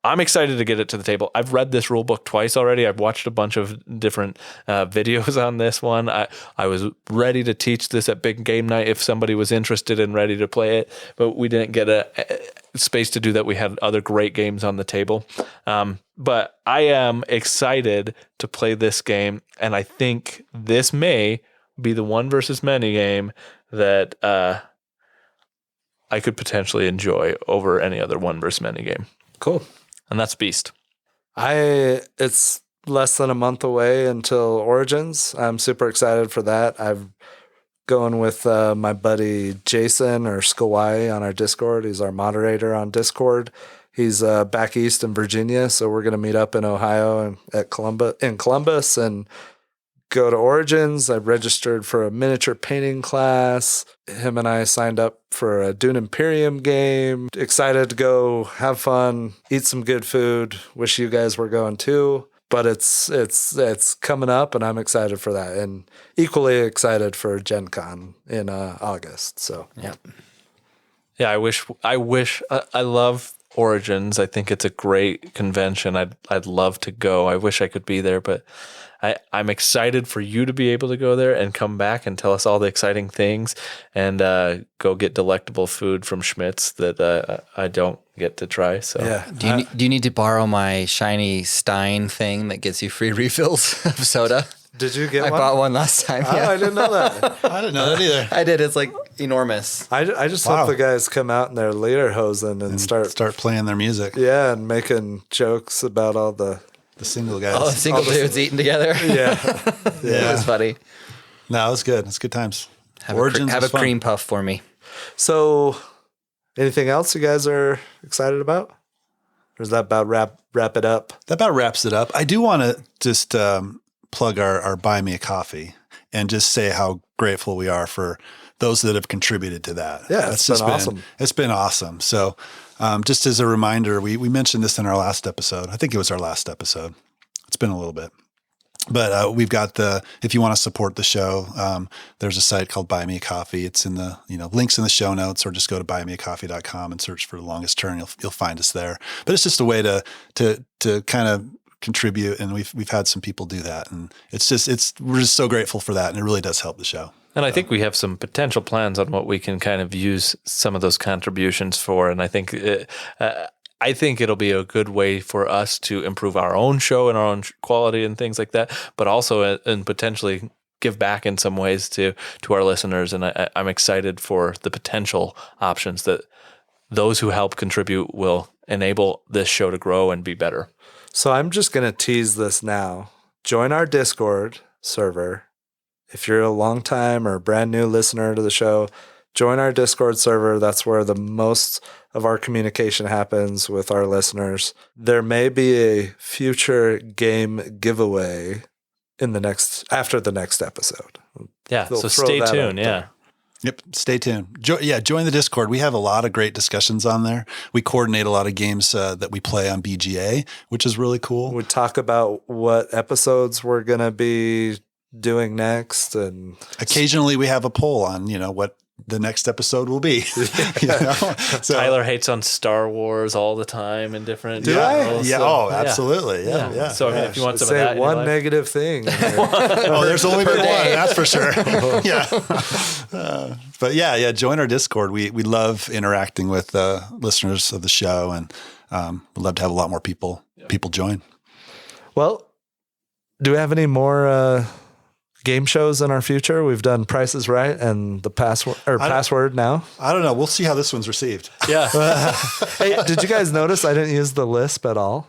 I'm excited to get it to the table. I've read this rule book twice already. I've watched a bunch of different videos on this one. I was ready to teach this at Big Game Night if somebody was interested and ready to play it, but we didn't get a space to do that. We had other great games on the table. But I am excited to play this game, and I think this may be the one versus many game that I could potentially enjoy over any other one versus many game. Cool. And that's Beast. It's less than a month away until Origins. I'm super excited for that. I'm going with my buddy Jason or Skawai on our Discord. He's our moderator on Discord. He's back east in Virginia, so we're going to meet up in Ohio and at Columbus and go to Origins. I registered for a miniature painting class. Him and I signed up for a Dune Imperium game. Excited to go have fun, eat some good food. Wish you guys were going too. But it's coming up, and I'm excited for that, and equally excited for Gen Con in August. So Yeah, I wish I love Origins. I think it's a great convention. I'd love to go. I wish I could be there, but I'm excited for you to be able to go there and come back and tell us all the exciting things and go get delectable food from Schmitz that I don't get to try. So yeah. Do you need to borrow my shiny Stein thing that gets you free refills of soda? Did you get I one? bought one last time. Oh, I didn't know that. I didn't know that either. I did. It's like enormous. I just Wow. hope the guys come out in their lederhosen and start playing their music. yeah, and making jokes about all the The single guys. All the single dudes eating together. yeah. It was funny. No, it was good. It's good times. Have Origins a was fun. cream puff for me. So, anything else you guys are excited about? Or does that about wrap it up? That about wraps it up. I do want to just plug our Buy Me a Coffee and just say how grateful we are for those that have contributed to that. Yeah, it's been awesome. It's been awesome. So just as a reminder, we mentioned this in our last episode. I think it was our last episode. It's been a little bit. But we've got if you want to support the show, there's a site called Buy Me a Coffee. It's in the, links in the show notes, or just go to buymeacoffee.com and search for The Longest Turn. You'll find us there. But it's just a way to kind of contribute. And we've had some people do that. And we're just so grateful for that. And it really does help the show. And I think we have some potential plans on what we can kind of use some of those contributions for. And I think it'll be a good way for us to improve our own show and our own quality and things like that, but also and potentially give back in some ways to our listeners. And I'm excited for the potential options that those who help contribute will enable this show to grow and be better. So I'm just going to tease this now. Join our Discord server. If you're a long time or brand new listener to the show, join our Discord server. That's where the most of our communication happens with our listeners. There may be a future game giveaway after the next episode. Yeah, They'll so throw stay that out tuned. there. Yeah. Yep. Stay tuned. Join the Discord. We have a lot of great discussions on there. We coordinate a lot of games that we play on BGA, which is really cool. We talk about what episodes we're going to be doing next, and Occasionally we have a poll on, what the next episode will be. So, Tyler hates on Star Wars all the time and different. Do I? channels, yeah. so- Oh, absolutely. Yeah. So I mean, if you want some of say that, in your one life- negative thing. Oh, there's only been one. That's for sure. Yeah. But yeah. Join our Discord. We love interacting with listeners of the show, and we'd love to have a lot more people join. Well, do we have any more game shows in our future? We've done Price is Right and the Password now. I don't know. We'll see how this one's received. Yeah. Hey, did you guys notice I didn't use the lisp at all?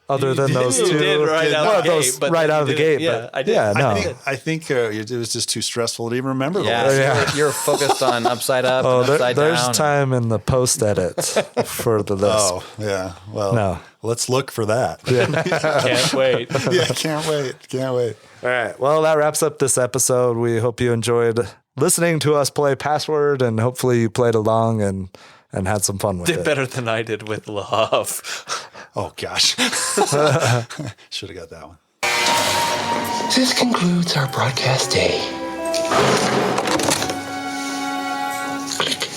Other than those You two. did right out of the gate. But right then out you of the didn't. gate. Yeah, but I did. Yeah, no. I think it was just too stressful to even remember the Yeah, list. Yeah. You're focused on upside up, and upside there's down. time in the post edit for the lisp. Oh, yeah. Well, No. let's look for that. Can't wait. Yeah, can't wait. All right. Well, that wraps up this episode. We hope you enjoyed listening to us play Password, and hopefully you played along and had some fun with Did it. better than I did with Love. Oh, gosh. Should have got that one. This concludes our broadcast day. Click.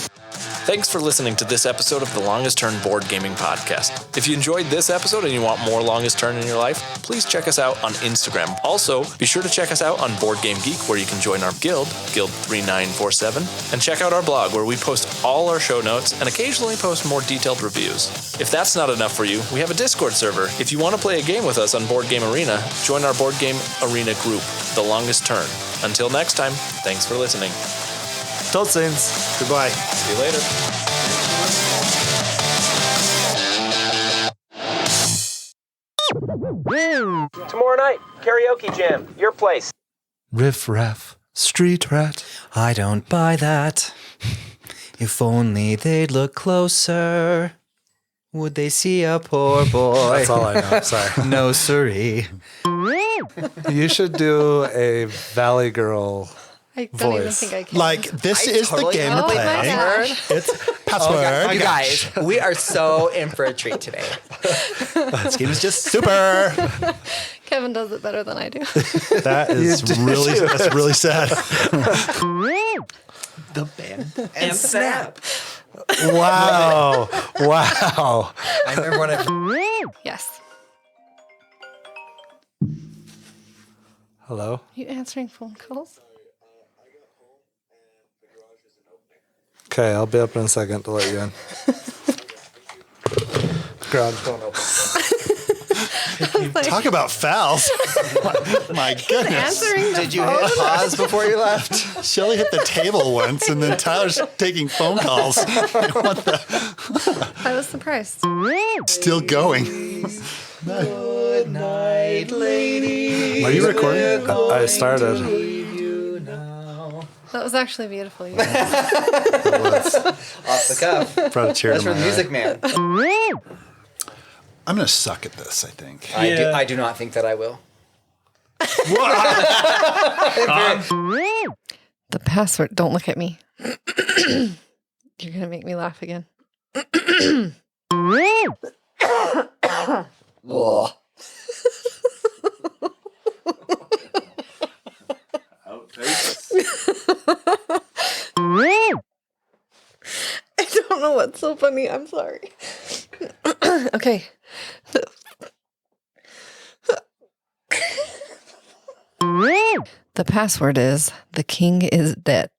Thanks for listening to this episode of the Longest Turn Board Gaming Podcast. If you enjoyed this episode and you want more Longest Turn in your life, please check us out on Instagram. Also, be sure to check us out on Board Game Geek, where you can join our guild, Guild 3947, and check out our blog, where we post all our show notes and occasionally post more detailed reviews. If that's not enough for you, we have a Discord server. If you want to play a game with us on Board Game Arena, join our Board Game Arena group, The Longest Turn. Until next time, thanks for listening. Told scenes. Goodbye. See you later. Tomorrow night, karaoke jam, your place. Riff raff, street rat. I don't buy that. If only they'd look closer, would they see a poor boy? That's all I know. Sorry. No siree. You should do a Valley Girl. I don't even Voice. think I can. Like, this I is totally the game know we're my playing. dad. It's password. You guys, we are so in for a treat today. This game is just super. Kevin does it better than I do. That is really, that's really sad. The band and snap. Wow. Wow. I remember when I Yes. Hello? Are you answering phone calls? Okay, I'll be up in a second to let you in. Garage don't open. Talk about fouls. My goodness. Answering the Did you hit pause before you left? Shelly hit the table once, and then Tyler's taking phone calls. What the? I was surprised. Still going. Good night, lady. Are you recording? I started. That was actually beautiful. You guys. Off the cuff. Brought a tear That's to from my Music eye. Man. I'm going to suck at this, I think. I do not think that I will. The password. Don't look at me. You're going to make me laugh again. I don't know what's so funny. I'm sorry. Okay. The password is the king is dead.